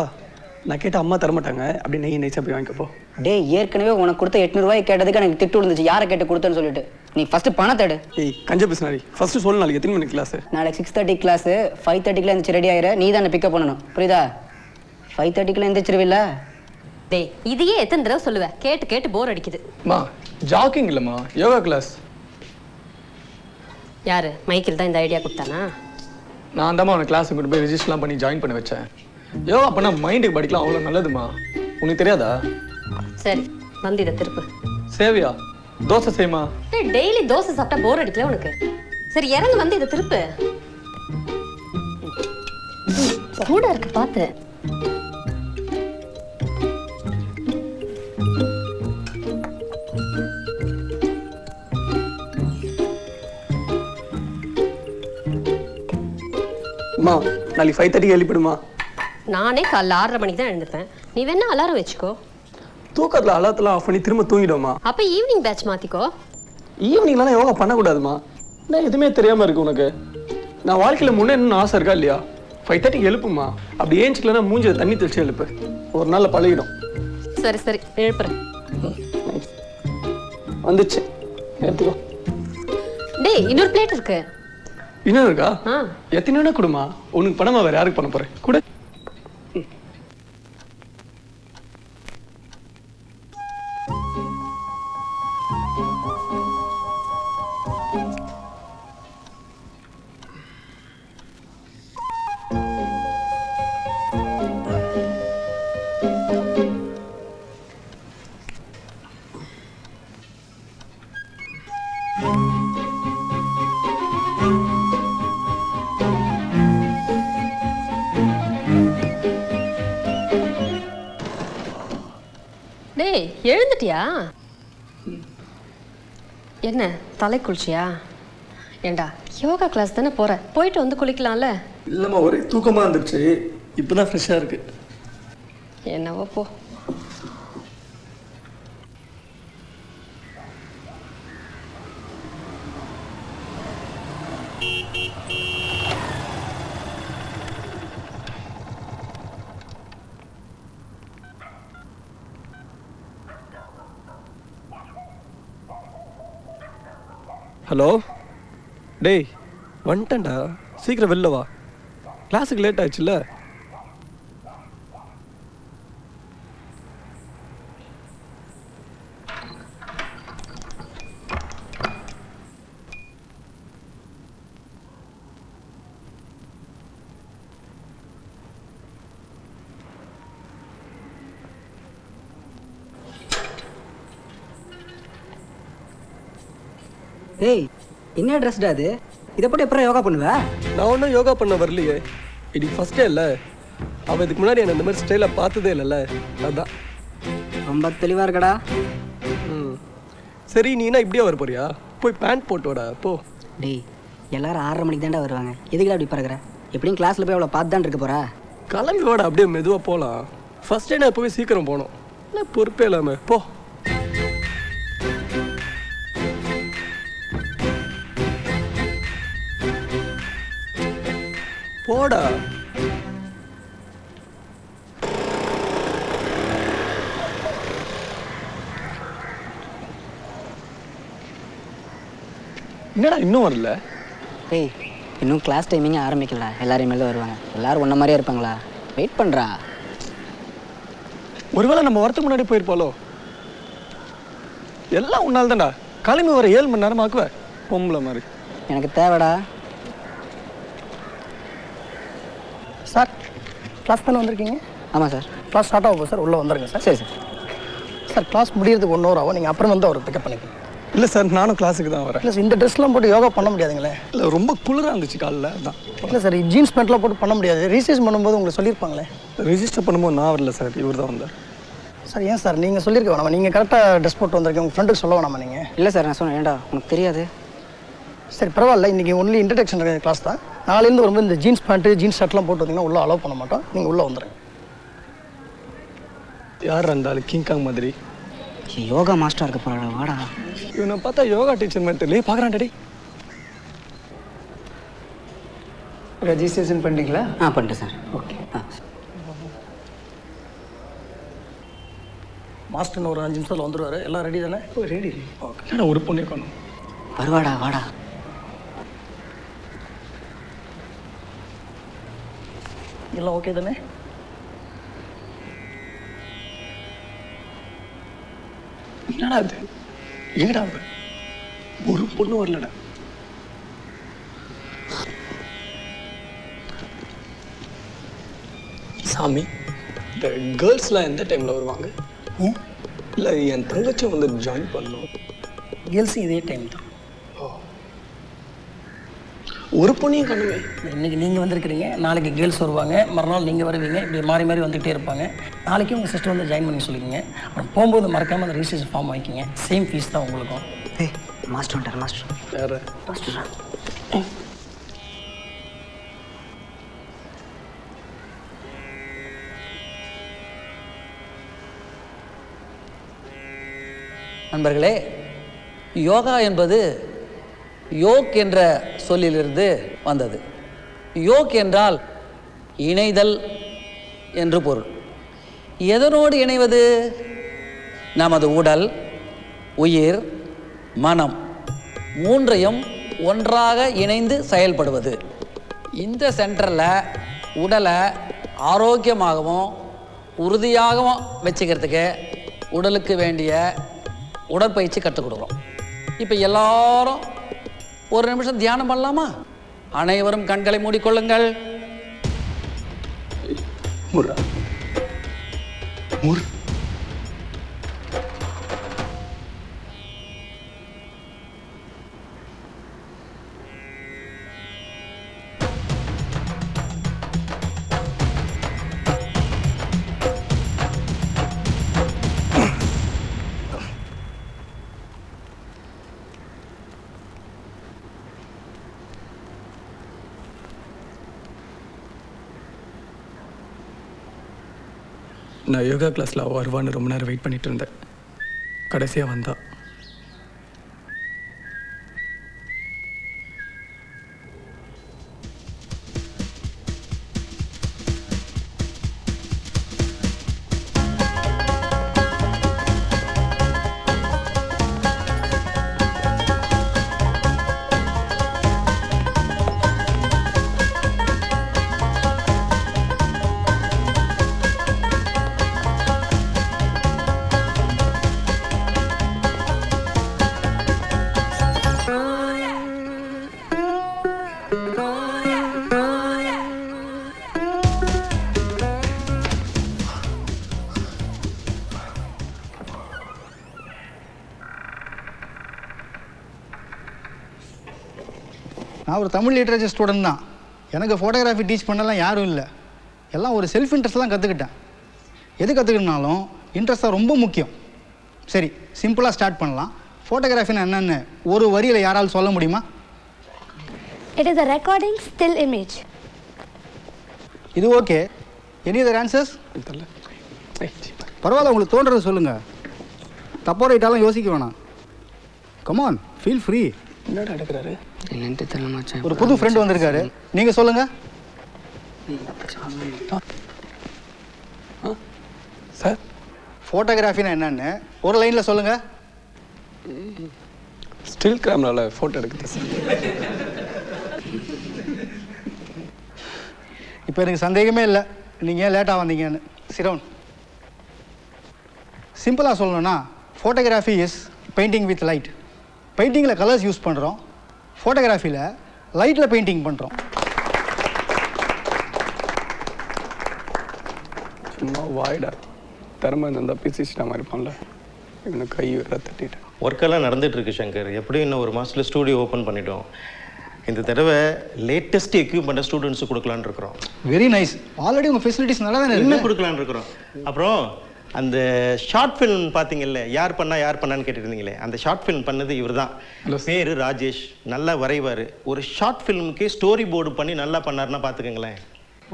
[SPEAKER 6] நான் கேட்ட அம்மா தரமாட்டாங்க. அப்படி நெய் நைஸாக போய் வாங்கிக்கப்போ.
[SPEAKER 8] டேய், ஏற்கனவே உனக்கு கொடுத்த 800 ரூபாய் கேட்டதுக்கு எனக்கு திட்டு விழுந்துச்சு. யாரை கேட்டு கொடுத்தேன்னு சொல்லிட்டு. நீ ஃபர்ஸ்ட் பணத்தை எடு.
[SPEAKER 6] ஏய், கஞ்ச பிஸ்னாரி, ஃபர்ஸ்ட் சொல்லு நாளைக்கு எத்தனை மணிக்கு கிளாஸ்?
[SPEAKER 8] நாளைக்கு 6:30 கிளாஸ். 5:30 எந்திரிச்சு ரெடி ஆயிரு. நீ தான் பிக்கப் பண்ணணும், புரியுதா? 5:30 எந்திரிச்சிருவில்ல?
[SPEAKER 1] டேய் இதையே எத்தனை தடவை சொல்லுவேன், கேட்டு கேட்டு போர் அடிக்குது.
[SPEAKER 6] மா ஜாக்கிங் இல்லைம்மா, யோகா கிளாஸ்.
[SPEAKER 1] யாரு மைக்கேல் தான் இந்த ஐடியா கொடுத்தானா?
[SPEAKER 6] நான் தாம்மா அவனை கிளாஸுக்கு கொண்டு போய் ரிஜிஸ்டர்லாம் பண்ணி ஜாயின் பண்ண வச்சேன். யோகா பண்ணால் மைண்டுக்கு படிக்கலாம், அவ்வளோ நல்லதுமா. உனக்கு தெரியாதா?
[SPEAKER 1] சரி வந்து இதை திருப்பு.
[SPEAKER 6] சேவியா தோசை செய்யுமா?
[SPEAKER 1] டெய்லி தோசை சாப்பிட்டா போர் அடிக்கல உனக்கு? சரி இறங்கு வந்து இதை திருப்பு. கூட இருக்கு பார்த்து.
[SPEAKER 6] அம்மா நாளைக்கு 5:30 எழுப்பிடுமா?
[SPEAKER 1] நானே காலைல 6:30 மணிக்கு தான் எழுந்திருப்பேன். நீ வேணா அலாரம் வச்சுக்கோ.
[SPEAKER 6] தூக்கத்தில் அலாரத்தெல்லாம் ஆஃப் பண்ணி திரும்ப தூங்கிடுவோம்மா.
[SPEAKER 1] அப்போ ஈவினிங் பேட்ச் மாற்றிக்கோ.
[SPEAKER 6] ஈவினிங்லாம் யோகா பண்ணக்கூடாதுமா. நான் எதுவுமே தெரியாமல் இருக்கு உனக்கு. நான் வாழ்க்கையில் முன்னே என்ன ஆசை இருக்கா இல்லையா? 5:30 எழுப்புமா. அப்படி ஏஞ்சிக்கலன்னா மூஞ்சி தண்ணி தெளிச்சு எழுப்பு. ஒரு நாளில் பழகிடும்.
[SPEAKER 1] சரி சரி எழுப்புறேன்.
[SPEAKER 6] வந்துச்சு எடுத்துக்கோ.
[SPEAKER 1] டேய் இன்னொரு பிளேட் இருக்கு.
[SPEAKER 6] இன்னும் இருக்கா? எத்தனை கொடுமா. உனக்கு பணமா வேற யாருக்கு பண்ண போறேன் கூட.
[SPEAKER 1] டேய் எழுந்துட்டியா? என்ன தலை குளிச்சியா? ஏண்டா யோகா கிளாஸ் தானே போற, போயிட்டு வந்து குளிக்கலாம்ல.
[SPEAKER 6] இல்லைம்மா ஒரே தூக்கமாக இருந்துச்சு, இப்போதான் ஃப்ரெஷ்ஷாக இருக்கு.
[SPEAKER 1] என்னவோ போ.
[SPEAKER 6] ஹலோ டேய் வந்துட்டேன்டா, சீக்கிரம் வெளில வா. கிளாஸுக்கு லேட் ஆயிடுச்சுல்ல.
[SPEAKER 8] ஏய் என்ன ட்ரெஸ்டா அது? இதை போட்டு எப்பறம் யோகா பண்ணுவ?
[SPEAKER 6] நான் ஒன்றும் யோகா பண்ண வரலையே, இது ஃபஸ்ட்டே இல்லை. அவள் இதுக்கு முன்னாடி என்ன இந்த மாதிரி ஸ்டைலாக பார்த்ததே இல்லைல்ல, அதான்.
[SPEAKER 8] ரொம்ப தெளிவாக இருக்கடா.
[SPEAKER 6] ம் சரி, நீ என்ன இப்படியே வர போறியா? போய் பேண்ட் போட்டு வாடா போ.
[SPEAKER 8] டேய் எல்லாரும் 6:30 மணிக்கு தான்டா வருவாங்க, எதுக்குடா அப்படி பறக்குற? எப்படியும் கிளாஸில் போய் அவளை பார்த்து தான் இருக்க போகிறா.
[SPEAKER 6] கிளம்பி வாடா, அப்படியே மெதுவாக போகலாம். ஃபஸ்ட்டே நான் எப்போவே சீக்கிரம் போகணும், இல்லை பொறுப்பே இல்லாமல் போ. போடா. என்னடா இன்னும் வரல?
[SPEAKER 8] ஏய் இன்னும் கிளாஸ் டைமிங் ஆரம்பிக்கல, எல்லாரும் மேலே வருவாங்க. எல்லாரும் ஒன்றை மாதிரியே இருப்பாங்களா? வெயிட் பண்ணுறா.
[SPEAKER 6] ஒருவேளை நம்ம வரத்துக்கு முன்னாடி போயிருப்பாளோ? எல்லாம் உன்னால தான்டா. கிளம்பி வர 7 மணி நேரம் ஆக்குவேன் பொம்பளை மாதிரி.
[SPEAKER 8] எனக்கு தேவைடா.
[SPEAKER 5] சார் கிளாஸ் தானே வந்திருக்கீங்க?
[SPEAKER 8] ஆமாம் சார்.
[SPEAKER 5] கிளாஸ் ஸ்டார்ட் ஆகும் சார், உள்ளே வந்துடுங்க சார்.
[SPEAKER 8] சரி சார்.
[SPEAKER 5] சார் கிளாஸ் முடியறதுக்கு 1 hour ஆகும், நீங்கள் அப்புறம் வந்து அவரை பிக்கப் பண்ணிக்கணும்.
[SPEAKER 6] இல்லை சார், நானும் கிளாஸுக்கு தான் வரேன்.
[SPEAKER 5] இல்லை சார், இந்த ட்ரெஸ்லாம் போட்டு யோகா பண்ண முடியாதுங்களே.
[SPEAKER 6] இல்லை ரொம்ப குளிராக இருந்துச்சு காலைல, அதான்.
[SPEAKER 5] இல்லை சார், ஜீன்ஸ் பேண்ட்லாம் போட்டு பண்ண முடியாது. ரிஜிஸ்ட்ரேஷன் பண்ணும்போது உங்களுக்கு சொல்லியிருப்பாங்களே.
[SPEAKER 6] ரிஜிஸ்டர் பண்ணும்போது நான் வரல சார், இவர் தான் வந்தார்.
[SPEAKER 5] சார் ஏன் சார் நீங்கள் சொல்லியிருக்க வேணாமா? நீங்கள் கரெக்டாக ட்ரெஸ் போட்டு வந்திருக்கீங்க, உங்கள் ஃப்ரெண்டுக்கு சொல்ல வேணாமா நீங்கள்?
[SPEAKER 8] இல்லை சார், நான் சொன்னேன் ஏண்டா உனக்கு தெரியாது.
[SPEAKER 5] சரி பரவாயில்ல, இன்றைக்கி ஒன்லி இன்ட்ரடக்ஷன் கிளாஸ் தான். நாளையிலேருந்து வரும்போது இந்த ஜீன்ஸ் பேண்ட்டு ஜீன்ஸ் ஷர்ட்லாம் போட்டு வந்தீங்கன்னா உள்ளே அலோவ் பண்ண மாட்டோம், நீங்கள் உள்ளே வந்துடுங்க.
[SPEAKER 6] யார் இருந்தாலும் கிங்காங் மாதிரி
[SPEAKER 8] யோகா மாஸ்டர் இருக்க போகிறா. வாடா.
[SPEAKER 6] இவனை பார்த்தா யோகா டீச்சர் மாதிரி தெரியல. பார்க்குறான் டேடி.
[SPEAKER 5] ரெஜிஸ்ட்ரேஷன் பண்ணிட்டீங்களா?
[SPEAKER 8] பண்ணிட்டேன் சார்.
[SPEAKER 5] ஓகே. மாஸ்டர் ஒரு 5 நிமிஷத்தில் வந்துடுவார். எல்லாம் ரெடி தானே?
[SPEAKER 6] ரெடி. ஓகே. ஒரு பொண்ணே காணும்.
[SPEAKER 8] வருவாடா வாடா.
[SPEAKER 5] எல்லாம் ஓகே தானே?
[SPEAKER 6] என்னடா அது எங்கடா அவ ஒரு பொண்ணு வரலடா. சாமி, இந்த கேர்ள்ஸ்லாம் எந்த டைமில் வருவாங்க? இல்லை என் தங்கச்சி வந்து ஜாயின் பண்ணணும்.
[SPEAKER 5] கேர்ள்ஸும் இதே டைம் தான்.
[SPEAKER 6] ஒரு பொண்ணையும் கண்ணுமே.
[SPEAKER 5] இன்னைக்கு நீங்கள் வந்திருக்கிறீங்க, நாளைக்கு கேர்ள்ஸ் வருவாங்க, மறுநாள் நீங்கள் வருவீங்க, இப்படி மாறி மாறி வந்துகிட்டே இருப்பாங்க. நாளைக்கு உங்கள் சிஸ்டர் வந்து ஜாயின் பண்ணி சொல்லிக்கோங்க. அப்புறம் போகும்போது மறக்காமல் அந்த ரிஜிஸ்ட்ரேஷன் ஃபார்ம் வாங்கிக்கிங்க. சேம் ஃபீஸ் தான் உங்களுக்கும்.
[SPEAKER 8] மாஸ்டர் வந்துட்டார். மாஸ்டர்
[SPEAKER 6] வேறு
[SPEAKER 8] மாஸ்டரா?
[SPEAKER 12] நண்பர்களே, யோகா என்பது யோக் என்ற சொல்லிலிருந்து வந்தது. யோக் என்றால் இணைதல் என்று பொருள். எதனோடு இணைவது? நமது உடல், உயிர், மனம் மூன்றையும் ஒன்றாக இணைந்து செயல்படுவது. இந்த சென்டரில் உடலை ஆரோக்கியமாகவும் உறுதியாகவும் வச்சுக்கிறதுக்கு உடலுக்கு வேண்டிய உடற்பயிற்சி கற்றுக் கொடுக்குறோம். இப்போ எல்லாரும் ஒரு நிமிஷம் தியானம் பண்ணலாமா? அனைவரும் கண்களை மூடிக்கொள்ளுங்கள்.
[SPEAKER 6] நான் யோகா கிளாஸில் வருவான்னு ரொம்ப நேரம் வெயிட் பண்ணிட்டு இருந்தேன். கடைசியாக வந்தா.
[SPEAKER 11] நான் ஒரு தமிழ் லிட்ரேச்சர் ஸ்டூடெண்ட் தான். எனக்கு ஃபோட்டோகிராஃபி டீச் பண்ணலாம் யாரும் இல்லை. எல்லாம் ஒரு செல்ஃப் இன்ட்ரெஸ்ட் தான் கற்றுக்கிட்டேன். எது கற்றுக்கினாலும் இன்ட்ரெஸ்ட் ரொம்ப முக்கியம். சரி, சிம்பிளாக ஸ்டார்ட் பண்ணலாம். ஃபோட்டோகிராஃபின்னா என்னென்னு ஒரு வரியில் யாராலும் சொல்ல முடியுமா?
[SPEAKER 21] It is a recording still image.
[SPEAKER 11] இது ஓகே. Any other answers? பரவாயில்ல, உங்களுக்கு தோன்றது சொல்லுங்கள். தப்போ ரைட்டாலும் யோசிக்க வேணாம். Come on, feel free.
[SPEAKER 6] என்னடா எடுக்கிறாரு?
[SPEAKER 8] என்னன்ட்டு தெரியலமா.
[SPEAKER 11] ஒரு புது ஃப்ரெண்டு வந்திருக்காரு, நீங்கள் சொல்லுங்கள்.
[SPEAKER 6] சார்,
[SPEAKER 11] ஃபோட்டோகிராஃபினா என்னன்னு ஒரு லைனில் சொல்லுங்கள்.
[SPEAKER 6] ஸ்டில் கேமராவில் ஃபோட்டோ எடுக்குது சார்.
[SPEAKER 11] இப்போ எனக்கு சந்தேகமே இல்லை நீங்கள் ஏன் லேட்டாக வந்தீங்கன்னு. சிரவன், சிம்பிளாக சொல்லணும்னா photography is painting with light. பெயிண்டிங்கில் கலர்ஸ் யூஸ் பண்ணுறோம், ஃபோட்டோகிராஃபியில் லைட்டில் பெயிண்டிங் பண்ணுறோம்.
[SPEAKER 6] சும்மா வாய்டா, திறமை இருந்தால் பிசிச்சிட்டா மாதிரி பண்ணல. இவனுக்கு கை வேற தட்டிட்டேன்.
[SPEAKER 15] ஒர்க்கெல்லாம் நடந்துகிட்ருக்கு சங்கர். எப்படியும் இன்னும் ஒரு மாதத்தில் ஸ்டூடியோ ஓப்பன் பண்ணிட்டோம். இந்த தடவை லேட்டஸ்ட் எக்யூப்மெண்ட்டை ஸ்டூடெண்ட்ஸுக்கு கொடுக்கலான்னு இருக்கிறோம்.
[SPEAKER 11] Very nice. ஆல்ரெடி உங்கள் ஃபெசிலிட்டிஸ் நல்லா தானே
[SPEAKER 15] இன்னும் கொடுக்கலான்னு இருக்கிறோம். அப்புறம் அந்த ஷார்ட் ஃபிலிம் பார்த்தீங்கல்ல, யார் பண்ணான்னு கேட்டுருந்தீங்களே, அந்த ஷார்ட் ஃபிலிம் பண்ணது இவர் தான். பேர் ராஜேஷ். நல்லா வரைவார். ஒரு ஷார்ட் ஃபிலிமுக்கே ஸ்டோரி போர்டு பண்ணி நல்லா பண்ணாருன்னா பார்த்துக்கங்களேன்.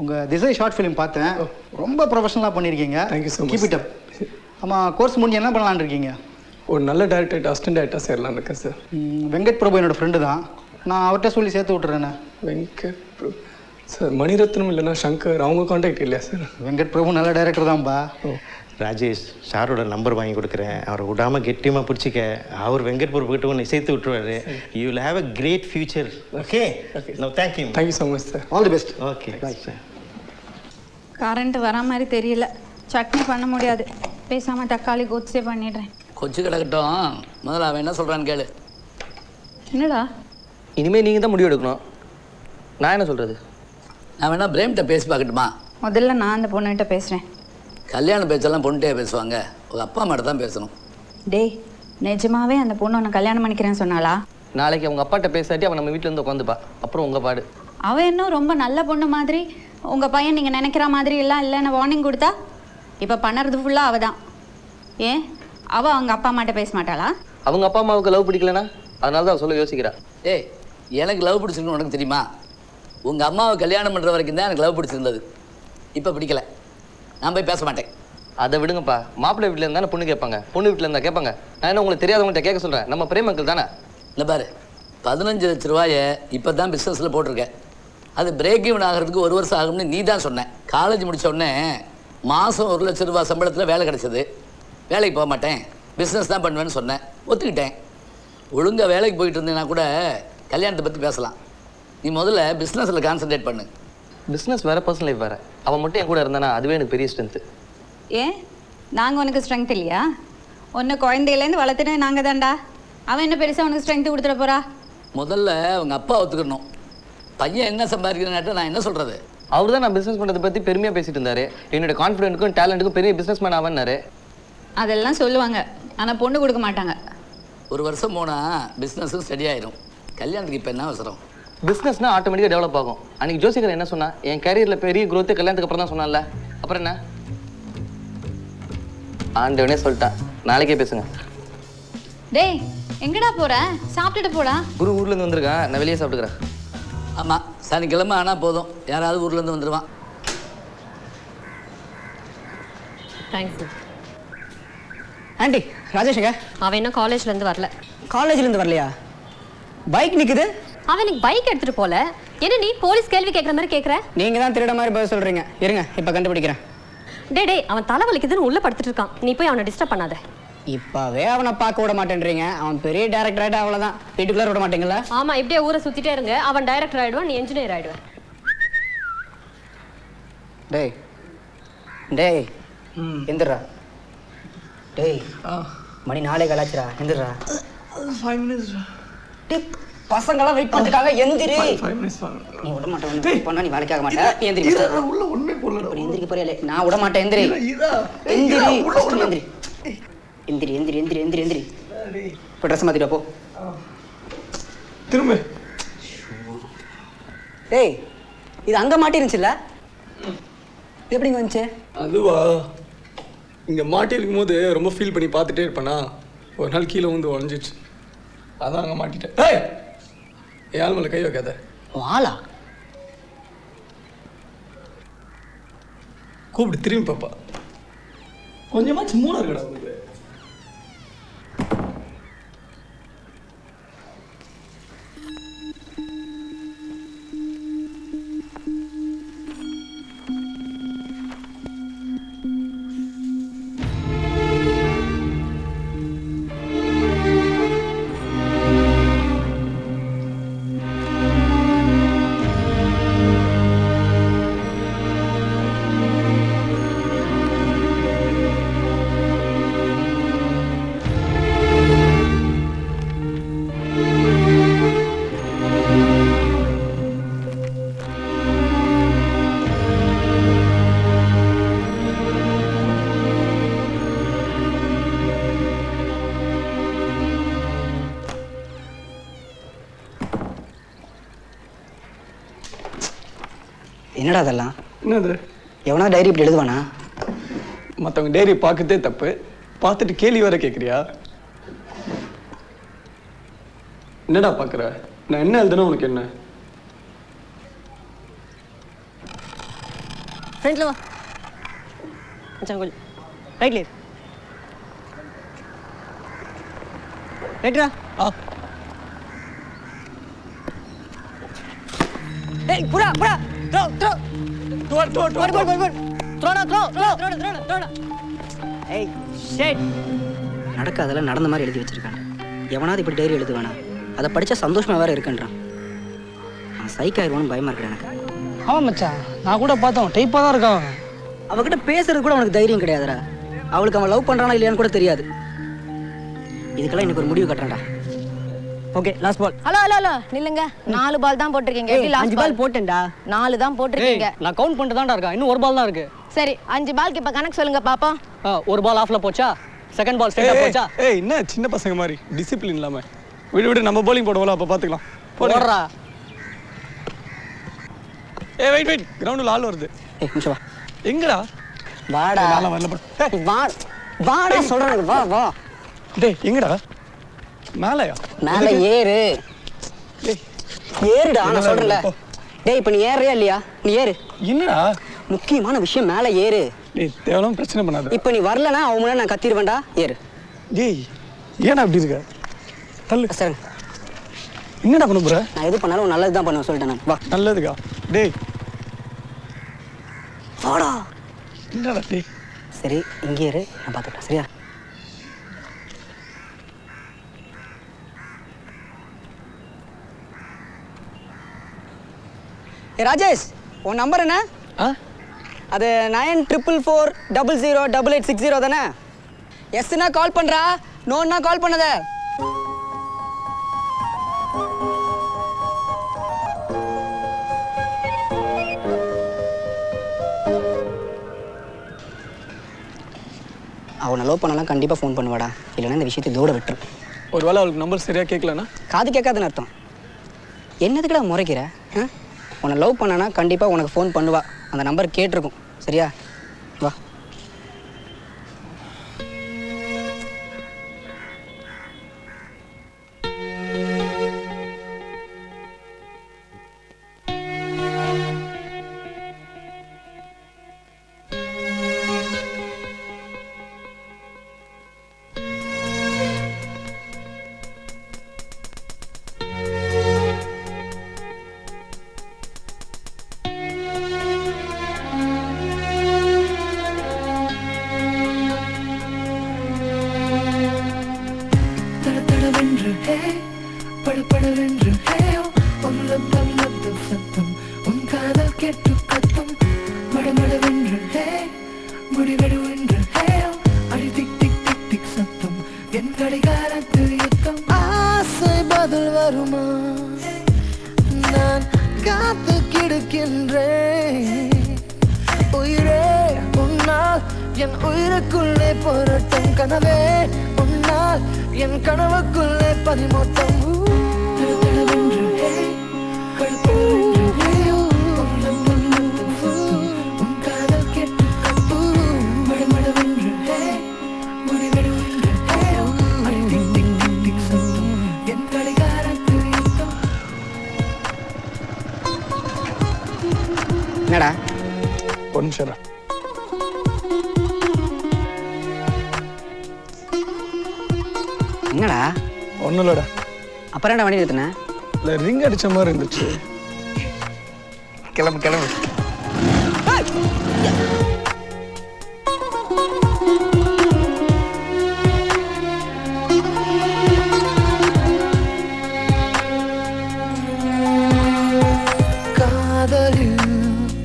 [SPEAKER 11] உங்கள் திசை ஷார்ட் ஃபிலிம் பார்த்தேன், ரொம்ப ப்ரொஃபஷனலாக பண்ணியிருக்கீங்க.
[SPEAKER 6] Thank you so much.
[SPEAKER 11] Keep it up. ஆமாம், கோர்ஸ் முடிஞ்சு என்ன பண்ணலான்னு இருக்கீங்க?
[SPEAKER 6] ஒரு நல்ல டேரக்டர், அசிஸ்டன்ட் டேரக்டர் சேரலான்னு இருக்கேன் சார்.
[SPEAKER 11] வெங்கட் பிரபு என்னோடய ஃப்ரெண்டு தான், நான் அவர்கிட்ட சொல்லி சேர்த்து விட்டுறேண்ணே.
[SPEAKER 6] வெங்கட் பிரபு சார், மணிரத்னம் இல்லைன்னா சங்கர், அவங்க கான்டாக்ட் இல்லையா சார்?
[SPEAKER 11] வெங்கட் பிரபு நல்ல டைரக்டர் தான்ப்பா.
[SPEAKER 15] ராஜேஷ், சாரோட நம்பர் வாங்கி கொடுக்குறேன். அவரை விடாமல் கெட்டியமாக பிடிச்சிக்க. அவர் வெங்கட் பிரபு கிட்ட ஒன்று சேர்த்து விட்டுருவாரு. You will have a great future. Okay, no thank you.
[SPEAKER 6] Thank you so much sir.
[SPEAKER 11] All the best.
[SPEAKER 15] Okay sir.
[SPEAKER 10] Current வர மாதிரி தெரியல. சட்னி பண்ண முடியாது, பேசாமல் தக்காளி கோட்ஸே பண்ணிடுறேன்.
[SPEAKER 12] கொச்சு கிடக்கட்டும், முதல்ல அவன் என்ன சொல்கிறான்னு கேளு.
[SPEAKER 10] என்னடா?
[SPEAKER 7] இனிமேல் நீங்கள் தான் முடிவு எடுக்கணும். நான் என்ன சொல்கிறது?
[SPEAKER 12] நான் வேணா பிரேம்கிட்ட பேசி பார்க்கட்டுமா?
[SPEAKER 10] முதல்ல நான் அந்த பொண்ணுகிட்ட பேசுகிறேன்.
[SPEAKER 12] கல்யாண பேச்செல்லாம் பொண்ணுகிட்டே பேசுவாங்க, உங்கள் அப்பா அம்மாட்ட தான் பேசணும்.
[SPEAKER 10] டேய், நிஜமாவே அந்த பொண்ணு உன்னை கல்யாணம் பண்ணிக்கிறேன்னு சொன்னாளா?
[SPEAKER 7] நாளைக்கு அவங்க அப்பாட்ட பேசாட்டி அவன் நம்ம வீட்டில் இருந்து உட்காந்துப்பா. அப்புறம் உங்கள் பாடு.
[SPEAKER 10] அவன் இன்னும் ரொம்ப நல்ல பொண்ணு மாதிரி, உங்கள் பையன் நீங்கள் நினைக்கிற மாதிரி எல்லாம் இல்லைன்னு வார்னிங் கொடுத்தா இப்போ பண்ணுறது ஃபுல்லாக அவள் தான். ஏன் அவள் அவங்க அப்பா அம்மாட்ட பேச மாட்டாளா?
[SPEAKER 7] அவங்க அப்பா அம்மாவுக்கு லவ் பிடிக்கலனா அதனால தான் சொல்ல யோசிக்கிறா.
[SPEAKER 12] ஏய், எனக்கு லவ் பிடிச்சிருக்குன்னு உனக்கு தெரியுமா? உங்கள் அம்மாவை கல்யாணம் பண்ணுற வரைக்கும் தான் எனக்கு லவ் பிடிச்சிருந்தது. இப்போ பிடிக்கல. நான் போய் பேச மாட்டேன்.
[SPEAKER 7] அதை விடுங்கப்பா. மாப்பிள்ளை வீட்டில் இருந்தானே பொண்ணு கேட்பாங்க, பொண்ணு வீட்டில் இருந்தால் கேட்பாங்க. நான் என்ன உங்களுக்கு தெரியாதவங்கள்ட்ட கேட்க சொல்கிறேன். நம்ம பிரேம் அங்கிள் தானே.
[SPEAKER 12] இல்லை பாரு, 15 லட்ச ரூபாயை இப்போ தான் பிஸ்னஸில் போட்டிருக்கேன். அது பிரேக் ஈவன் ஆகிறதுக்கு 1 வருஷம் ஆகும்னு நீ தான் சொன்னேன். காலேஜ் முடித்த உடனே மாதம் 1 லட்ச ரூபா சம்பளத்தில் வேலை கிடச்சிது. வேலைக்கு போக மாட்டேன், பிஸ்னஸ் தான் பண்ணுவேன்னு சொன்னேன். ஒத்துக்கிட்டேன். ஒழுங்காக வேலைக்கு போயிட்டு இருந்தேன்னா கூட கல்யாணத்தை பற்றி பேசலாம். நீ முதல்ல பிஸ்னஸில் கான்சன்ட்ரேட் பண்ணு.
[SPEAKER 7] பிஸ்னஸ் வேறு, பர்சனல் லைஃப் வேறு. அவன் மட்டும் என் கூட இருந்தானா அதுவே எனக்கு பெரிய ஸ்ட்ரென்த்து.
[SPEAKER 10] ஏன் நாங்கள் உனக்கு ஸ்ட்ரென்த் இல்லையா? ஒன்று குழந்தையிலேருந்து வளர்த்துட்டு நாங்கள் தான்டா. அவன் என்ன பெருசாக உனக்கு ஸ்ட்ரென்த்து கொடுத்துட போகிறா?
[SPEAKER 12] முதல்ல அவங்க அப்பா ஒத்துக்கணும். பையன் என்ன சம்பாதிக்கிறேன்னாட்ட நான் என்ன சொல்கிறது?
[SPEAKER 7] அவர் தான் நான் பிஸ்னஸ் பண்ணுறதை பற்றி பெருமையாக பேசிட்டு இருந்தார். என்னோட கான்ஃபிடென்ட்டுக்கும் டேலண்ட்டுக்கும் பெரிய பிஸ்னஸ் மேன் ஆவன்னாரு.
[SPEAKER 10] அதெல்லாம் சொல்லுவாங்க, ஆனால் பொண்ணு கொடுக்க மாட்டாங்க.
[SPEAKER 12] 1 வருஷம் போனால் பிஸ்னஸும் ஸ்டடி ஆயிரும். கல்யாணத்துக்கு இப்போ என்ன அவசரம்?
[SPEAKER 7] பிஸ்னஸ்னால் ஆட்டோமேட்டிக்காக டெவலப் ஆகும். அன்றைக்கி ஜோசிகர் என்ன சொன்னா, என் கேரியரில் பெரிய growth கல்யாணத்துக்கு அப்புறம் தான் சொன்னால. அப்புறம் என்ன? ஆண்டவனே சொல்லிட்டான். நாளைக்கே பேசுங்க.
[SPEAKER 10] டேய், எங்கடா போற? சாப்பிட்டுட்டு போடா.
[SPEAKER 7] குரு ஊர்லேருந்து வந்திருக்கேன், நான் வெளியே சாப்பிட்டுக்கிறேன்.
[SPEAKER 12] ஆமாம், சனிக்கிழமை ஆனால் போதும், யாராவது ஊர்லேருந்து வந்துடுவான்.
[SPEAKER 1] தேங்க்ஸ்.
[SPEAKER 8] ஆண்டி, ராஜேஷங்க
[SPEAKER 1] அவன் இன்னும் காலேஜ்லேருந்து வரல.
[SPEAKER 8] காலேஜ்லேருந்து வரலையா? பைக் நிற்குது.
[SPEAKER 1] அவன் இன்னைக்கு பைக் எடுத்துகிட்டு போல. என்ன நீ போலீஸ் கேள்வி கேட்குற மாதிரி கேட்குற?
[SPEAKER 8] நீங்கள் தான் திருட மாதிரி பதில் சொல்கிறீங்க. இருங்க, இப்போ கண்டுபிடிக்கிறேன்.
[SPEAKER 1] டே, அவன் தலை வலிக்குதுன்னு உள்ளே படுத்துட்டு இருக்கான். நீ போய் அவனை டிஸ்டர்ப் பண்ணாத.
[SPEAKER 8] இப்போவே அவனை பார்க்க விட மாட்டேன்றீங்க. அவன் பெரிய டேரக்டர் ஆகிட்டா அவ்வளோதான். வீட்டுக்குள்ளே விட மாட்டீங்களா?
[SPEAKER 1] ஆமாம், இப்படியே ஊரை சுற்றிட்டே இருங்க. அவன் டைரக்டர் ஆகிடுவான், நீ என்ஜினியர் ஆகிடுவேன்.
[SPEAKER 8] டேய் டேய் எந்திரா. டேய் மணி 4 கலாச்சிரா. எந்திரா.
[SPEAKER 6] 5 minutes.
[SPEAKER 8] டேய், பசங்களாம் வெயிட் பண்ணிருக்காங்க. எந்திரி.
[SPEAKER 6] 5 minutes.
[SPEAKER 8] நீ விட மாட்டேன் பண்ணா, நீ வேலைக்காக மாட்டே. நீ எந்திரி.
[SPEAKER 6] உள்ள ஒண்ணுமே போடல.
[SPEAKER 8] எந்திரிக்க போறியா? நான் விட மாட்டேன். எந்திரி. எந்திரி. எந்திரி. எந்திரி எந்திரி எந்திரி எந்திரி எந்திரி. இப்போ ட்ரெஸ் மாற்றிட்டு போ.
[SPEAKER 6] திரும்ப.
[SPEAKER 8] டேய், இது அங்கே மாட்டிருந்துச்சுல்ல? எப்படிங்க வந்துச்சு?
[SPEAKER 6] அதுவா, இங்கே மாட்டிருக்கும் போது ரொம்ப ஃபீல் பண்ணி பார்த்துட்டே இருப்பேனா, ஒரு நாள் கீழே வந்து உடஞ்சிச்சு. அதான் அங்கே மாட்டிட்டேன். ஏய், என் ஆள் மேலே கை வைக்காத.
[SPEAKER 8] ஆளா?
[SPEAKER 6] கூப்பிட்டு திரும்பி பாப்பா. கொஞ்சமாச்சு மூணு இருக்கடா உங்களுக்கு.
[SPEAKER 8] என்னடா அதெல்லாம்?
[SPEAKER 6] என்னது?
[SPEAKER 8] எவனா டைரி இப்படி எழுதுவானா?
[SPEAKER 6] மற்றவங்க டைரி பார்க்கறதே தப்பு, பார்த்துட்டு கேள்வி வேற கேட்குறியா? என்னடா பார்க்குற? நான் என்ன எழுதுனா உனக்கு என்ன?
[SPEAKER 1] ஃப்ரெண்ட்ல வா கொஞ்சம் ரைட்ல இரு.
[SPEAKER 8] ரைட்ரா. ஏய், புடா புடா. Throw throw. Goal goal goal goal goal. த்ரோடா த்ரோ த்ரோ த்ரோடா த்ரோடா. ஏய் ஷிட். நடக்காதெல்லாம் நடந்த மாதிரி எழுதி வச்சிருக்கானே. எவனாவது இப்படி டைரி எழுதுவானா? அதை படிச்சா சந்தோஷமா வேற இருக்குன்றான். நான் சைக் ஆயிருவான்னு பயமா இருக்கு எனக்கு.
[SPEAKER 5] ஆமாம் மச்சான், நான் கூட பார்த்தோம், டைப்பாக தான் இருக்கான் அவன்.
[SPEAKER 8] அவகிட்ட பேசுறது கூட அவனுக்கு தைரியம் கிடையாதுடா. அவளுக்கு அவன் லவ் பண்றானா இல்லையான்னு கூட தெரியாது. இதுக்கெல்லாம் எனக்கு ஒரு முடிவு கட்டுறேன்டா. Okay last ball.
[SPEAKER 2] Hello hello hello நில்லுங்க. 4 பால் தான் போட்டிருக்கீங்க. எப்படி லாஸ்ட்
[SPEAKER 8] 5 பால் போட்டேன்டா.
[SPEAKER 2] 4 தான் போட்டிருக்கீங்க.
[SPEAKER 20] நான் கவுண்ட் பண்ணிட்டு தான்டா இருக்கேன். இன்னும் 1 பால் தான் இருக்கு.
[SPEAKER 2] சரி 5 பால்க்கு இப்ப கணக்கு சொல்லுங்க பாப்போம்.
[SPEAKER 20] 1 பால் ஆஃப்ல போச்சா, செகண்ட் பால் ஸ்ட்ரைட்டா போச்சா?
[SPEAKER 6] ஏய் என்ன சின்ன பசங்க மாதிரி டிசிப்ளின் இல்லாம விடு நம்ம bowling போடுவோம்ல அப்ப பாத்துக்கலாம்.
[SPEAKER 20] போடுறா.
[SPEAKER 6] ஏய் வெயிட் கிரவுண்ட்ல ஆள் வருது.
[SPEAKER 8] ஏய் நிமிஷம் வா.
[SPEAKER 6] எங்கடா?
[SPEAKER 8] வாடா.
[SPEAKER 6] நாள வரல போ.
[SPEAKER 8] வாடா சொல்றேன். வா.
[SPEAKER 6] டேய் எங்கடா? மேலயா?
[SPEAKER 8] மேல ஏறு.
[SPEAKER 6] டேய்
[SPEAKER 8] ஏறுடா நான் சொல்றேன்ல. டேய் இப்போ நீ ஏறியா இல்லையா? நீ ஏறு.
[SPEAKER 6] என்னடா?
[SPEAKER 8] முக்கியமான விஷயம் மேல ஏறு.
[SPEAKER 6] டேய் தேவலாம் பிரச்சனை பண்ணாத.
[SPEAKER 8] இப்போ நீ வரலனா அவன் முன்னாடி நான் கத்திடுவேன்டா. ஏறு.
[SPEAKER 6] டேய் ஏன்டா அப்படி இருக்க? தள்ளு.
[SPEAKER 8] சரி.
[SPEAKER 6] என்னடா பண்ண போற?
[SPEAKER 8] நான் எது பண்ணாலும் நல்லது தான் பண்ணுவேன் சொல்லிட்டேன் நான். வா.
[SPEAKER 6] நல்லதுக்கா. டேய்
[SPEAKER 8] வாடா.
[SPEAKER 6] என்னடா டேய்?
[SPEAKER 8] சரி இங்கே இரு நான் பார்த்துட்டேன் சரியா? ராஜேஷ் உன் நம்பர் என்ன? அது 9444008860 தானே? எஸ்னா கால் பண்ணுறா, நோன்னா கால் பண்ணத. அவனை லவ் பண்ணலாம் கண்டிப்பாக ஃபோன் பண்ணுவாடா, இல்லைன்னா இந்த விஷயத்தை இதோட விட்டுரு.
[SPEAKER 6] ஒருவேளை அவளுக்கு நம்பர் சரியாக கேட்கலன்னா?
[SPEAKER 8] காது கேட்காதுன்னு அர்த்தம். என்னதுக்குடா முறைக்கிற? உன்னை லவ் பண்ணனா கண்டிப்பாக உனக்கு ஃபோன் பண்ணுவா. அந்த நம்பர் கேட்டிருக்கும் சரியா? வா. என்னடா?
[SPEAKER 6] ஒரு நிமிஷம்.
[SPEAKER 8] என்னடா?
[SPEAKER 6] ஒன்றும் இல்லைடா.
[SPEAKER 8] அப்புறம் என்ன வண்டி நிறுத்தின?
[SPEAKER 6] இல்லை ரிங் அடித்த மாதிரி இருந்துச்சு. கிளம்பு.
[SPEAKER 16] காதலில்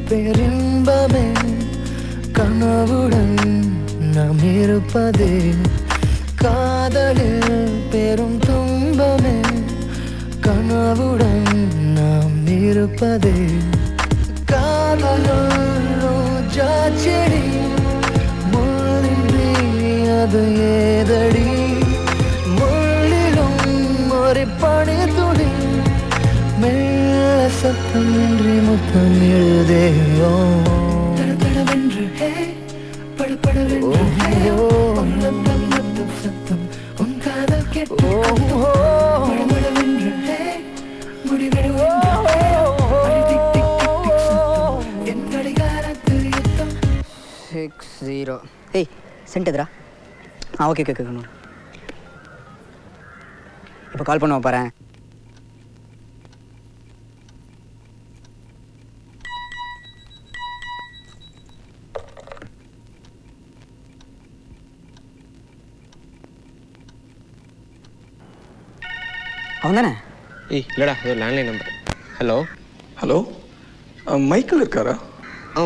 [SPEAKER 16] பெரும்பமே கனவுடன் நாம் இருப்பதே, காதலில் பெரும் துன்பமே கனவுடன் நாம் இருப்பதே, காதலில் ரோஜா செடி முள்ளின்றி அது ஏதடி, முள்ளிலும் ஒரு பனி துளி மெல்ல சத்தமின்றி முத்தம் எழுதேயோ, தடதடவென்று படபடவென்று சத்தம் உன் காதல் கேட்டு படபடவென்று முடிவெடுவென்று என் கடிகாரத்தில் யுத்தம்.
[SPEAKER 8] 60. ஏய் சென்ட்டுதுரா. ஓகே. இப்போ கால் பண்ணுவோம் பாரு. அவன் தானே?
[SPEAKER 13] ஏய் இல்லைடா, இது ஒரு லேண்ட்லைன் நம்பர்.
[SPEAKER 6] ஹலோ மைக்கேல் இருக்காரா?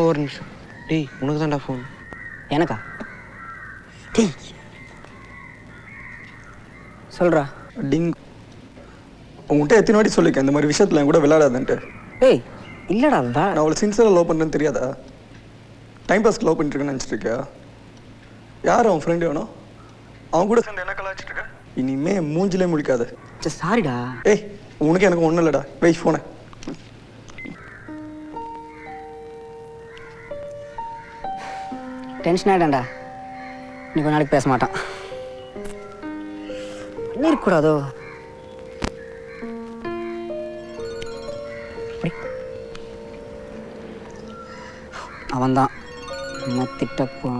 [SPEAKER 13] ஒரு நிமிஷம். டேய் உனக்கு தான்டா ஃபோன்.
[SPEAKER 8] எனக்கா? டேய் சொல்கிறா.
[SPEAKER 6] டிங். உங்கள்கிட்ட எத்தனை வாட்டி சொல்லியிருக்கேன் இந்த மாதிரி விஷயத்தில் என் கூட விளையாடாதுன்ட்டு.
[SPEAKER 8] ஏய் இல்லைடா,
[SPEAKER 6] நான் அவளை சின்சியராக லவ் பண்ணுறேன்னு தெரியாதா? டைம் பாஸ்க்கு லவ் பண்ணிட்டுருக்கேன்னு நினச்சிட்டு இருக்கியா? யார் அவன் ஃப்ரெண்டு வேணும்? அவன் கூட சேர்ந்து என்ன கலாச்சிட்டு இருக்க? இனிமே மூஞ்சிலே முடிக்காது.
[SPEAKER 8] சாரிடா.
[SPEAKER 6] ஏய் உனக்கு எனக்கு ஒன்றும் இல்லைடா. வெயிட் ஃபோனை.
[SPEAKER 8] டென்ஷன் ஆகிட்டான்டா. நீ கொஞ்ச நாளைக்கு பேச மாட்டான். இருக்கக்கூடாதோ? அவன்தான் திட்டப்போ.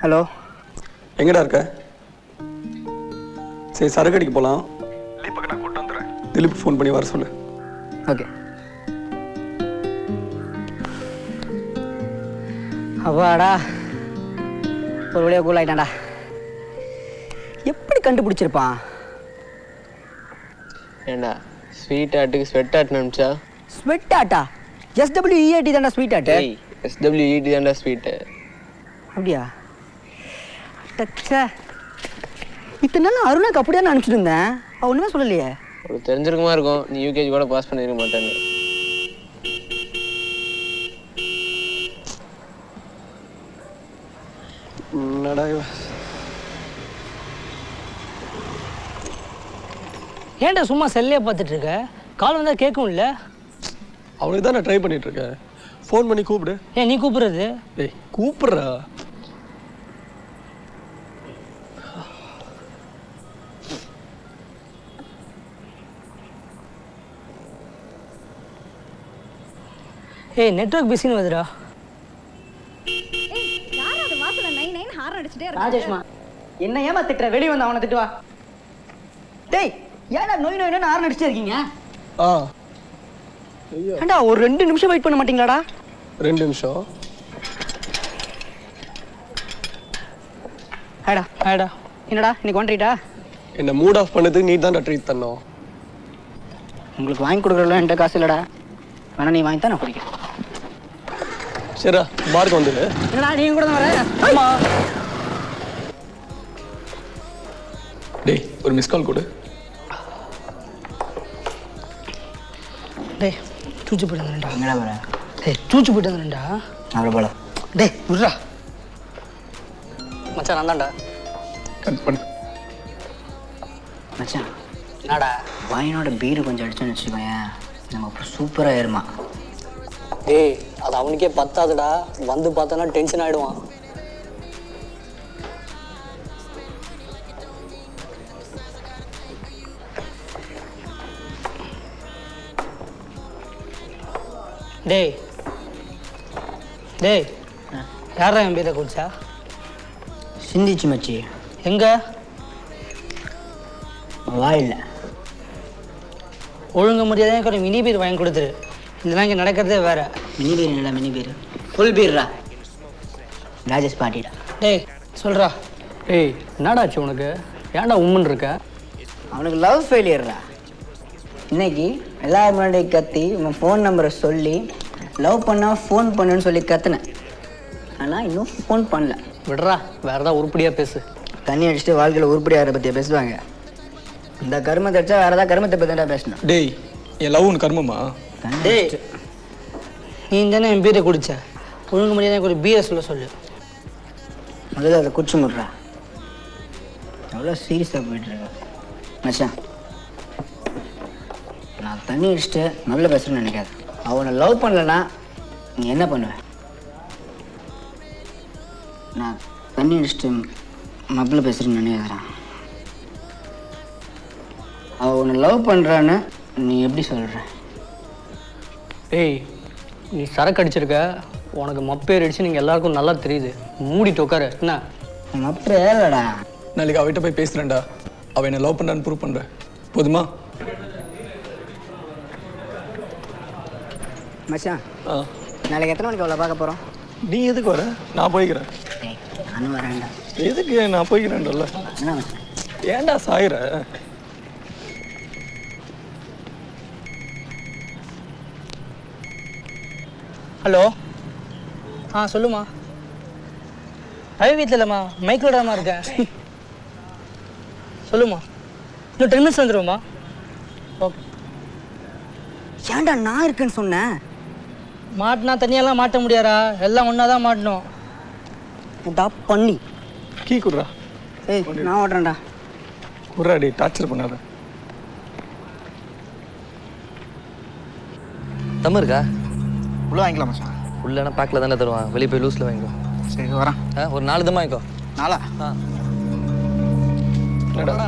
[SPEAKER 8] ஹலோ,
[SPEAKER 6] எங்கடா இருக்க? சரி சரக்கடிக்கு போகலாம். தீபக் நான் கூட்டு வந்துடுறேன். திலீப் ஃபோன் பண்ணி வர சொல்லு.
[SPEAKER 8] ஓகே. அப்பாடா, ஒரு வழியாக கூல் ஆகிட்டான்டா. எப்படி கண்டுபிடிச்சிருப்பான்?
[SPEAKER 13] ஏண்டா ஸ்வீட் ஆட்டுக்கு ஸ்வெட் ஆட் நினச்சா?
[SPEAKER 8] ஸ்வெட் ஆட்டா? SWEAT தான்டா ஸ்வீட் ஆட்டு.
[SPEAKER 13] SWET தான்டா ஸ்வீட்டு.
[SPEAKER 8] அப்படியா? டச்சா, இத்தனை நாள் அருணாக்கு அப்படியே நான் அனுப்பிச்சிட்டு இருந்தேன். அவன் ஒன்றுமே சொல்லலையே.
[SPEAKER 13] ஒரு தெரிஞ்சிருக்குமா இருக்கும், நீ யூகேஜி கூட பாஸ் பண்ணிருக்க மாட்டேன்னு.
[SPEAKER 5] ஏன்டா சும்மா செல்லையே பார்த்துட்டு இருக்க? கால் வந்தால் கேட்கும் இல்லை?
[SPEAKER 6] அவனுக்கு தான் நான் ட்ரை பண்ணிட்டு இருக்கேன். ஃபோன் பண்ணி கூப்பிடு.
[SPEAKER 5] ஏன் நீ கூப்பிடுறது?
[SPEAKER 6] ஏய் கூப்பிடுறா.
[SPEAKER 5] ஏய் நெட்வொர்க் பிஸின்னு வருதுடா.
[SPEAKER 8] ராஜேஷ்மா என்ன ஏமா திட்டுற? வெளியே வந்து அவனை திட்டுவா. டேய் ஏன்டா நோய் நோய் ஹார்ன் அடிச்சுட்டே இருக்கீங்க? ஏண்டா ஒரு 2 நிமிஷம் வெயிட் பண்ண மாட்டீங்களாடா?
[SPEAKER 6] 2 நிமிஷம்.
[SPEAKER 8] ஹேடா ஹேடா. என்னடா இன்னைக்கு வந்துட்டா?
[SPEAKER 6] என்ன மூட் ஆஃப் பண்ணதுக்கு நீ தான் ட்ரீட் தரணும்.
[SPEAKER 8] உங்களுக்கு வாங்கி கொடுக்குறதுலாம் என்கிட்ட காசு இல்லைடா. வேணா நீ வாங்கி தான் நான் குடிக்கிறேன்.
[SPEAKER 6] சரிடா பாருக்கு வந்துடு.
[SPEAKER 8] என்னடா நீங்க கூட வர? ஆமா.
[SPEAKER 6] டேய் ஒரு மிஸ் கால் கொடு.
[SPEAKER 5] டேய் தூச்சு போட்டு வந்துடா.
[SPEAKER 8] எங்கடா வர?
[SPEAKER 5] டேய் தூச்சு போட்டு வந்துடா.
[SPEAKER 8] அவ்வளோ போல.
[SPEAKER 5] டேய் விட்றா மச்சான். நான் தான்டா.
[SPEAKER 6] கட் பண்ணு
[SPEAKER 8] மச்சான். என்னடா வாயினோட பீரு கொஞ்சம் அடிச்சோன்னு வச்சுக்கோயேன், நம்ம அப்புறம் சூப்பராக ஏறுமா.
[SPEAKER 5] டேய் அது அவனுக்கே பத்தாதுடா. வந்து பார்த்தோன்னா டென்ஷன் ஆகிடுவான். டேய் டேய் யாரா என் பேரை குடிச்சா?
[SPEAKER 8] சிந்திச்சு மச்சி.
[SPEAKER 5] எங்க?
[SPEAKER 8] வாயில்ல.
[SPEAKER 5] ஒழுங்கு மரியாதையாக கொஞ்சம் மினி பீர் வாங்கி கொடுத்துரு. இதெல்லாம் இங்கே நடக்கிறதே வேற.
[SPEAKER 8] மினி பீர் இல்லை, மினி பீர் ஃபுல் பீர்ரா. ராஜேஷ் பாட்டிடா.
[SPEAKER 5] டேய் சொல்கிறா.
[SPEAKER 9] ஏய் என்னடாச்சு உனக்கு? ஏன்டா உம்முன்னு இருக்க?
[SPEAKER 8] அவனுக்கு லவ் ஃபெயிலியர்ரா. இன்னைக்கு எல்லாரும் முன்னாடி கத்தி உன் ஃபோன் நம்பரை சொல்லி லவ் பண்ணால் ஃபோன் பண்ணுன்னு சொல்லி கத்துனேன். ஆனால் இன்னும் ஃபோன் பண்ணல.
[SPEAKER 9] விடுறா, வேறு ஏதாவது உருப்படியாக பேசு.
[SPEAKER 8] தண்ணி அடிச்சுட்டு வாழ்க்கையில் உருப்படியாகிற பற்றிய பேசுவாங்க. இந்த கருமத்தை அடிச்சா வேறு ஏதாவது கருமத்தை பற்றி தான் பேசணும்.
[SPEAKER 6] டேய் என் லவ் உனக்கு கர்மமா?
[SPEAKER 5] டேய் நீ தானே என் பீரை குடிச்ச. ஒழுங்கு மரியாதை ஒரு பீரை சொல்ல சொல்லு.
[SPEAKER 8] முதல்ல அதை குடிச்சு முடுறா. எவ்வளோ சீரியஸாக போயிட்டுருக்க மச்சான். நான் தண்ணி அடிச்சுட்டு நல்ல பேசுகிறேன்னு நினைக்காது. அவனை லவ் பண்ணலன்னா நீ என்ன பண்ணுவ? நான் தண்ணி அடிச்சுட்டு மப்பில் பேசுகிறேன்னு நினைக்காதறான். அவன் உன்னை லவ் பண்ணுறான்னு நீ எப்படி சொல்கிற?
[SPEAKER 9] ஏய் நீ சரக்கு அடிச்சிருக்க, உனக்கு மப்பேர் அடிச்சு நீங்கள் எல்லாருக்கும் நல்லா தெரியுது. மூடிட்டு உட்காரு. என்ன
[SPEAKER 8] மப்பே இல்லைடா.
[SPEAKER 6] நாளைக்கு அவகிட்ட போய் பேசுகிறேன்டா. அவன் என்ன லவ் பண்ணுறான்னு ப்ரூவ் பண்ணுறேன். போதுமா?
[SPEAKER 8] மச்சான் நாளைக்கு எத்தனை மணிக்கு அவளை பார்க்க போகிறோம்?
[SPEAKER 6] நீ எதுக்கு வர? நான் போய்க்கிறேன்.
[SPEAKER 8] நானும் வரேன்டா.
[SPEAKER 6] எதுக்கு? நான் போய்க்கிறேன்டல்ல.
[SPEAKER 8] என்ன மச்சான்?
[SPEAKER 6] ஏன்டா சாயிர?
[SPEAKER 5] ஹலோ. சொல்லுமா. ரவி வீட்டில் இல்லைம்மா, மைக்கிலோடாமா இருக்கேன்.
[SPEAKER 9] சொல்லுமா இன்னும் 10 மினிட்ஸ் வந்துடுவோம்மா. ஓகே.
[SPEAKER 8] ஏன்டா நான் இருக்குன்னு சொன்னேன்?
[SPEAKER 9] மாட்டினா தனியெல்லாம் மாட்ட முடியாதா, எல்லாம் ஒன்றா தான் மாட்டணும்.
[SPEAKER 8] டா பண்ணி
[SPEAKER 6] கீ குடுறா.
[SPEAKER 8] ஏய் நான் ஓடுறேன்டா.
[SPEAKER 6] குர்ராடி டார்ச்சர் பண்ணாத.
[SPEAKER 7] தம்ம இருக்கா?
[SPEAKER 11] உள்ள வாங்கிக்கலாம் மச்சான்.
[SPEAKER 7] உள்ளனா பேக்கில் தானே தருவான், வெளியே போய் லூஸில் வாங்கிக்கோ.
[SPEAKER 11] சரி வரேன்.
[SPEAKER 7] ஒரு 4 தம்மா வாங்கிக்கோ.
[SPEAKER 11] 4?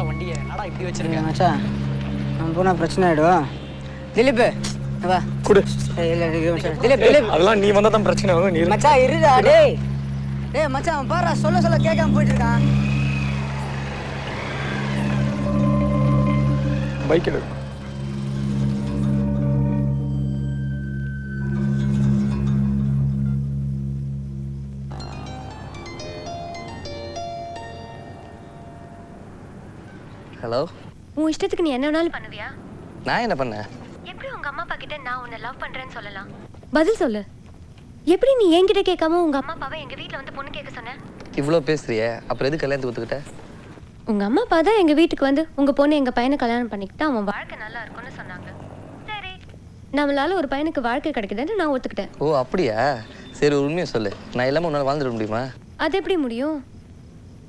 [SPEAKER 9] வண்டியை நடா இப்படி வச்சிருக்கேன்.
[SPEAKER 8] மச்சான் நான் போனால் பிரச்சனை ஆகிடும். திலீப் வா
[SPEAKER 6] குடு.
[SPEAKER 8] திலீப்
[SPEAKER 6] அதெல்லாம் நீ வந்தால் தான் பிரச்சனை ஆகும். நீ
[SPEAKER 8] மச்சான் இருடா. டேய் டேய் மச்சான் பாரு சொல்ல கேட்காம போயிட்டு இருக்கான்.
[SPEAKER 6] பைக் எடு.
[SPEAKER 7] ஹலோ.
[SPEAKER 18] உன் இஷ்டத்துக்கு நீ என்ன வேணாலும் பண்ணுவியா?
[SPEAKER 7] நான் என்ன பண்ணேன்?
[SPEAKER 18] எப்படி உங்க அம்மா அப்பா கிட்ட நான் உன்னை லவ் பண்றேன்னு சொல்லலாம்? பதில் சொல்லு. எப்படி நீ என்கிட்ட கேட்காம உங்க அம்மா அப்பாவை எங்க வீட்ல வந்து பொண்ணு கேட்க சொன்ன?
[SPEAKER 7] இவ்வளோ பேசுறியே, அப்புறம் எது கல்யாணத்துக்கு ஒத்துக்கிட்ட?
[SPEAKER 18] உங்க அம்மா அப்பா தான் எங்க வீட்டுக்கு வந்து உங்க பொண்ணு எங்க பையனை கல்யாணம் பண்ணிக்கிட்டா அவன் வாழ்க்கை நல்லா இருக்கும்னு சொன்னாங்க. சரி, நம்மளால ஒரு பையனுக்கு வாழ்க்கை கிடைக்குதுன்னு நான் ஒத்துக்கிட்டேன்.
[SPEAKER 7] ஓ அப்படியா? சரி ஒரு உண்மையை சொல்லு, நான் இல்லாமல் உன்னால் வாழ்ந்துட முடியுமா?
[SPEAKER 18] அது எப்படி முடியும்?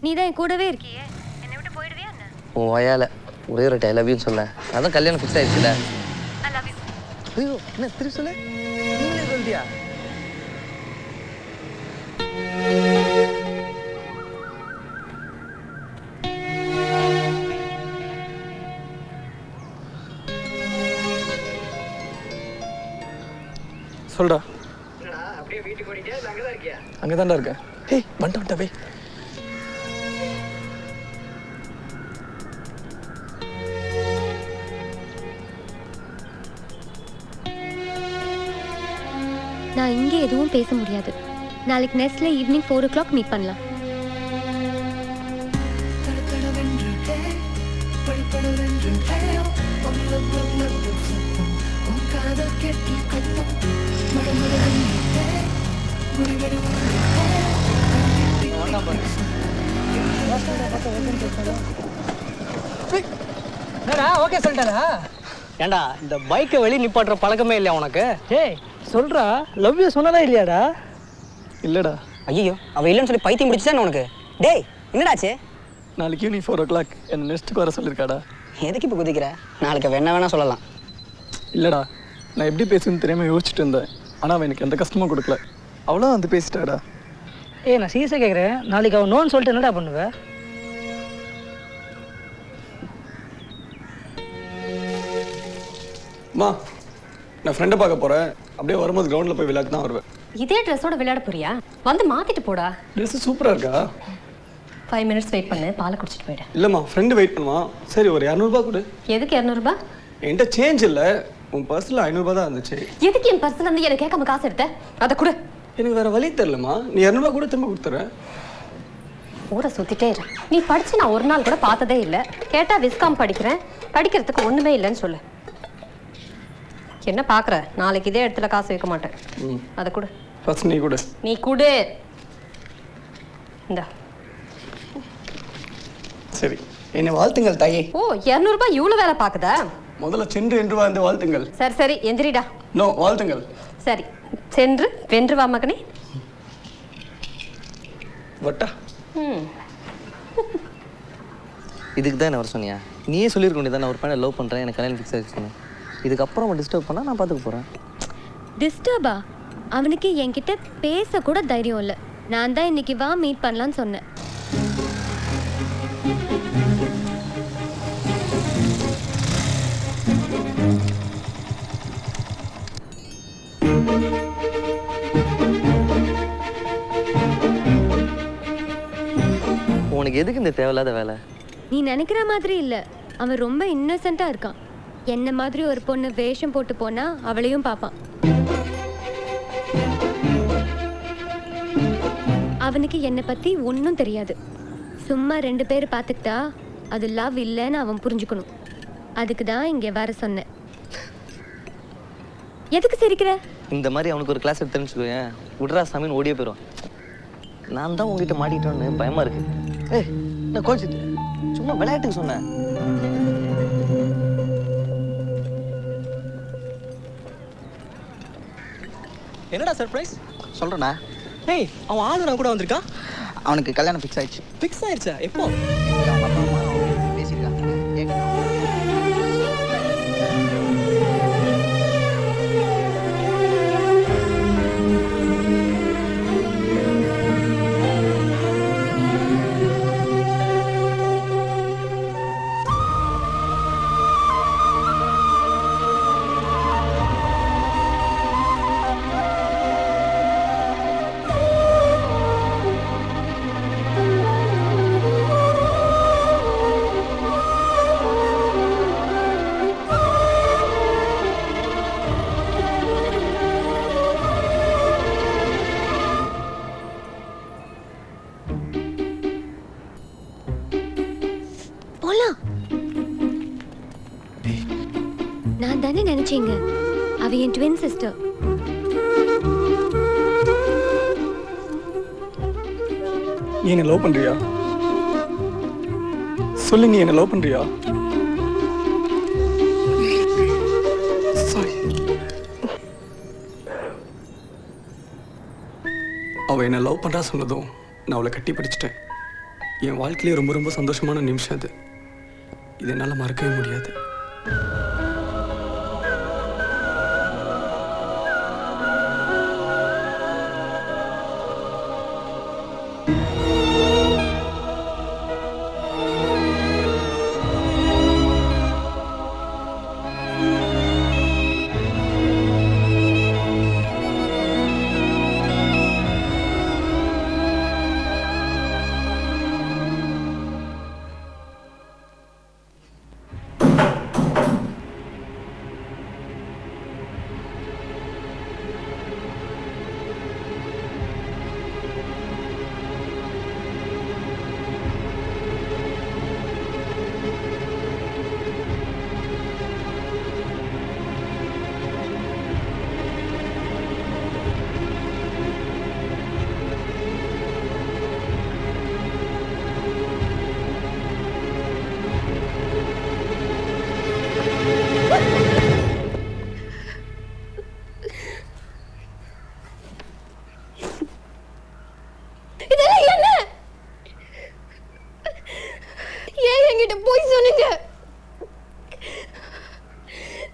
[SPEAKER 18] நீ தான் என் கூடவே இருக்கியே, என்னை விட்டு போயிடுவியா என்ன?
[SPEAKER 7] உன் வயால ஒரே ஒரு ஐ லவ் யூன்னு சொல்ல, அதான் கல்யாணம் ஃபிக்ஸ் ஆயிடுச்சுல.
[SPEAKER 18] I love you.
[SPEAKER 7] ஐயோ என்ன திருப்பி சொல்லு. நீங்களே சொல்லிட்டியா?
[SPEAKER 6] சொல்டா.
[SPEAKER 9] அப்படியே வீட்டுக்கு ஓடிட்டியா இல்லை அங்கே தான் இருக்கியா?
[SPEAKER 6] அங்கே தான்டா இருக்கேன். ஏய் வந்துட்டா போய்.
[SPEAKER 18] நான் இங்கே எதுவும் பேச முடியாது. நாளைக்கு நெஸ்ட்ல ஈவினிங் 4 o'clock மீட் பண்ணலாம்.
[SPEAKER 9] என்னடா ஓகே சொல்லிட்டாரா? ஏண்டா இந்த பைக்கை வெளியே நிப்பாட்டுற பழக்கமே இல்லையா உனக்கு? ஏய் சொல்றா, லவ் யூ சொன்னதா இல்லையாடா?
[SPEAKER 6] இல்லைடா.
[SPEAKER 8] ஐயோ அவள் இல்லைன்னு சொல்லி பைத்தியம் பிடிச்சிட்டானே உனக்கு. டேய் என்னடாச்சு?
[SPEAKER 6] நாளைக்கு ஈவினிங் 4 o'clock என்னை நெக்ஸ்ட்டுக்கு வர சொல்லியிருக்காடா.
[SPEAKER 8] எதுக்கு இப்போ குதிக்கிற? நாளைக்கு அவள் என்ன வேணா சொல்லலாம்.
[SPEAKER 6] இல்லைடா, நான் எப்படி பேசுன்னு தெரியாமல் யோசிச்சுட்டு இருந்தேன். ஆனால் அவன் எனக்கு எந்த கஷ்டமும் கொடுக்கல. அவ்வளோ வந்து பேசிட்டாடா.
[SPEAKER 9] ஏய் நான் சீரியஸாக கேட்குறேன், நாளைக்கு அவன் நோன்னு சொல்லிட்டு என்னடா பண்ணுவேன்?
[SPEAKER 6] அம்மா நான் ஃப்ரெண்டை பார்க்க போகிறேன். அப்படியே வரும்போது கிரவுண்டில் போய் விளையாட்டு தான் வருவேன்.
[SPEAKER 1] இதே ட்ரெஸ்ஸோட விளையாட போறியா? வந்து மாத்திட்டு போடா.
[SPEAKER 6] ட்ரெஸ்ஸு சூப்பராக இருக்கா?
[SPEAKER 1] 5 minutes வெயிட் பண்ணு, பாலை குடிச்சிட்டு போயிடு.
[SPEAKER 6] இல்லைம்மா ஃப்ரெண்டு வெயிட் பண்ணுவான். சரி ஒரு 200 கொடு.
[SPEAKER 1] எதுக்கு 200?
[SPEAKER 6] என்கிட்ட சேஞ்ச் இல்லை, உன் பர்ஸில் 500 தான் இருந்துச்சு.
[SPEAKER 1] எதுக்கு என் பர்ஸ்ல இருந்து எனக்கு கேட்காம காசு எடுத்த? அதை கொடு.
[SPEAKER 6] எனக்கு வேற வழி தெரியலம்மா, நீ 200 கூட திரும்ப கொடுத்துறேன்.
[SPEAKER 1] ஊரை சுத்திட்டே இரு. நீ படிச்சு நான் ஒரு நாள் கூட பார்த்ததே இல்லை. கேட்டா விஸ்காம் படிக்கிறேன், படிக்கிறதுக்கு ஒண்ணுமே இல்லைன்னு சொல்லு. என்ன பாக்குற? நாளைக்கு இதே இடத்துல காசு வைக்க மாட்டேன். அதை கொடு.
[SPEAKER 6] ஃபர்ஸ்ட் நீ கொடு.
[SPEAKER 1] நீ கொடு. இந்தா.
[SPEAKER 6] சரி என்ன வாழ்த்துங்கள் தாயே.
[SPEAKER 1] ஓ 200 ரூபாய் இவ்வளவு வேலை பாக்குதா?
[SPEAKER 6] முதல்ல சென்று என்று வாழ்ந்து வாழ்த்துங்கள்.
[SPEAKER 1] சரி சரி எந்திரிடா.
[SPEAKER 6] நோ வாழ்த்துங்கள்.
[SPEAKER 1] சரி சென்று வென்று வா மகனே.
[SPEAKER 6] வட்டா.
[SPEAKER 7] இதுக்கு தான் என்ன வர சொன்னியா? நீயே சொல்லியிருக்க வேண்டியதான், நான் ஒரு பையனை லவ் பண்ணுறேன், எனக்கு கல்யாணம் ஃபிக்ஸ் ஆகிடுச்சு. இதுக்கப்புறம் அவன் டிஸ்டர்ப் பண்ணால் நான் பார்த்துக்க போகிறேன்.
[SPEAKER 18] டிஸ்டர்பா? அவனுக்கு என்கிட்ட பேச கூட தைரியம் இல்லை. நான் தான் இன்னைக்கு வா மீட் பண்ணலான்னு சொன்னேன்.
[SPEAKER 7] உனக்கு எதுக்கு இந்த தேவையில்லாத வேலை?
[SPEAKER 18] நீ நினைக்கிற மாதிரி இல்லை, அவன் ரொம்ப இன்னசென்ட்டாக இருக்கான். என்ன மாதிரி ஒரு பொண்ணு வேஷம் போட்டு போனா அவளையும் பார்ப்பான். அவனுக்கு என்னை பற்றி ஒன்றும் தெரியாது. சும்மா 2 பேர் பார்த்துக்கிட்டா அது லவ் இல்லைன்னு அவன் புரிஞ்சுக்கணும். அதுக்கு தான் இங்கே வர சொன்னேன். எதுக்கு சிரிக்கிற?
[SPEAKER 7] இந்த மாதிரி அவனுக்கு ஒரு கிளாஸ் எடுத்து தெரிஞ்சுக்கோயேன், விட்ரா சாமின்னு ஓடியே போயிடும். நான் தான் உங்ககிட்ட மாட்டிக்கிட்டோன்னு பயமாக இருக்கு.
[SPEAKER 9] ஏய் நான் கோச்சிட்டு
[SPEAKER 7] சும்மா விளையாட்டுக்கு சொன்னேன்.
[SPEAKER 5] என்னடா சர்ப்ரைஸ்?
[SPEAKER 9] சொல்கிறேண்ணா.
[SPEAKER 5] ஏய், அவன் ஆளுநர் கூட வந்திருக்கான்.
[SPEAKER 9] அவனுக்கு கல்யாணம் ஃபிக்ஸ் ஆயிடுச்சு.
[SPEAKER 5] ஃபிக்ஸ் ஆயிடுச்சா? எப்போ?
[SPEAKER 9] பேசியிருக்காங்க.
[SPEAKER 18] நான் தானே நினைச்சீங்க அவ என் ட்வின் சிஸ்டர்.
[SPEAKER 6] நீ என்ன லவ் பண்றியா? சொல்லு, நீ என்ன லவ் பண்றியா? சாரி. அவ என்ன லவ் பண்றா சொன்னதும் நான் அவளை கட்டி பிடிச்சிட்டேன். என் வாழ்க்கையிலே ரொம்ப ரொம்ப சந்தோஷமான நிமிஷம் அது. இது என்னால் மறக்கவே முடியாது.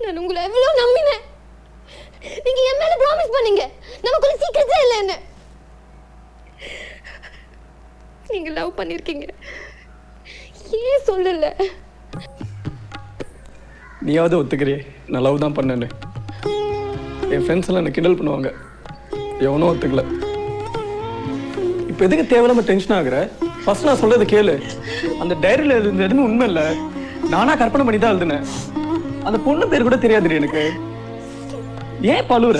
[SPEAKER 1] நான் உங்களை எவ்வளவு நம்பினேன். நீங்க என் மேல ப்ராமிஸ் பண்ணீங்க நமக்குள்ள சீக்கிரட்டே இல்லைன்னு. நீங்க லவ் பண்ணிருக்கீங்க, ஏன் சொல்லல?
[SPEAKER 6] நீயாவது ஒத்துக்கிறியே நான் லவ் தான் பண்ணேன்னு. என் ஃப்ரெண்ட்ஸ் எல்லாம் என்ன கிண்டல் பண்ணுவாங்க, எவனும் ஒத்துக்கல. இப்போ எதுக்கு தேவையில்லாம டென்ஷன் ஆகுற? ஃபர்ஸ்ட் நான் சொல்றது கேளு. அந்த டைரியில் எழுதுனது எதுவுமே உண்மை இல்லை, நானா கற்பனை பண்ணி தான் எழுதுனேன். அந்த பொண்ணு பேர் கூட தெரியாது எனக்கு. ஏன் பழுவுற?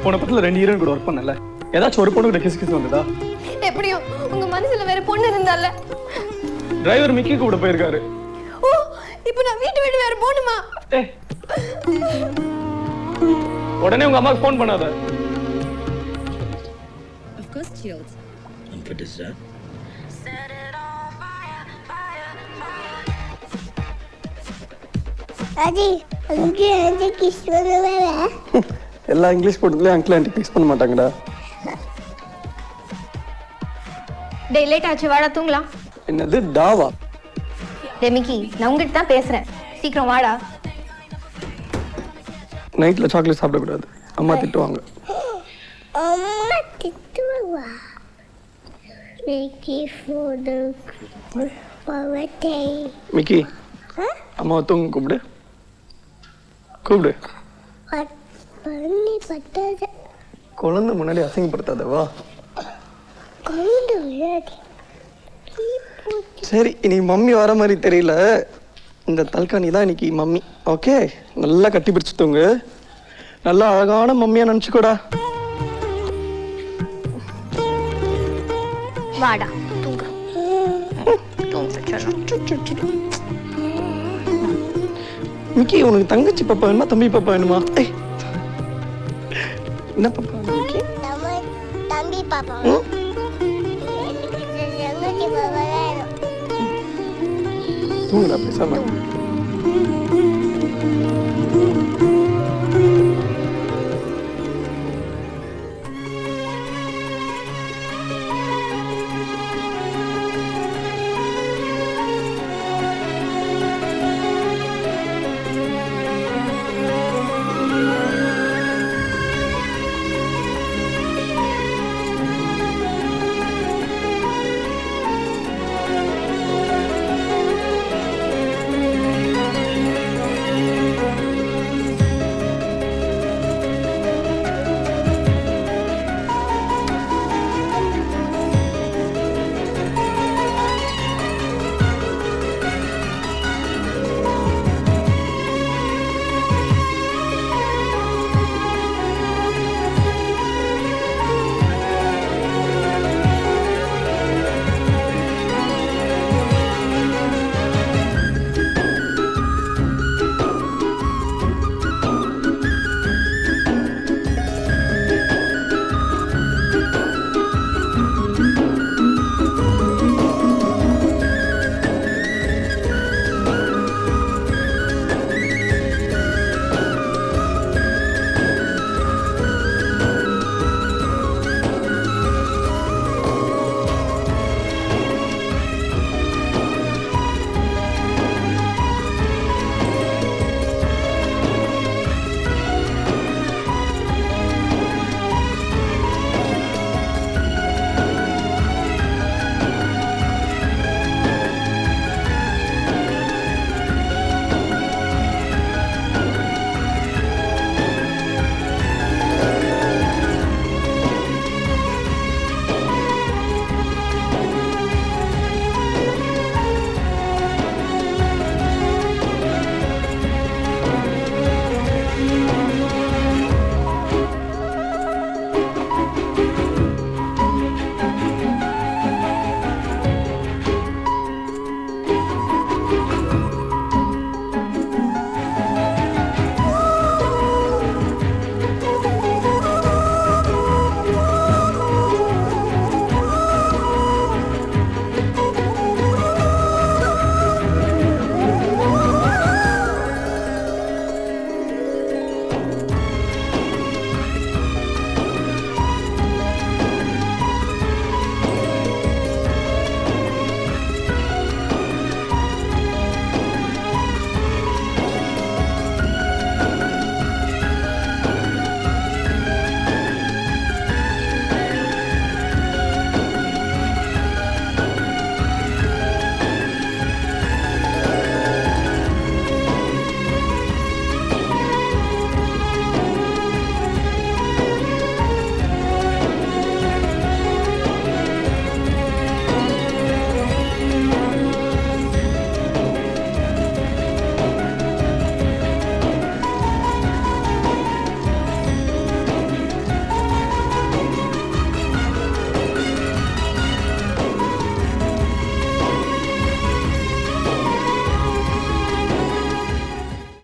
[SPEAKER 6] போன பக்கத்துல 2 ஹீரோயின் கூட ஒர்க் பண்ணல, ஏதாச்சும் ஒரு பொண்ணு கூட கிஸ் கிஸ் வந்ததா?
[SPEAKER 1] எப்படியும் உங்க மனசுல வேற பொண்ணு இருந்தால.
[SPEAKER 6] டிரைவர் மிக்கி கூட போயிருக்காரு.
[SPEAKER 1] ஓ, இப்போ நான் வீட்டு விட்டு வேற போணுமா?
[SPEAKER 6] உடனே உங்க அம்மாக்கு ஃபோன் பண்ணாத.
[SPEAKER 1] Of course, chills.
[SPEAKER 17] I'm pretty sad.
[SPEAKER 21] Adi, uncle auntie kiss பண்ணுவாரா?
[SPEAKER 6] எல்லா இங்கிலீஷ் படத்துலயும் அங்கிள் ஆண்டி கிஸ் பண்ண மாட்டாங்கடா.
[SPEAKER 1] டேய் லேட் ஆச்சு, வாடா தூங்கலாம்.
[SPEAKER 6] என்னது டாவா?
[SPEAKER 1] டேய் மிக்கி, நான் உங்ககிட்ட தான் பேசுறேன், சீக்கிரம் வாடா.
[SPEAKER 6] நைட்ல சாக்லேட் சாப்பிட கூடாது, அம்மா திட்டுவாங்க.
[SPEAKER 21] அம்மா திட்டுவா? மிக்கி ஃபோடு பவட்டை.
[SPEAKER 6] மிக்கி, அம்மா தூங்க கூப்பிடு. கூப்பிடு.
[SPEAKER 21] பண்ணி பட்டாத.
[SPEAKER 6] குழந்தை முன்னாடி அசிங்கப்படுத்தாத, வா.
[SPEAKER 21] குழந்தை விளையாடி.
[SPEAKER 6] சரி, இன்னைக்கு மம்மி வர மாதிரி தெரியல. இந்த தல்காணி தான் இன்னைக்கு மம்மி. ஓகே, நல்லா கட்டி பிடிச்சு தூங்கு. நல்லா அழகான மம்மியா நினைச்சுக்கோடா.
[SPEAKER 1] வாடா தூங்க.
[SPEAKER 6] மிக்கி, உனக்கு தங்கச்சி பாப்பா வேணுமா தம்பி பாப்பா வேணுமா? என்ன பாப்பா மிக்கி?
[SPEAKER 21] தம்பி பாப்பா. எனக்கு தங்கச்சி பாப்பா வேணும்.
[SPEAKER 6] தூங்குடா பேசாம